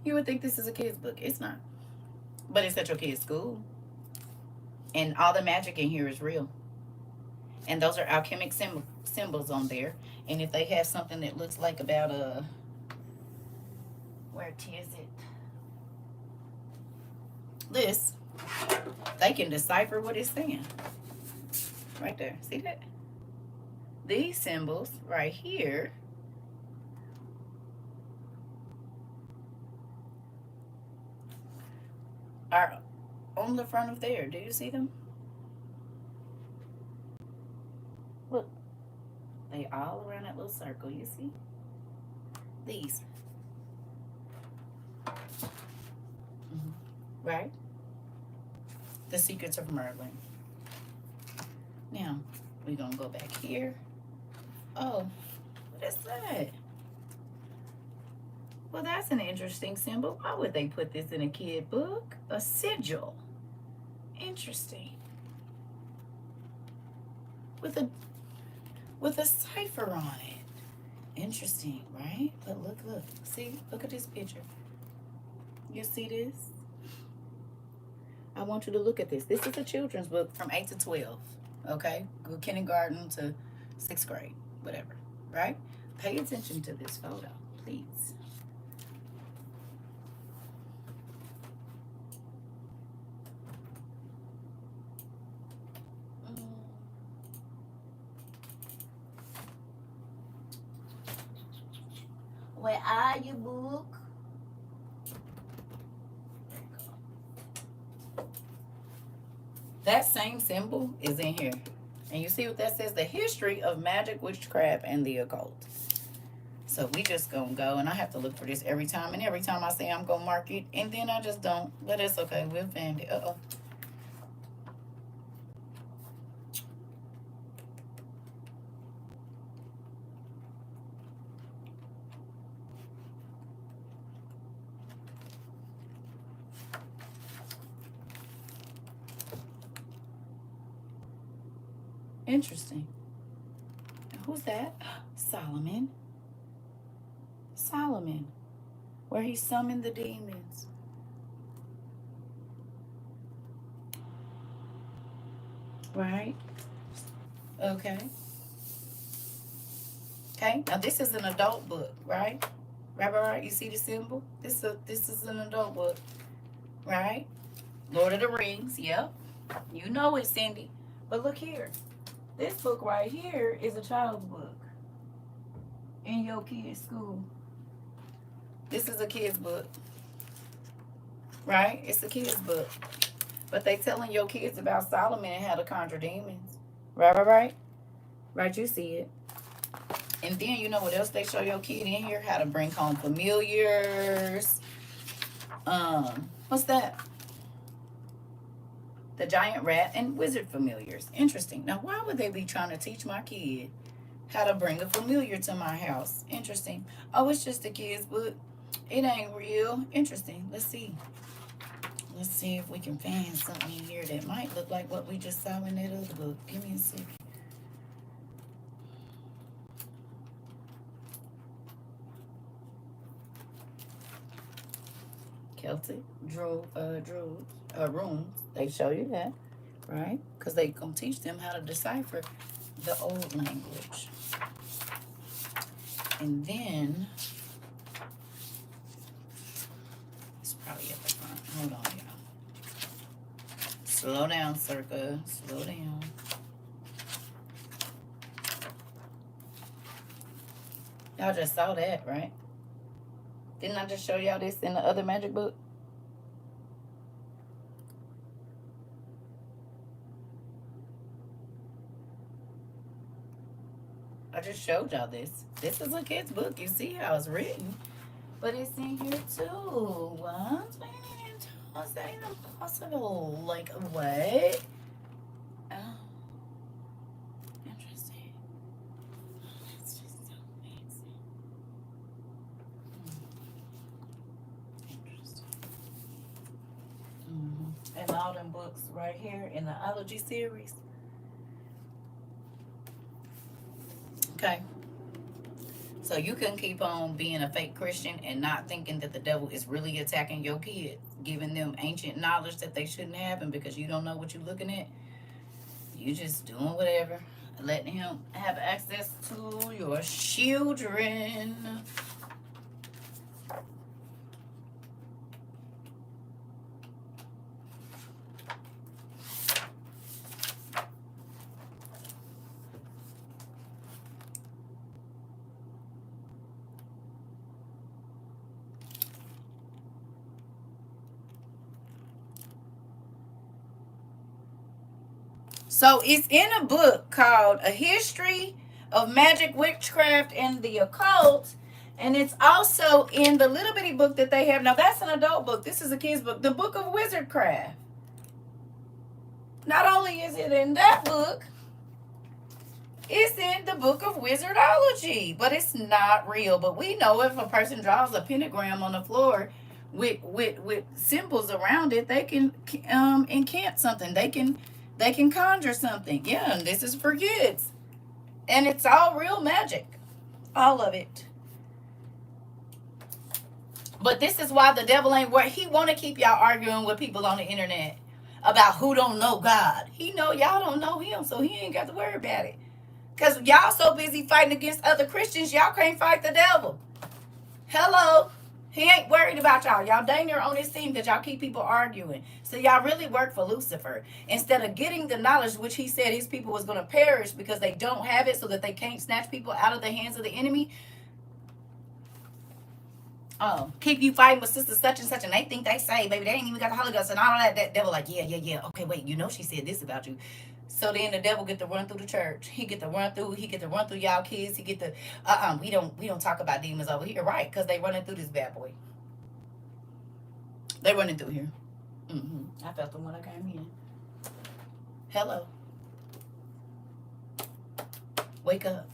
You would think this is a kid's book. It's not. But it's at your kid's school. And all the magic in here is real. And those are alchemic symbols on there. And if they have something that looks like about where is it? This, they can decipher what it's saying. Right there. See that? These symbols right here are on the front of there. Do you see them? Look. They all around that little circle, you see? These. Mm-hmm. Right? The Secrets of Merlin. Now, we're going to go back here. Oh, what is that? Well, that's an interesting symbol. Why would they put this in a kid book? A sigil. Interesting. With a cipher on it. Interesting, right? But look. See, look at this picture. You see this? I want you to look at this. This is a children's book from 8 to 12. Okay? Go kindergarten to 6th grade. Whatever. Right? Pay attention to this photo, please. Where are you, book? That same symbol is in here. And you see what that says? The history of magic, witchcraft, and the occult. So we just gonna go, and I have to look for this every time. And every time I say I'm gonna mark it, and then I just don't. But it's okay. We'll find it. Uh-oh. Interesting. Who's that? Solomon. Solomon, where he summoned the demons. Right? Okay. Okay. Now this is an adult book, right? Right. You see the symbol? This is an adult book, right? Lord of the Rings. Yep. You know it, Cindy. But look here. This book right here is a child's book in your kid's school. This is a kid's book, right? It's a kid's book. But they telling your kids about Solomon and how to conjure demons. Right? Right, you see it. And then you know what else they show your kid in here? How to bring home familiars. What's that? The giant rat and wizard familiars. Interesting. Now, why would they be trying to teach my kid how to bring a familiar to my house? Interesting. Oh, it's just a kid's book. It ain't real. Interesting. Let's see. Let's see if we can find something in here that might look like what we just saw in that other book. Give me a second. Celtic runes. They show you that, right? Because they gonna teach them how to decipher the old language. And then it's probably at the front. Hold on, y'all. Slow down, CERCA. Slow down. Y'all just saw that, right? Didn't I just show y'all this in the other magic book? I just showed y'all this. This is a kid's book. You see how it's written. But it's in here too. What? That ain't impossible. Like, what? Oh. Interesting. That's just so amazing. Interesting. And all them books right here in the ology series. Okay. So you can keep on being a fake Christian and not thinking that the devil is really attacking your kids, giving them ancient knowledge that they shouldn't have, and because you don't know what you're looking at, you just doing whatever, letting him have access to your children. So it's in a book called A History of Magic, Witchcraft, and the Occult. And it's also in the little bitty book that they have. Now, that's an adult book. This is a kid's book. The Book of Wizardcraft. Not only is it in that book, it's in the Book of Wizardology. But it's not real. But we know if a person draws a pentagram on the floor with symbols around it, they can incant something. They can conjure something. Yeah, and this is for kids. And it's all real magic. All of it. But this is why the devil ain't where he want to keep y'all arguing with people on the internet about who don't know God. He know y'all don't know him, so he ain't got to worry about it. Because y'all so busy fighting against other Christians, y'all can't fight the devil. Hello. He ain't worried about y'all. Y'all dang near on his team because y'all keep people arguing. So y'all really work for Lucifer. Instead of getting the knowledge which he said his people was going to perish because they don't have it so that they can't snatch people out of the hands of the enemy. Keep you fighting with sister such and such and they think they say, baby, they ain't even got the Holy Ghost and all of that. That devil like, yeah. Okay, wait, you know she said this about you. So then the devil get to run through the church. He get to run through y'all kids. He get to we don't talk about demons over here, right? Because they running through this bad boy. They running through here. I felt them when I came in. Hello. Wake up.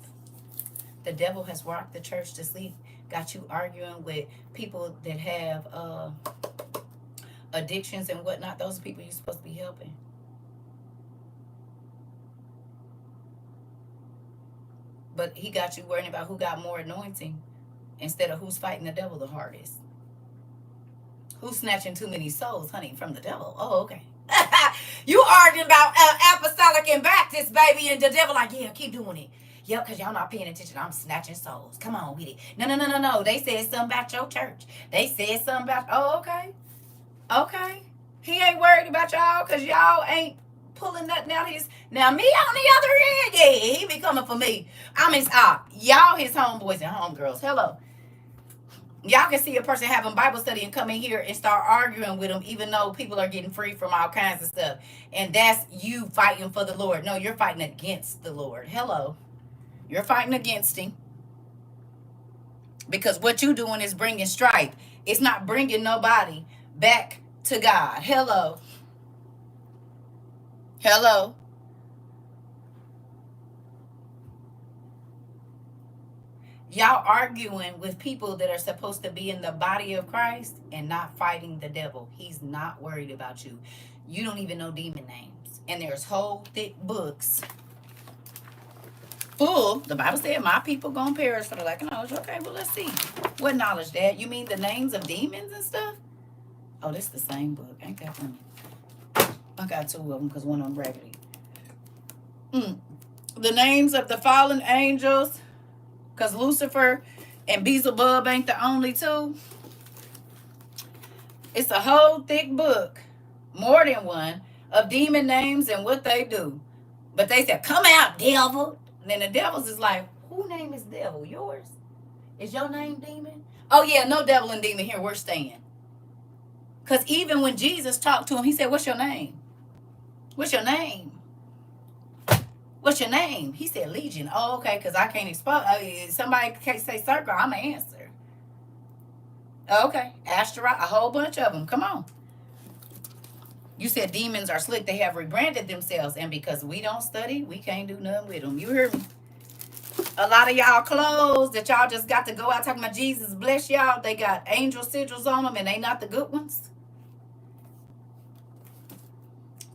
The devil has rocked the church to sleep. Got you arguing with people that have addictions and whatnot. Those are people you're supposed to be helping. But he got you worrying about who got more anointing instead of who's fighting the devil the hardest. Who's snatching too many souls, honey, from the devil? Oh, okay. You arguing about apostolic and Baptist, baby, and the devil like, yeah, keep doing it. Yep, because y'all not paying attention. I'm snatching souls. Come on with it. No. They said something about your church. They said something about, oh, okay. Okay. He ain't worried about y'all because y'all ain't pulling nothing out of his. Now, me on the other hand, yeah, he be coming for me. I'm his y'all his homeboys and homegirls. Hello. Y'all can see a person having Bible study and come in here and start arguing with them, even though people are getting free from all kinds of stuff. And that's you fighting for the Lord. No, you're fighting against the Lord. Hello. You're fighting against him. Because what you're doing is bringing strife. It's not bringing nobody back to God. Hello. Hello. Y'all arguing with people that are supposed to be in the body of Christ and not fighting the devil. He's not worried about you. You don't even know demon names. And there's whole thick books full. The Bible said, my people gonna perish for the lack of knowledge. Okay, well, let's see. What knowledge, Dad? You mean the names of demons and stuff? Oh, this is the same book. Ain't that funny? I got two of them because one of them raggedy. The names of the fallen angels, because Lucifer and Beelzebub ain't the only two. It's a whole thick book, more than one, of demon names and what they do. But they said, come out, devil. And then the devils is like, who name is devil? Yours? Is your name demon? Oh, yeah, no devil and demon here. We're staying. Because even when Jesus talked to him, he said, what's your name? What's your name? What's your name? He said, Legion. Oh, okay, because I can't expose. Somebody can't say CERCA, I'm going to answer. Okay, Asteroid, a whole bunch of them. Come on. You said demons are slick. They have rebranded themselves. And because we don't study, we can't do nothing with them. You hear me? A lot of y'all clothes that y'all just got to go out talking about Jesus bless y'all. They got angel sigils on them and they not the good ones.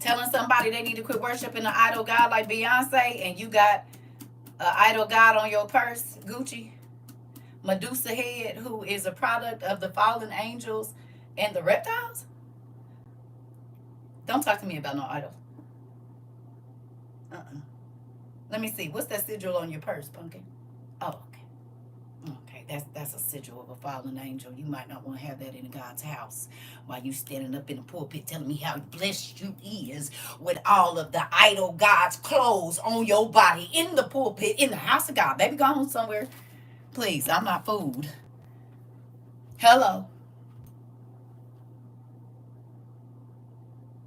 Telling somebody they need to quit worshiping an idol god like Beyonce and you got an idol god on your purse, Gucci. Medusa head, who is a product of the fallen angels and the reptiles. Don't talk to me about no idols. Let me see. What's that sigil on your purse, Pumpkin? Oh, okay. Okay, that's a sigil of a fallen angel. You might not want to have that in God's house while you standing up in the pulpit telling me how blessed you is with all of the idol God's clothes on your body in the pulpit in the house of God. Baby, go on somewhere. Please, I'm not food. Hello.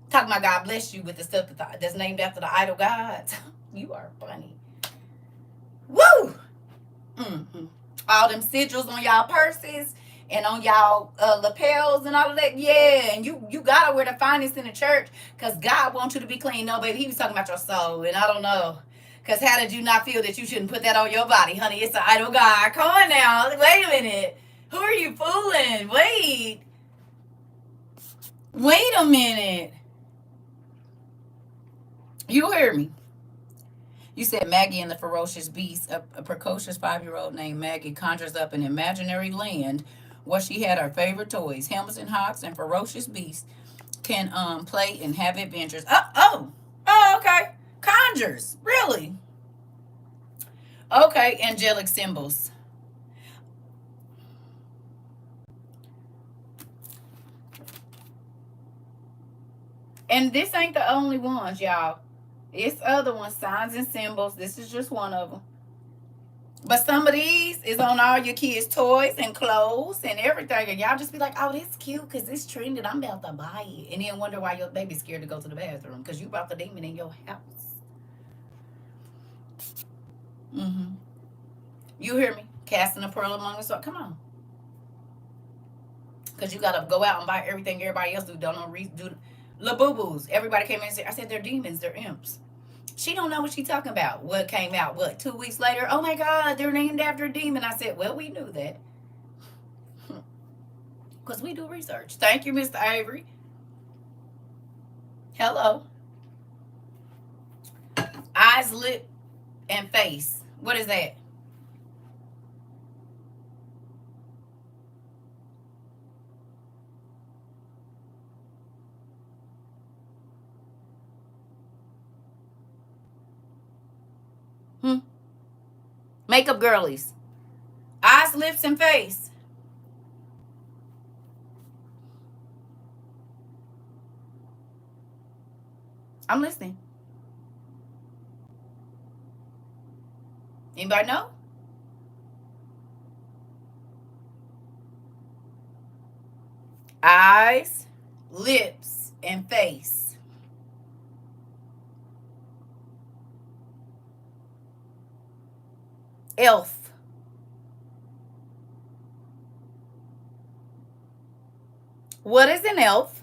Talking about God bless you with the stuff that's named after the idol gods. You are funny. Woo! Mm-hmm. All them sigils on y'all purses and on y'all lapels and all of that. Yeah, and you gotta wear the finest in the church because God wants you to be clean. No, baby, he was talking about your soul, and I don't know. Because how did you not feel that you shouldn't put that on your body, honey? It's an idol god. Come on now. Wait a minute. Who are you fooling? Wait. Wait a minute. You hear me? You said Maggie and the Ferocious Beast. A precocious 5-year-old named Maggie conjures up an imaginary land where she had her favorite toys. Hamilton Hawks and Ferocious Beast can play and have adventures. Oh, okay. Conjures. Really? Okay, angelic symbols. And this ain't the only ones, y'all. It's other ones, signs and symbols. This is just one of them. But some of these is on all your kids' toys and clothes and everything. And y'all just be like, oh, this cute because it's trending. I'm about to buy it. And then wonder why your baby's scared to go to the bathroom because you brought the demon in your house. Mm-hmm. You hear me? Casting a pearl among us. Come on. Because you got to go out and buy everything everybody else do. Don't know do La Boo Boos. Everybody came in and said, I said, they're demons. They're imps. She don't know what she's talking about. What came out, 2 weeks later? Oh, my God, they're named after a demon. I said, well, we knew that. Because we do research. Thank you, Mr. Avery. Hello. Eyes, lip, and face. What is that? Makeup girlies. Eyes, lips, and face. I'm listening. Anybody know? Eyes, lips, and face. Elf. What is an elf?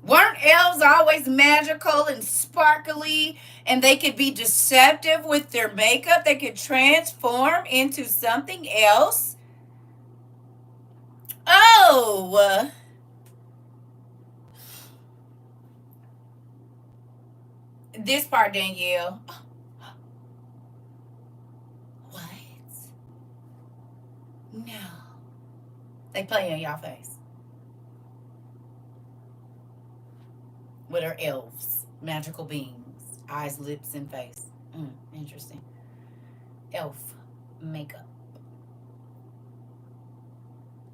Weren't elves always magical and sparkly, and they could be deceptive with their makeup? They could transform into something else. Oh, this part, Danielle. What? No. They play in y'all face. What are elves? Magical beings. Eyes, lips, and face. Interesting. Elf makeup.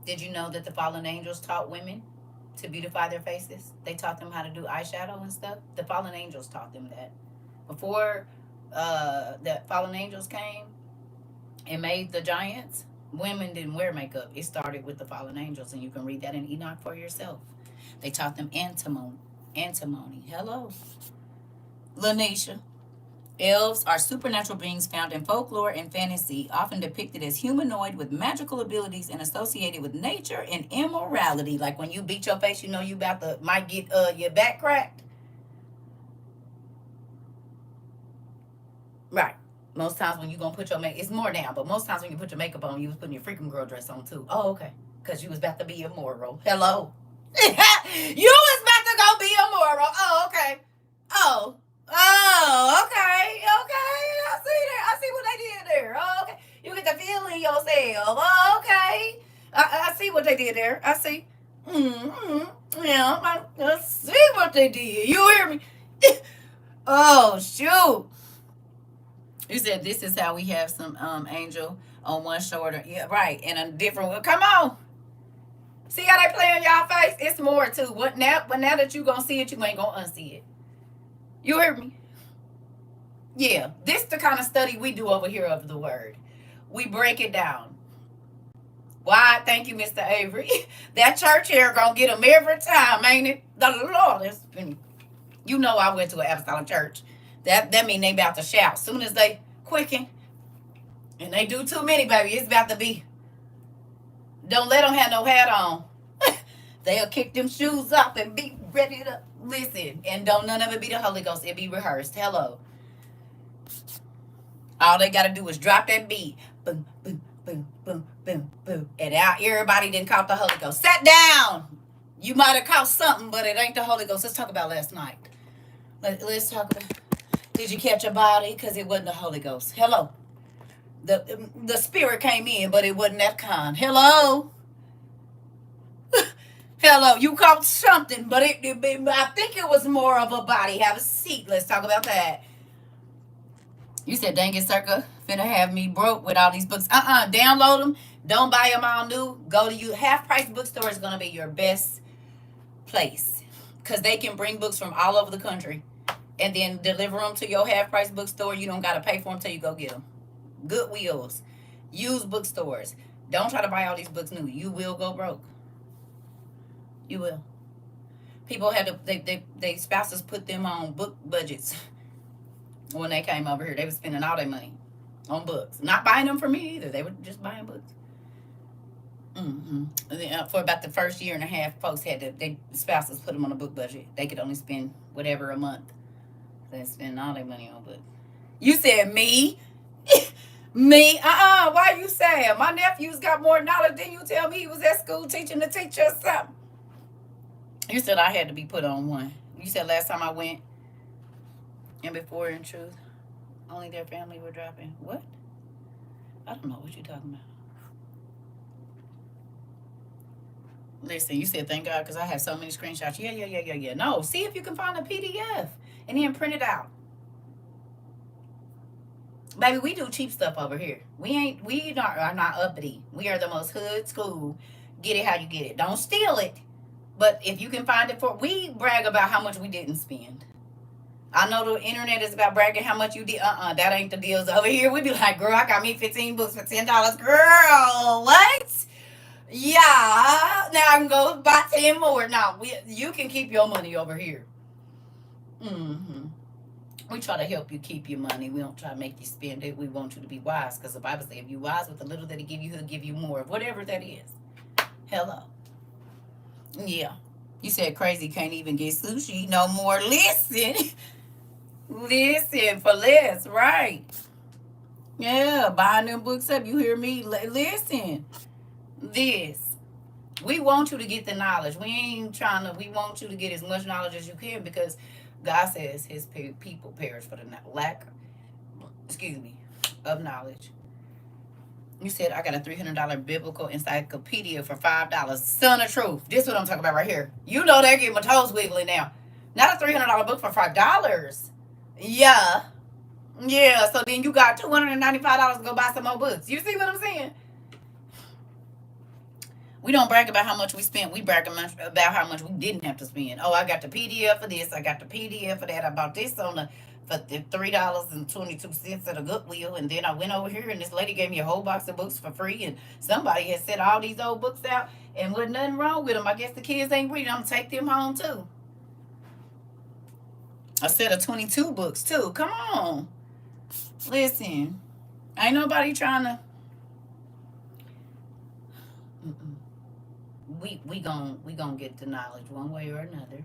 Did you know that the fallen angels taught women to beautify their faces? They taught them how to do eyeshadow and stuff. The fallen angels taught them that. Before the fallen angels came and made the giants, women didn't wear makeup. It started with the fallen angels, and you can read that in Enoch for yourself. They taught them antimony. Antimony. Hello. Lanisha. Elves are supernatural beings found in folklore and fantasy, often depicted as humanoid with magical abilities and associated with nature and immorality. Like when you beat your face, you know you about to might get your back cracked. Right. Most times when you gonna put your makeup, it's more now, but most times when you put your makeup on, you was putting your freaking girl dress on too. Oh, okay. Because you was about to be immoral. Hello. You was about to go be immoral. Oh, okay. Oh. Oh, okay. Okay. I see that. I see what they did there. Oh, okay. You get to feel in yourself. Oh, okay. I see what they did there. I see. Yeah, I see what they did. You hear me? Oh, shoot. You said this is how we have some angel on one shoulder. Yeah, right. And a different one. Come on. See how they play on y'all face? It's more too. What now? But now that you gonna see it, you ain't gonna unsee it. You hear me? Yeah. This the kind of study we do over here of the word. We break it down. Why? Thank you, Mr. Avery. That church here gonna get them every time, ain't it? The Lord is. You know I went to an apostolic church. That mean they about to shout. Soon as they quicken, and they do too many, baby, it's about to be. Don't let them have no hat on. They'll kick them shoes off and be ready to listen. And don't none of it be the Holy Ghost. It be rehearsed. Hello. All they got to do is drop that beat. Boom, boom, boom, boom, boom, boom. And out everybody didn't caught the Holy Ghost. Sit down. You might have caught something, but it ain't the Holy Ghost. Let's talk about last night. Let's talk about, did you catch a body? Because it wasn't the Holy Ghost. Hello. The spirit came in, but it wasn't that kind. Hello. Hello, you caught something, but I think it was more of a body. Have a seat. Let's talk about that. You said, dang it, CERCA, finna have me broke with all these books. Download them. Don't buy them all new. Go to you. Half Price Bookstore is going to be your best place because they can bring books from all over the country and then deliver them to your Half Price Bookstore. You don't got to pay for them till you go get them. Goodwills. Used bookstores. Don't try to buy all these books new. You will go broke. You will. People had to, they spouses put them on book budgets when they came over here. They were spending all their money on books. Not buying them for me either. They were just buying books. For about the first year and a half, folks had to, they spouses put them on a book budget. They could only spend whatever a month. They spend all their money on books. You said me? Me? Why you saying? My nephew's got more knowledge than you tell me he was at school teaching the teacher or something. You said I had to be put on one. You said last time I went, and before in truth, only their family were dropping. What? I don't know what you're talking about. Listen, you said thank God because I have so many screenshots. Yeah. No, see if you can find a PDF and then print it out. Baby, we do cheap stuff over here. We are not uppity. We are the most hood school. Get it how you get it. Don't steal it. But if you can find it we brag about how much we didn't spend. I know the internet is about bragging how much you did. That ain't the deals over here. We be like, girl, I got me 15 books for $10. Girl, what? Yeah. Now I can go buy 10 more. Now, you can keep your money over here. Mm-hmm. We try to help you keep your money. We don't try to make you spend it. We want you to be wise, because the Bible says if you wise with the little that he give you, he'll give you more, whatever that is. Hello. Yeah. You said crazy can't even get sushi no more. Listen. Listen for less, right? Yeah, buying them books up. You hear me? Listen. This. We want you to get the knowledge. We ain't trying to, we want you to get as much knowledge as you can, because God says his people perish for the lack, of knowledge. You said I got a $300 biblical encyclopedia for $5. Son of truth. This is what I'm talking about right here. You know that, get my toes wiggling now. Not a $300 book for $5. Yeah. Yeah. So then you got $295 to go buy some more books. You see what I'm saying? We don't brag about how much we spent. We brag about how much we didn't have to spend. Oh, I got the PDF for this. I got the PDF for that. I bought this for $3.22 at a Goodwill. And then I went over here and this lady gave me a whole box of books for free. And somebody had set all these old books out and wasn't nothing wrong with them. I guess the kids ain't reading. I'm going to take them home too. A set of 22 books too. Come on. Listen. Ain't nobody trying to. We gon' get the knowledge one way or another.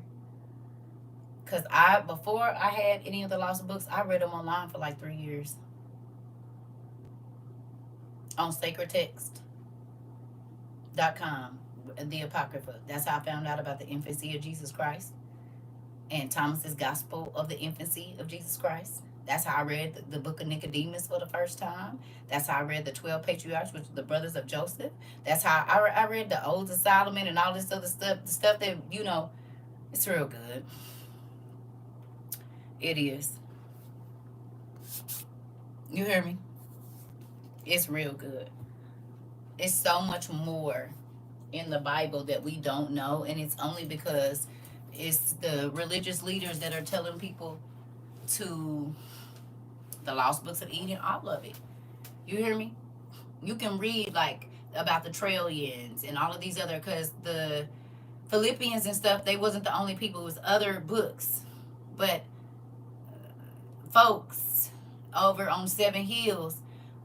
Cause before I had any of the lost books, I read them online for like 3 years on sacredtext.com, the Apocrypha. That's how I found out about the infancy of Jesus Christ and Thomas's Gospel of the Infancy of Jesus Christ. That's how I read the book of Nicodemus for the first time. That's how I read the 12 patriarchs, which are the brothers of Joseph. That's how I read the Odes of Solomon and all this other stuff. The stuff that, it's real good. It is. You hear me? It's real good. It's so much more in the Bible that we don't know, and it's only because it's the religious leaders that are telling people to the lost books of Eden, all of it. You hear me? You can read like about the Trailians and all of these other, because the Philippians and stuff, they wasn't the only people. It was other books, but folks over on Seven Hills,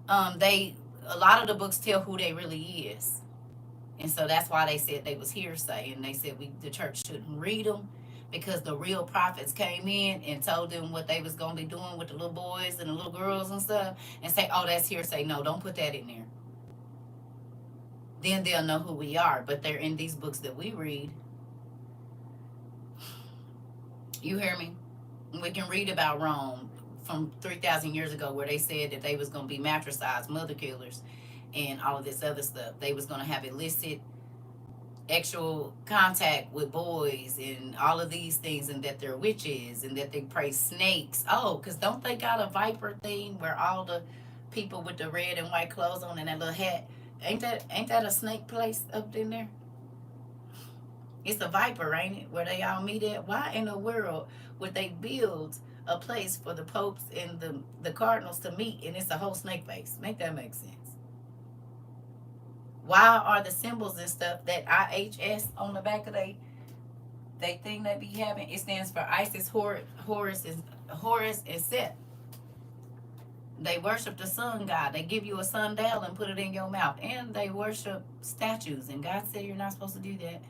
a lot of the books tell who they really is, and so that's why they said they was hearsay, and they said the church shouldn't read them, because the real prophets came in and told them what they was going to be doing with the little boys and the little girls and stuff, and say, oh, that's hearsay. No, don't put that in there. Then they'll know who we are, but they're in these books that we read. You hear me? We can read about Rome from 3,000 years ago, where they said that they was going to be matricide mother killers and all of this other stuff. They was going to have illicit actual contact with boys and all of these things, and that they're witches and that they pray snakes. Oh, because don't they got a viper thing where all the people with the red and white clothes on and that little hat, ain't that a snake place up in there? It's a viper, ain't it, where they all meet at? Why in the world would they build a place for the popes and the cardinals to meet, and it's a whole snake face? Make that make sense. Why are the symbols and stuff that IHS on the back of they thing they be having? It stands for Isis, Horus, and Seth. They worship the sun god. They give you a sundial and put it in your mouth, and they worship statues. And God said you're not supposed to do that.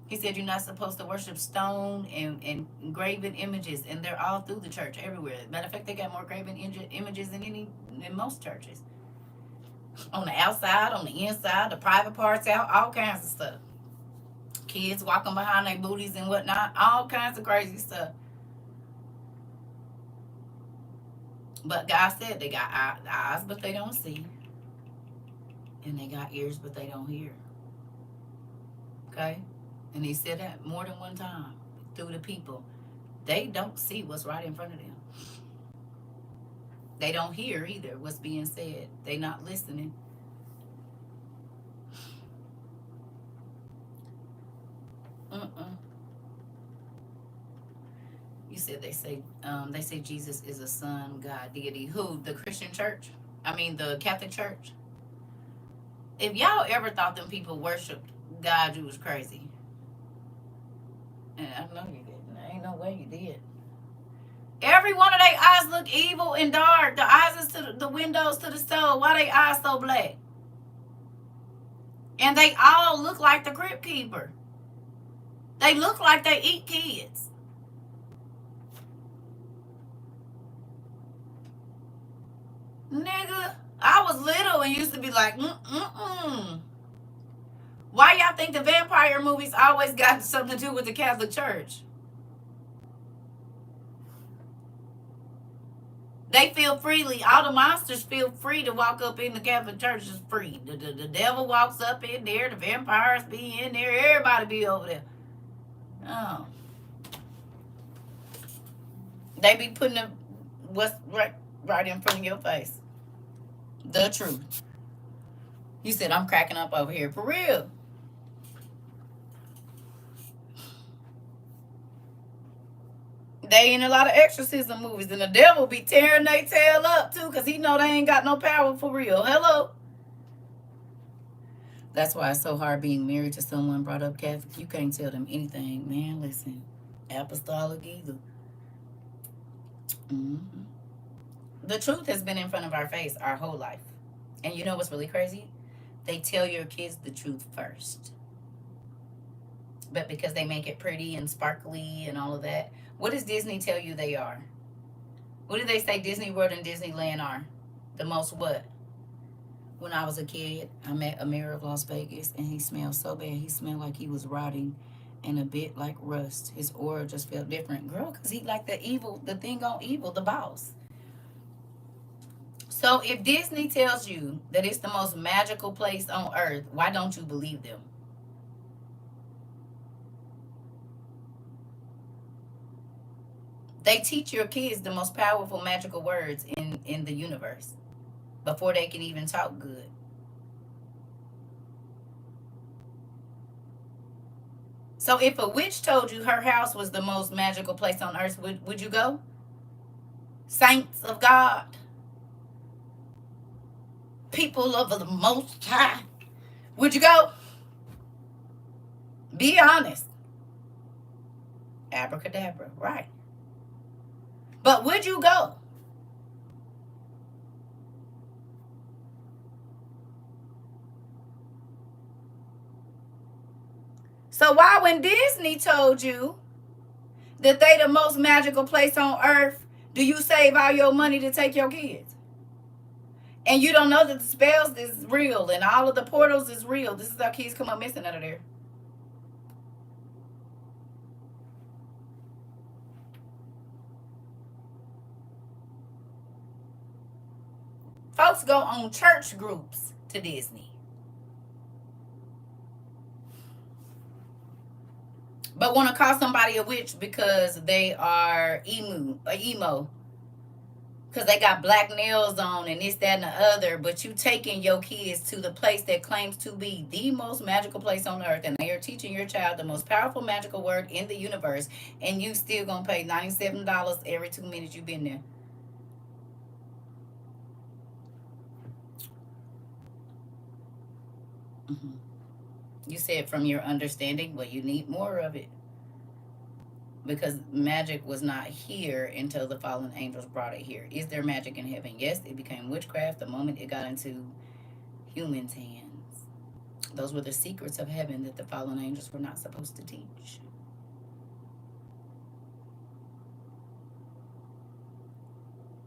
He said you're not supposed to worship stone and graven images, and they're all through the church everywhere. Matter of fact, they got more graven images than most churches. On the outside, on the inside, the private parts out, all kinds of stuff. Kids walking behind their booties and whatnot, all kinds of crazy stuff. But God said they got eyes, but they don't see. And they got ears, but they don't hear. Okay? And he said that more than one time through the people. They don't see what's right in front of them. They don't hear either what's being said. They not listening. You said they say Jesus is a son, God, deity. Who? The Christian church? I mean the Catholic Church? If y'all ever thought them people worshipped God, you was crazy. And I know you didn't. There ain't no way you did. Every one of their eyes look evil and dark. The eyes is to the windows to the soul. Why they eyes so black? And they all look like the crypt keeper. They look like they eat kids. Nigga, I was little and used to be like, Why y'all think the vampire movies always got something to do with the Catholic Church? They feel freely. All the monsters feel free to walk up in the Catholic Church is free. The devil walks up in there. The vampires be in there. Everybody be over there. Oh. They be putting what's right in front of your face. The truth. You said I'm cracking up over here. For real. They in a lot of exorcism movies, and the devil be tearing their tail up too, because he know they ain't got no power for real. Hello. That's why it's so hard being married to someone brought up Catholic. You can't tell them anything, man. Listen, apostolic either. Mm-hmm. The truth has been in front of our face our whole life. And you know what's really crazy? They tell your kids the truth first. But because they make it pretty and sparkly and all of that, what does Disney tell you they are? What do they say Disney World and Disneyland are? The most what? When I was a kid, I met a mayor of Las Vegas, and he smelled so bad. He smelled like he was rotting and a bit like rust. His aura just felt different. Girl, because he like the thing on evil, the boss. So if Disney tells you that it's the most magical place on earth, why don't you believe them? They teach your kids the most powerful magical words in the universe before they can even talk good. So if a witch told you her house was the most magical place on earth, would you go? Saints of God, people of the Most High, would you go? Be honest. Abracadabra, right. But would you go? So why when Disney told you that they the most magical place on earth, do you save all your money to take your kids? And you don't know that the spells is real and all of the portals is real. This is how kids come up missing out of there. Folks go on church groups to Disney. But want to call somebody a witch because they are emo. Because they got black nails on and this, that, and the other. But you taking your kids to the place that claims to be the most magical place on earth. And they are teaching your child the most powerful magical word in the universe. And you still going to pay $97 every 2 minutes you've been there. Mm-hmm. You said from your understanding, well, you need more of it. Because magic was not here until the fallen angels brought it here. Is there magic in heaven? Yes, it became witchcraft the moment it got into humans' hands. Those were the secrets of heaven that the fallen angels were not supposed to teach.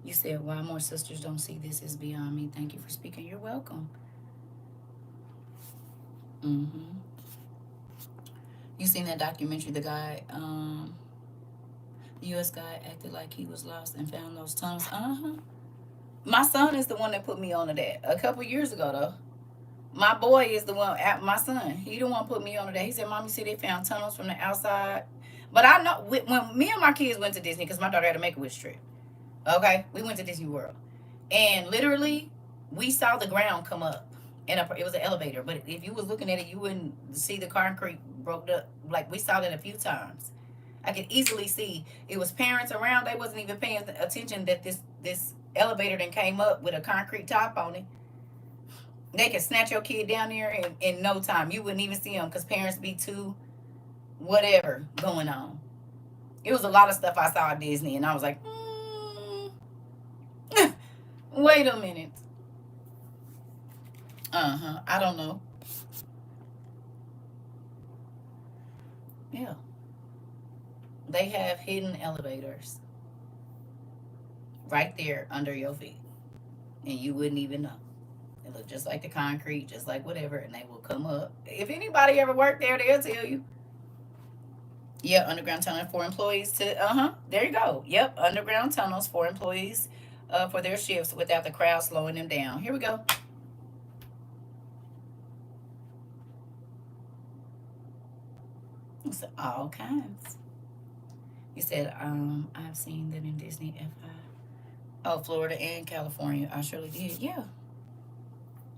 You said, why more sisters don't see this is beyond me. Thank you for speaking. You're welcome. Mm-hmm. You seen that documentary, the guy, U.S. guy acted like he was lost and found those tunnels? Uh-huh. My son is the one that put me onto that a couple years ago, though. My boy is the one, my son, he the one put me onto that. He said, Mom, you see they found tunnels from the outside. But I know, when me and my kids went to Disney, because my daughter had to make a witch trip, okay? We went to Disney World. And literally, we saw the ground come up. And it was an elevator. But if you was looking at it, you wouldn't see the concrete broke up. Like, we saw that a few times. I could easily see it was parents around. They wasn't even paying attention that this elevator then came up with a concrete top on it. They could snatch your kid down there in no time. You wouldn't even see them because parents be too whatever going on. It was a lot of stuff I saw at Disney, and I was like, wait a minute. I don't know. Yeah. They have hidden elevators right there under your feet, and you wouldn't even know. It look just like the concrete, just like whatever, and they will come up. If anybody ever worked there, they'll tell you. Yeah, underground tunnel for employees to, there you go. Yep, underground tunnels for employees for their shifts without the crowd slowing them down. Here we go. It's all kinds. You said, I've seen them in Disney FI. Oh, Florida and California. I surely did. Yeah.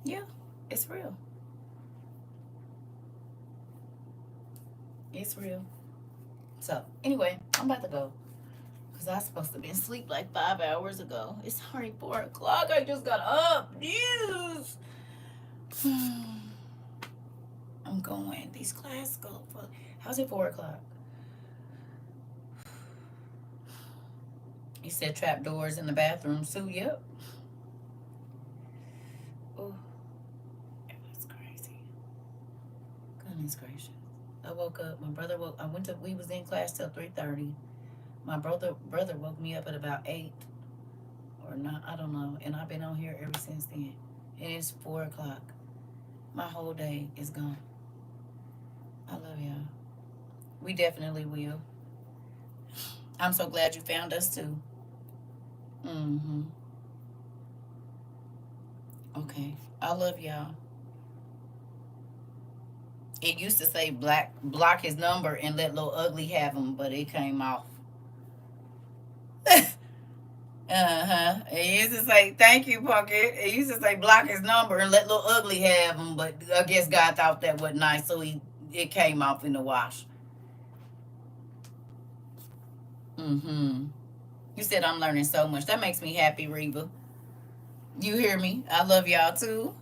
Yeah. It's real. It's real. So, anyway, I'm about to go. Because I was supposed to be asleep like 5 hours ago. It's already 4 o'clock. I just got up. Yes. I'm going. These classes go for... How's it 4 o'clock? You said trap doors in the bathroom, too. Yep. Oh, that's crazy. Goodness gracious. I woke up. My brother woke. We was in class till 3:30. My brother woke me up at about 8 or not. I don't know. And I've been on here ever since then. And it's 4 o'clock. My whole day is gone. I love y'all. We definitely will. I'm so glad you found us too. Okay. I love y'all. It used to say block his number and let Lil Ugly have him, but it came off. It used to say thank you, Puckett. It used to say block his number and let Lil Ugly have him, but I guess God thought that wasn't nice, so it came off in the wash. You said I'm learning so much. That makes me happy, Reba. You hear me? I love y'all too.